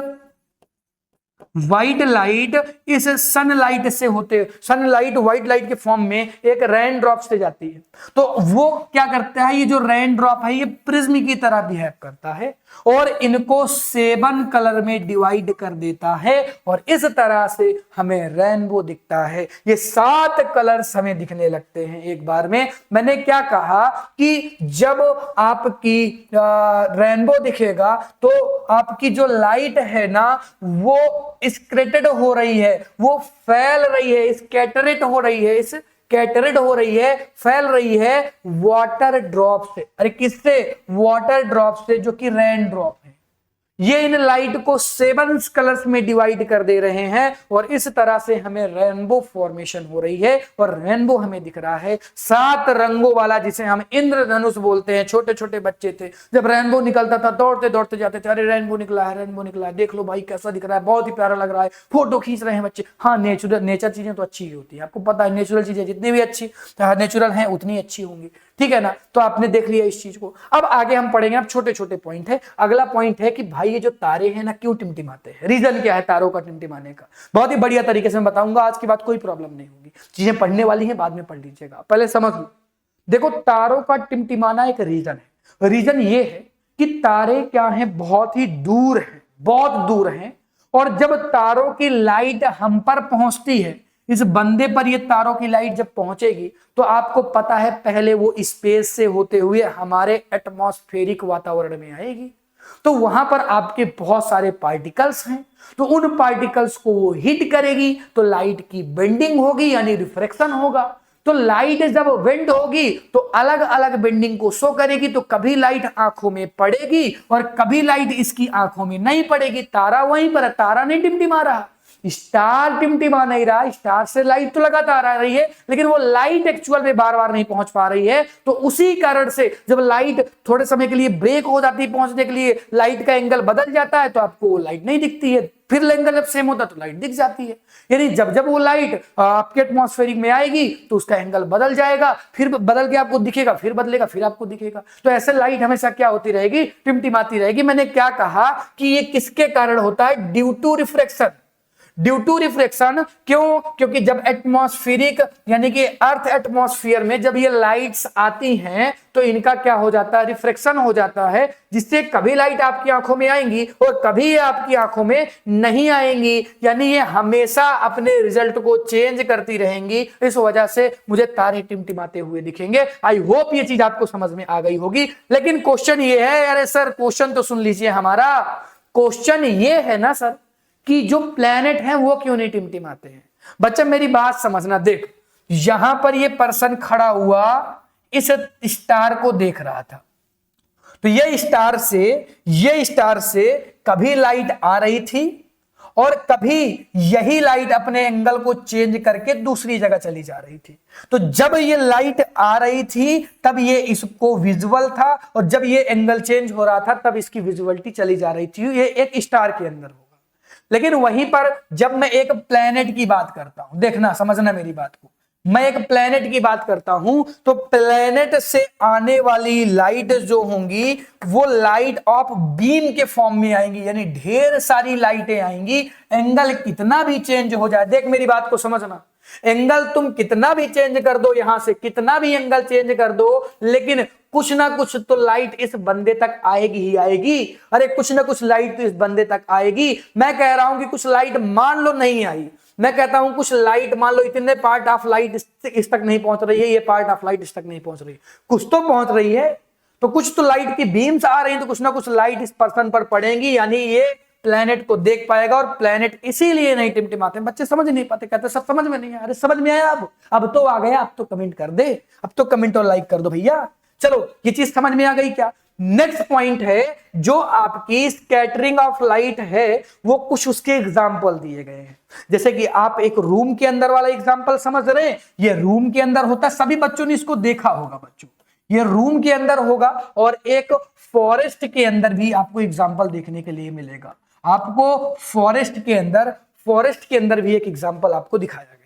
इस सनलाइट से होते, सनलाइट व्हाइट लाइट के फॉर्म में एक रेन ड्रॉप से जाती है, तो वो क्या करता है, ये जो रेन ड्रॉप है ये प्रिज्म की तरह बिहेव करता है और इनको 7 कलर में डिवाइड कर देता है और इस तरह से हमें रेनबो दिखता है। ये 7 कलर्स हमें दिखने लगते हैं एक बार में। मैंने क्या कहा कि जब आपकी रेनबो दिखेगा तो आपकी जो लाइट है ना वो स्कैटर्ड हो रही है, वो फैल रही है, स्कैटरेट हो रही है, स्कैटरेड हो रही है, फैल रही है वाटर ड्रॉप से। अरे किससे, वाटर ड्रॉप से, जो कि रेन ड्रॉप है। ये इन लाइट को 7 कलर्स में डिवाइड कर दे रहे हैं और इस तरह से हमें रेनबो फॉर्मेशन हो रही है और रेनबो हमें दिख रहा है 7 रंगों वाला, जिसे हम इंद्रधनुष बोलते हैं। छोटे छोटे बच्चे थे, जब रेनबो निकलता था दौड़ते दौड़ते जाते थे, अरे रेनबो निकला है, रेनबो निकला है, देख लो भाई कैसा दिख रहा है, बहुत ही प्यारा लग रहा है, फोटो खींच रहे हैं बच्चे। हाँ, नेचर चीजें तो अच्छी ही होती है, आपको पता है नेचुरल चीजें जितनी भी अच्छी नेचुरल हैं उतनी अच्छी होंगी, ठीक है ना। तो आपने देख लिया इस चीज को। अब आगे हम पढ़ेंगे, अब छोटे छोटे पॉइंट है। अगला पॉइंट है कि भाई ये जो तारे हैं ना क्यों टिमटिमाते हैं, रीजन क्या है तारों का टिमटिमाने का, बहुत ही बढ़िया तरीके से मैं बताऊंगा। आज की बात कोई प्रॉब्लम नहीं होगी, चीजें पढ़ने वाली हैं, बाद में पढ़ लीजिएगा, पहले समझ लो। देखो तारों का टिमटिमाना एक रीजन है। रीजन ये है कि तारे क्या है, बहुत ही दूर है, बहुत दूर है, और जब तारों की लाइट हम पर पहुंचती है, इस बंदे पर ये तारों की लाइट जब पहुंचेगी तो आपको पता है पहले वो स्पेस से होते हुए हमारे एटमॉस्फेरिक वातावरण में आएगी। तो वहां पर आपके बहुत सारे पार्टिकल्स हैं, तो उन पार्टिकल्स को वो हिट करेगी तो लाइट की बेंडिंग होगी, यानी रिफ्रैक्शन होगा। तो लाइट जब बेंड होगी तो अलग अलग बेंडिंग को शो करेगी, तो कभी लाइट आंखों में पड़ेगी और कभी लाइट इसकी आंखों में नहीं पड़ेगी। तारा वहीं पर, तारा नहीं टिमटिमा रहा, स्टार टिमटिमा नहीं रहा, स्टार से लाइट तो लगातार आ रही है, लेकिन वो लाइट एक्चुअल में बार बार नहीं पहुंच पा रही है। तो उसी कारण से जब लाइट थोड़े समय के लिए ब्रेक हो जाती है पहुंचने के लिए, लाइट का एंगल बदल जाता है, तो आपको लाइट नहीं दिखती है। फिर एंगल जब सेम होता है तो लाइट दिख जाती है। यानी जब जब वो लाइट आपके एटमॉस्फेरिक में आएगी तो उसका एंगल बदल जाएगा, फिर बदल के आपको दिखेगा, फिर बदलेगा, फिर आपको दिखेगा। तो ऐसे लाइट हमेशा क्या होती रहेगी, टिमटिमाती रहेगी। मैंने क्या कहा कि ये किसके कारण होता है, due to refraction. Due to reflection क्यों, क्योंकि जब एटमॉस्फेरिक यानी कि अर्थ एटमॉस्फेयर में जब ये लाइट्स आती हैं तो इनका क्या हो जाता है, रिफ्रैक्शन हो जाता है, जिससे कभी लाइट आपकी आंखों में आएंगी और कभी ये आपकी आंखों में नहीं आएंगी। यानी ये हमेशा अपने रिजल्ट को चेंज करती रहेंगी। इस वजह से मुझे तारे टिमटिमाते हुए दिखेंगे। आई होप ये चीज आपको समझ में आ गई होगी। लेकिन क्वेश्चन ये है, अरे सर क्वेश्चन तो सुन लीजिए हमारा। क्वेश्चन ये है ना सर कि जो प्लैनेट हैं वो क्यों नहीं टिमटिमाते हैं। बच्चा मेरी बात समझना, देख यहां पर ये पर्सन खड़ा हुआ इस स्टार को देख रहा था, तो ये स्टार से कभी लाइट आ रही थी और कभी यही लाइट अपने एंगल को चेंज करके दूसरी जगह चली जा रही थी। तो जब ये लाइट आ रही थी तब ये इसको विजुअल था, और जब ये एंगल चेंज हो रहा था तब इसकी विजुअलिटी चली जा रही थी। ये एक स्टार के अंदर होगा। लेकिन वहीं पर जब मैं एक प्लेनेट की बात करता हूं, देखना समझना मेरी बात को, मैं एक प्लेनेट की बात करता हूं तो प्लेनेट से आने वाली लाइट जो होंगी वो लाइट ऑफ बीम के फॉर्म में आएंगी, यानी ढेर सारी लाइटें आएंगी। एंगल कितना भी चेंज हो जाए, देख मेरी बात को समझना, एंगल तुम कितना भी चेंज कर दो, यहां से कितना भी एंगल चेंज कर दो, लेकिन कुछ ना कुछ तो लाइट इस बंदे तक आएगी ही आएगी। अरे कुछ ना कुछ लाइट तो इस बंदे तक आएगी। मैं कह रहा हूं कि कुछ लाइट मान लो नहीं आई, मैं कहता हूं कुछ लाइट मान लो इतने पार्ट ऑफ लाइट इस तक नहीं पहुंच रही है, ये पार्ट ऑफ लाइट इस तक नहीं पहुंच रही, कुछ तो पहुंच रही है। तो कुछ तो लाइट की बीम्स आ रही है, तो कुछ ना कुछ लाइट इस पर्सन पर पड़ेंगी, यानी ये प्लेनेट को देख पाएगा। और प्लेनेट इसीलिए नहीं टिमटिमाते। बच्चे समझ नहीं पाते, कहते सब समझ में नहीं आया। अरे समझ में आया, अब तो आ गया, अब तो कमेंट कर दे, अब तो कमेंट और लाइक कर दो भैया। चलो ये चीज समझ में आ गई क्या। नेक्स्ट पॉइंट है जो आपकी स्कैटरिंग ऑफ लाइट है, वो कुछ उसके एग्जाम्पल दिए गए हैं। जैसे कि आप एक रूम के अंदर वाला एग्जाम्पल समझ रहे हैं, ये रूम के अंदर होता है, सभी बच्चों ने इसको देखा होगा। बच्चों ये रूम के अंदर होगा, और एक फॉरेस्ट के अंदर भी आपको एग्जाम्पल देखने के लिए मिलेगा। आपको फॉरेस्ट के अंदर भी एक एग्जाम्पल आपको दिखाया गया है।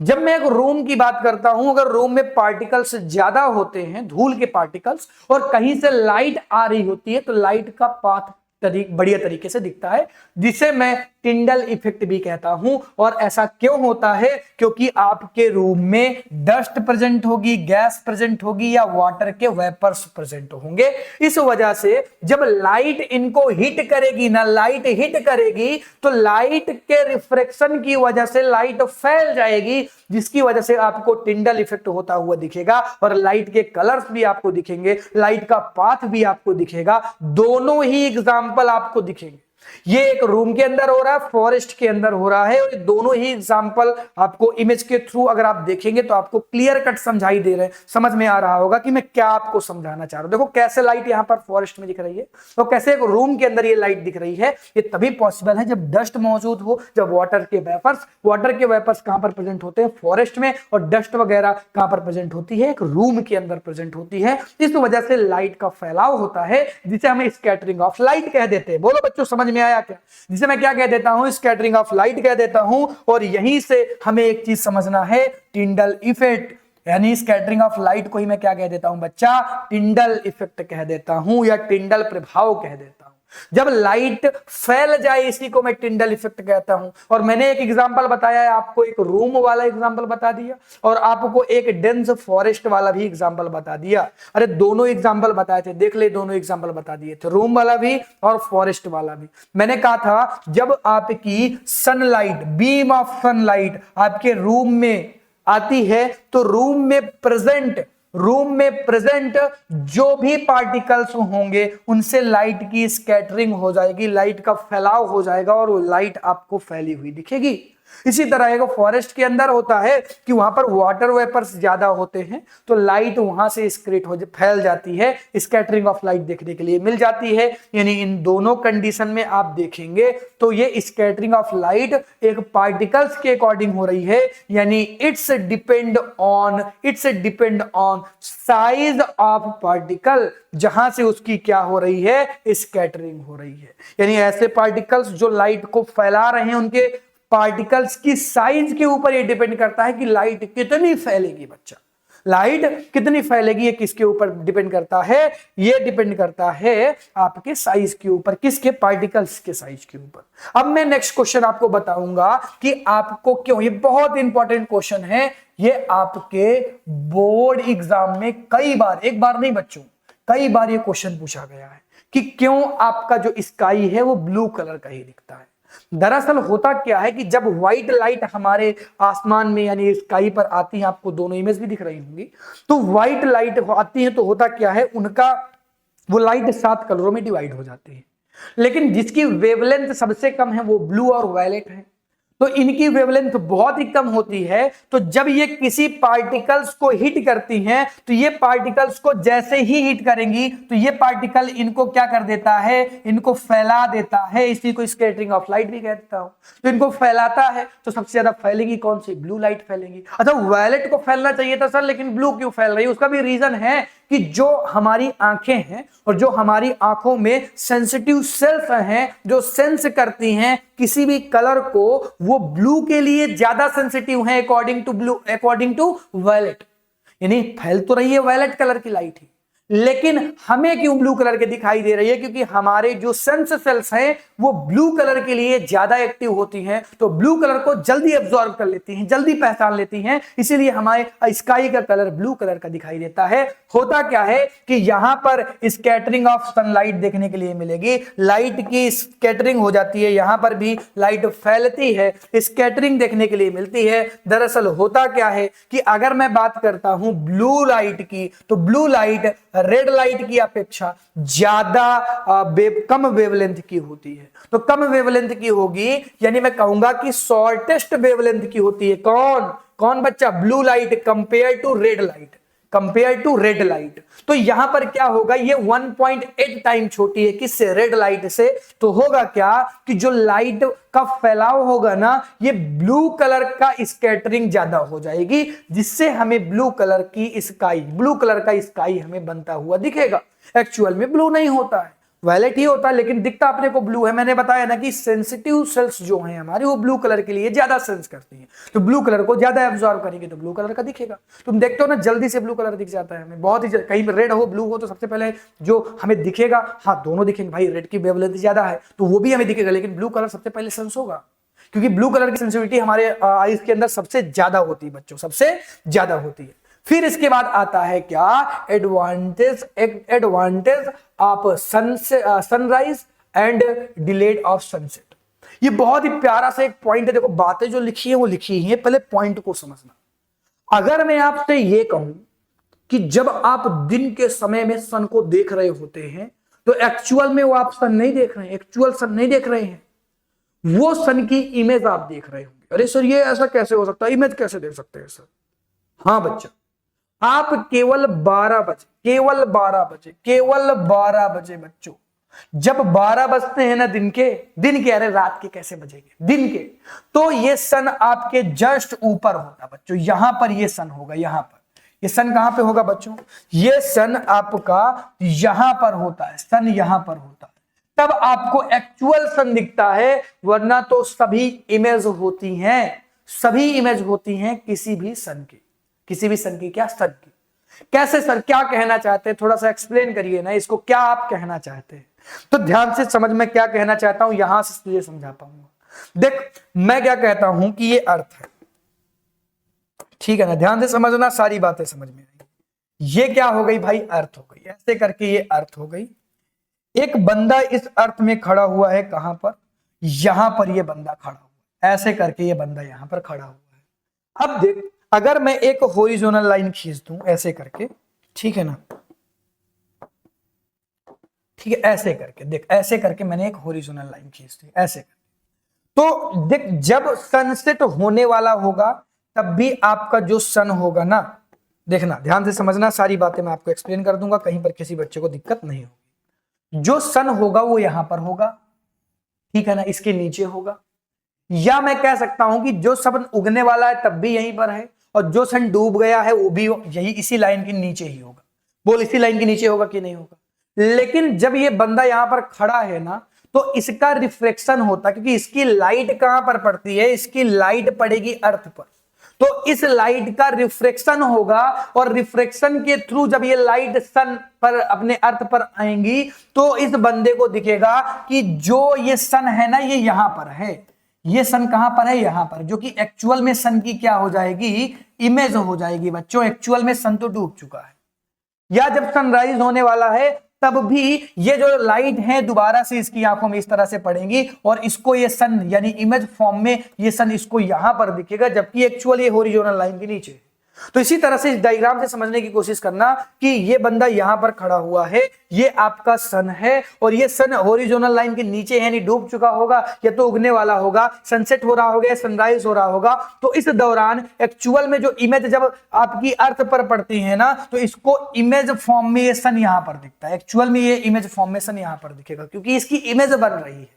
जब मैं एक रूम की बात करता हूं, अगर रूम में पार्टिकल्स ज्यादा होते हैं, धूल के पार्टिकल्स, और कहीं से लाइट आ रही होती है, तो लाइट का पाथ बढ़िया तरीके से दिखता है, जिसे मैं टिंडल इफेक्ट भी कहता हूं। और ऐसा क्यों होता है, क्योंकि आपके रूम में डस्ट प्रेजेंट होगी, गैस प्रेजेंट होगी, या वाटर के वेपर्स प्रेजेंट होंगे। इस वजह से जब लाइट इनको हिट करेगी ना, लाइट हिट करेगी, तो लाइट के रिफ्रैक्शन की वजह से लाइट फैल जाएगी, जिसकी वजह से आपको टिंडल इफेक्ट होता हुआ दिखेगा। और लाइट के कलर्स भी आपको दिखेंगे, लाइट का पाथ भी आपको दिखेगा, दोनों ही एग्जाम्पल आपको दिखेंगे। ये एक रूम के अंदर हो रहा है, फॉरेस्ट के अंदर हो रहा है, और दोनों ही एग्जांपल आपको इमेज के थ्रू अगर आप देखेंगे तो आपको क्लियर कट समझाई दे रहे हैं। समझ में आ रहा होगा कि मैं क्या आपको समझाना चाह रहा हूं। देखो कैसे लाइट यहां पर फॉरेस्ट में दिख रही है, तो कैसे एक रूम के अंदर ये लाइट दिख रही है। ये तभी पॉसिबल है जब डस्ट मौजूद हो, जब वाटर के वेपर्स कहां पर प्रेजेंट होते हैं, फॉरेस्ट में, और डस्ट वगैरह कहां पर प्रेजेंट होती है, एक रूम के अंदर प्रेजेंट होती है। इस वजह से लाइट का फैलाव होता है, जिसे हम स्कैटरिंग ऑफ लाइट कह देते हैं। बोलो बच्चों समझ में आया क्या, जिसे मैं क्या कह देता हूं, स्कैटरिंग ऑफ लाइट कह देता हूं। और यहीं से हमें एक चीज समझना है, टिंडल इफेक्ट, यानी स्कैटरिंग ऑफ लाइट को ही मैं क्या कह देता हूं बच्चा, टिंडल इफेक्ट कह देता हूं, या टिंडल प्रभाव कह देता हूं। जब लाइट फैल जाए, इसी को मैं टिंडल इफेक्ट कहता हूं। और मैंने एक एग्जांपल बताया है आपको, एक रूम वाला एग्जांपल बता दिया, और आपको एक डेंस फॉरेस्ट वाला भी एग्जांपल बता दिया। अरे दोनों एग्जांपल बताए थे, देख ले, दोनों एग्जांपल बता दिए थे, रूम वाला भी और फॉरेस्ट वाला भी। मैंने कहा था जब आपकी सनलाइट, बीम ऑफ सनलाइट आपके रूम में आती है, तो रूम में प्रेजेंट जो भी पार्टिकल्स होंगे उनसे लाइट की स्कैटरिंग हो जाएगी, लाइट का फैलाव हो जाएगा, और वो लाइट आपको फैली हुई दिखेगी। इसी तरह एक फॉरेस्ट के अंदर होता है कि वहां पर वाटर वेपर्स ज्यादा होते हैं, तो लाइट वहां से स्क्रेट हो फैल जाती है, स्कैटरिंग ऑफ लाइट देखने के लिए मिल जाती है। यानी इन दोनों कंडीशन में आप देखेंगे तो ये स्कैटरिंग ऑफ लाइट एक पार्टिकल्स के अकॉर्डिंग हो रही है, यानी it's depend on size of particle, जहां से उसकी क्या हो रही है, स्कैटरिंग हो रही है। यानी ऐसे पार्टिकल्स जो लाइट को फैला रहे हैं उनके पार्टिकल्स की साइज के ऊपर ये डिपेंड करता है कि लाइट कितनी फैलेगी। बच्चा, लाइट कितनी फैलेगी ये किसके ऊपर डिपेंड करता है, ये डिपेंड करता है आपके साइज के ऊपर, किसके, पार्टिकल्स के साइज के ऊपर। अब मैं नेक्स्ट क्वेश्चन आपको बताऊंगा कि आपको क्यों, ये बहुत इंपॉर्टेंट क्वेश्चन है, ये आपके बोर्ड एग्जाम में कई बार, एक बार नहीं बच्चों, कई बार ये क्वेश्चन पूछा गया है कि क्यों आपका जो स्काई है वो ब्लू कलर का ही दिखता है। दरअसल होता क्या है कि जब व्हाइट लाइट हमारे आसमान में यानी स्काई पर आती है, आपको दोनों इमेज भी दिख रही होंगी, तो व्हाइट लाइट आती है तो होता क्या है, उनका वो लाइट 7 कलरों में डिवाइड हो जाती है, लेकिन जिसकी वेवलेंथ सबसे कम है वो ब्लू और वायलेट है, तो इनकी वेवलेंथ बहुत ही कम होती है। तो जब ये किसी पार्टिकल्स को हिट करती हैं तो ये पार्टिकल्स को जैसे ही हिट करेंगी तो ये पार्टिकल इनको क्या कर देता है, इनको फैला देता है, इसी को स्कैटरिंग ऑफ लाइट भी कहता हूं। तो इनको फैलाता है तो सबसे ज्यादा फैलेगी कौन सी, ब्लू लाइट फैलेगी। अच्छा, वायलेट को फैलना चाहिए था सर, लेकिन ब्लू क्यों फैल रही है, उसका भी रीजन है कि जो हमारी आंखें हैं और जो हमारी आंखों में सेंसिटिव सेल्स हैं जो सेंस करती हैं किसी भी कलर को, वो ब्लू के लिए ज्यादा सेंसिटिव हैं अकॉर्डिंग टू वायलेट। यानी फैल तो रही है वायलेट कलर की लाइट ही, लेकिन हमें क्यों ब्लू कलर के दिखाई दे रही है, क्योंकि हमारे जो सेंस सेल्स हैं वो ब्लू कलर के लिए ज्यादा एक्टिव होती हैं, तो ब्लू कलर को जल्दी एब्जॉर्ब कर लेती हैं, जल्दी पहचान लेती हैं, इसीलिए हमारे स्काई का कलर ब्लू कलर का दिखाई देता है। होता क्या है कि यहां पर स्कैटरिंग ऑफ सनलाइट देखने के लिए मिलेगी, लाइट की स्कैटरिंग हो जाती है, यहां पर भी लाइट फैलती है, स्कैटरिंग देखने के लिए मिलती है। दरअसल होता क्या है कि अगर मैं बात करता हूं ब्लू लाइट की, तो ब्लू लाइट रेड लाइट की अपेक्षा ज्यादा कम वेवलेंथ की होती है। तो कम वेवलेंथ की होगी यानी मैं कहूंगा कि शॉर्टेस्ट वेवलेंथ की होती है। कौन कौन बच्चा, blue light compare to red light. तो यहां पर क्या होगा, ये 1.8 टाइम छोटी है किससे, रेड लाइट से। तो होगा क्या कि जो लाइट का फैलाव होगा ना, ये ब्लू कलर का स्कैटरिंग ज्यादा हो जाएगी, जिससे हमें ब्लू कलर का स्काई हमें बनता हुआ दिखेगा। एक्चुअल में ब्लू नहीं होता है, वायलेट ही होता है, लेकिन दिखता अपने को ब्लू है। मैंने बताया ना कि सेंसिटिव सेल्स जो हैं हमारी वो ब्लू कलर के लिए ज्यादा सेंस करती हैं, तो ब्लू कलर को ज्यादा एब्जॉर्ब करेंगे तो ब्लू कलर का दिखेगा। तुम देखते हो ना जल्दी से ब्लू कलर दिख जाता है हमें, बहुत ही कहीं रेड हो ब्लू हो तो सबसे पहले जो हमें दिखेगा, हाँ दोनों दिखेंगे भाई, रेड की वेवलेंथ ज्यादा है तो वो भी हमें दिखेगा, लेकिन ब्लू कलर सबसे पहले सेंस होगा, क्योंकि ब्लू कलर की सेंसिटिविटी हमारे आईज के अंदर सबसे ज्यादा होती है बच्चों, सबसे ज्यादा होती है। फिर इसके बाद आता है क्या, advantage of sunrise and delayed of sunset. ये बहुत ही प्यारा सा एक पॉइंट है। देखो बातें जो लिखी है वो लिखी ही है, पहले पॉइंट को समझना। अगर मैं आपसे ये कहूं कि जब आप दिन के समय में सन को देख रहे होते हैं तो एक्चुअल में वो आप सन नहीं देख रहे हैं, एक्चुअल सन नहीं देख रहे हैं, वो सन की इमेज आप देख रहे होंगे। अरे सर ये ऐसा कैसे हो सकता है, इमेज कैसे देख सकते हैं सर? हाँ बच्चा, आप केवल 12 बजे बच्चों, जब 12 बजते हैं ना दिन के, अरे रात के कैसे बजेंगे, दिन के, तो ये सन आपके जस्ट ऊपर होगा बच्चों, यहां पर ये सन होगा, यहां पर ये सन कहां पे होगा बच्चों, ये सन आपका यहां पर होता है, सन यहां पर होता है, तब आपको एक्चुअल सन दिखता है, वरना तो सभी इमेज होती हैं किसी भी सन की, क्या सन की। कैसे सर, क्या कहना चाहते हैं, थोड़ा सा एक्सप्लेन करिए ना इसको, क्या आप कहना चाहते हैं? तो ध्यान से समझ में क्या कहना चाहता हूं, यहां से तुझे समझा पाऊंगा। देख मैं क्या कहता हूं कि ये अर्थ है, ठीक है ना, ध्यान से समझना, सारी बातें समझ में आएगी। ये क्या हो गई भाई, अर्थ हो गई, ऐसे करके ये अर्थ हो गई। एक बंदा इस अर्थ में खड़ा हुआ है, कहां पर, यहां पर ये बंदा खड़ा हुआ है, ऐसे करके ये बंदा यहां पर खड़ा हुआ है। अब देख, अगर मैं एक हॉरिजॉन्टल लाइन खींच दूं ऐसे करके, ठीक है ना, ठीक है, ऐसे करके देख, ऐसे करके मैंने एक हॉरिजॉन्टल लाइन खींच दी ऐसे करके, तो देख, जब सनसेट होने वाला होगा तब भी आपका जो सन होगा ना, देखना ध्यान से समझना, सारी बातें मैं आपको एक्सप्लेन कर दूंगा, कहीं पर किसी बच्चे को दिक्कत नहीं होगी। जो सन होगा वो यहां पर होगा, ठीक है ना, इसके नीचे होगा, या मैं कह सकता हूं कि जो सन उगने वाला है तब भी यहीं पर है, और जो सन डूब गया है वो भी यही इसी लाइन के नीचे ही होगा। बोल, इसी लाइन के नीचे होगा कि नहीं होगा? लेकिन जब ये बंदा यहां पर खड़ा है ना, तो इसका रिफ्लेक्शन होता, क्योंकि इसकी लाइट कहां पर पड़ती है, इसकी लाइट पड़ेगी अर्थ पर, तो इस लाइट का रिफ्लेक्शन होगा, और रिफ्लेक्शन के थ्रू जब ये लाइट सन पर अपने अर्थ पर आएंगी तो इस बंदे को दिखेगा कि जो ये सन है ना, ये यहां पर है, ये सन कहां पर है, यहां पर, जो कि एक्चुअल में सन की क्या हो जाएगी, इमेज हो जाएगी बच्चों। एक्चुअल में सन तो डूब चुका है, या जब सनराइज होने वाला है तब भी ये जो लाइट है दोबारा से इसकी आंखों में इस तरह से पड़ेंगी, और इसको ये सन यानी इमेज फॉर्म में ये सन इसको यहां पर दिखेगा, जबकि एक्चुअल ये हॉरिजॉन्टल लाइन के नीचे है। तो इसी तरह से इस डायग्राम से समझने की कोशिश करना कि ये बंदा यहां पर खड़ा हुआ है, ये आपका सन है, और ये सन हॉरिजॉन्टल लाइन के नीचे है, यानी डूब चुका होगा, या तो उगने वाला होगा, सनसेट हो रहा होगा, सनराइज हो रहा होगा। तो इस दौरान एक्चुअल में जो इमेज जब आपकी अर्थ पर पड़ती है ना, तो इसको इमेज फॉर्म में ये सन यहां पर दिखता है, एक्चुअल में ये इमेज फॉर्म में सन यहां पर दिखेगा, क्योंकि इसकी इमेज बन रही है,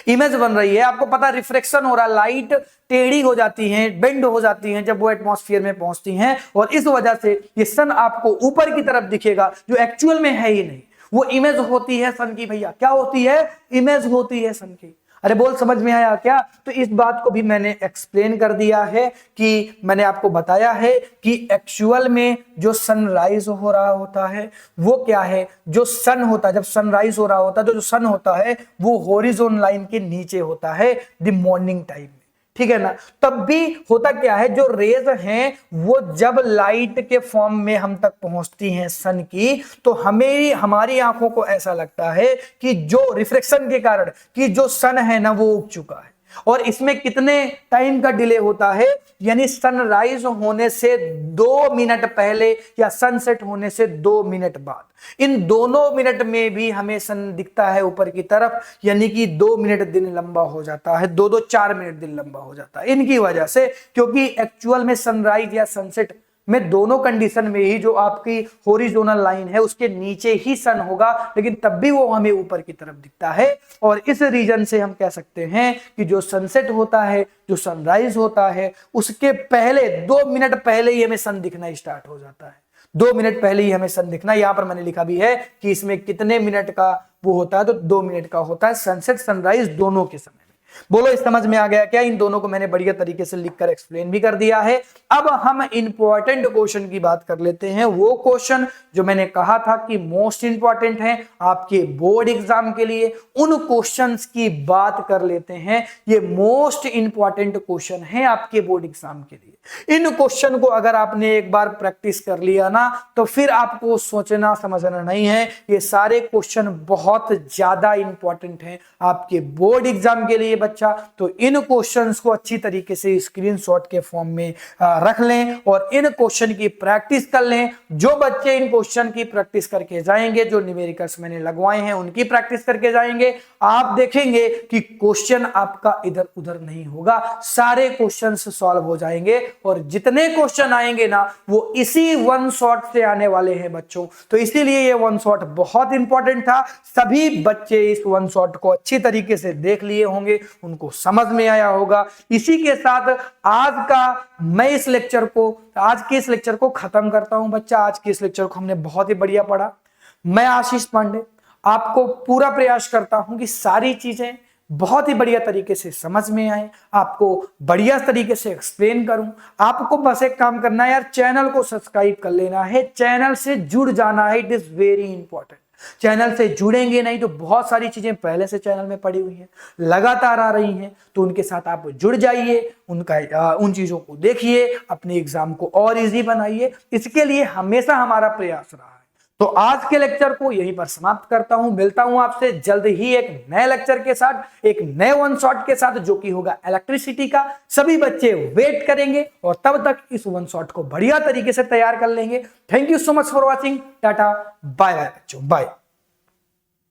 इमेज बन रही है। आपको पता, रिफ्लेक्शन हो रहा, लाइट टेढ़ी हो जाती है, बेंड हो जाती है जब वो एटमॉस्फेयर में पहुंचती हैं, और इस वजह से ये सन आपको ऊपर की तरफ दिखेगा, जो एक्चुअल में है ही नहीं। वो इमेज होती है सन की भैया, क्या होती है, इमेज होती है सन की। अरे बोल, समझ में आया क्या? तो इस बात को भी मैंने एक्सप्लेन कर दिया है, कि मैंने आपको बताया है कि एक्चुअल में जो सनराइज हो रहा होता है वो क्या है, जो सन होता है, जब सनराइज हो रहा होता है तो जो सन होता है वो हॉरिजॉन्टल लाइन के नीचे होता है द मॉर्निंग टाइम में, ठीक है ना। तब भी होता क्या है, जो रेज हैं वो जब लाइट के फॉर्म में हम तक पहुंचती हैं सन की, तो हमारी आंखों को ऐसा लगता है कि जो रिफ्लेक्शन के कारण कि जो सन है ना वो उग चुका है। और इसमें कितने टाइम का डिले होता है, यानी सनराइज होने से 2 मिनट पहले या सनसेट होने से 2 मिनट बाद, इन दोनों मिनट में भी हमें सन दिखता है ऊपर की तरफ, यानी कि 2 मिनट दिन लंबा हो जाता है, 2-2 4 मिनट दिन लंबा हो जाता है इनकी वजह से, क्योंकि एक्चुअल में सनराइज या सनसेट में दोनों कंडीशन में ही जो आपकी हॉरिजॉन्टल लाइन है उसके नीचे ही सन होगा, लेकिन तब भी वो हमें ऊपर की तरफ दिखता है। और इस रीजन से हम कह सकते हैं कि जो सनसेट होता है, जो सनराइज होता है, उसके पहले 2 मिनट पहले ही हमें सन दिखना स्टार्ट हो जाता है, 2 मिनट पहले ही हमें सन दिखना। यहां पर मैंने लिखा भी है कि इसमें कितने मिनट का वो होता है, तो 2 मिनट का होता है सनसेट सनराइज दोनों के समय। बोलो, इस समझ में आ गया क्या? इन दोनों को मैंने बढ़िया तरीके से लिखकर एक्सप्लेन भी कर दिया है। अब हम इंपॉर्टेंट क्वेश्चन की बात कर लेते हैं, वो क्वेश्चन जो मैंने कहा था कि मोस्ट इंपॉर्टेंट है आपके बोर्ड एग्जाम के लिए, उन क्वेश्चंस की बात कर लेते हैं। ये मोस्ट इंपॉर्टेंट क्वेश्चन है आपके बोर्ड एग्जाम के लिए। इन क्वेश्चन को अगर आपने एक बार प्रैक्टिस कर लिया ना, तो फिर आपको सोचना समझना नहीं है। ये सारे क्वेश्चन बहुत ज्यादा इंपॉर्टेंट हैं आपके बोर्ड एग्जाम के लिए बच्चा। तो इन क्वेश्चंस को अच्छी तरीके से स्क्रीनशॉट के फॉर्म में रख लें और इन क्वेश्चन की प्रैक्टिस कर लें। जो बच्चे इन क्वेश्चन की प्रैक्टिस करके जाएंगे, जो न्यूमेरिकल्स मैंने लगवाए हैं उनकी प्रैक्टिस करके जाएंगे, आप देखेंगे कि क्वेश्चन आपका इधर उधर नहीं होगा, सारे क्वेश्चन सॉल्व हो जाएंगे। और जितने क्वेश्चन आएंगे ना, वो इसी वन शॉट से आने वाले हैं बच्चों। तो इसीलिए ये वन शॉट बहुत इंपॉर्टेंट था। सभी बच्चे इस वन शॉट को अच्छी तरीके से देख लिए होंगे, उनको समझ में आया होगा। इसी के साथ आज के इस लेक्चर को खत्म करता हूं बच्चा। आज के इस लेक्चर को हमने बहुत ही बढ़िया पढ़ा। मैं आशीष पांडे आपको पूरा प्रयास करता हूं कि सारी चीजें बहुत ही बढ़िया तरीके से समझ में आए, आपको बढ़िया तरीके से एक्सप्लेन करूं। आपको बस एक काम करना है यार, चैनल को सब्सक्राइब कर लेना है, चैनल से जुड़ जाना है। It is very important. Channel से जुड़ेंगे नहीं तो बहुत सारी चीजें पहले से चैनल में पड़ी हुई हैं, लगातार आ रही हैं, तो उनके साथ आप जुड़ जाइए, उन चीजों को देखिए, अपने एग्जाम को और इजी बनाइए। इसके लिए हमेशा हमारा प्रयास रहा है। तो आज के लेक्चर को यहीं पर समाप्त करता हूं। मिलता हूं आपसे जल्द ही एक नए लेक्चर के साथ, एक नए वन शॉट के साथ, जो कि होगा इलेक्ट्रिसिटी का। सभी बच्चे वेट करेंगे और तब तक इस वन शॉट को बढ़िया तरीके से तैयार कर लेंगे। Thank you so much for watching. Tata, bye bye बच्चों, बाय।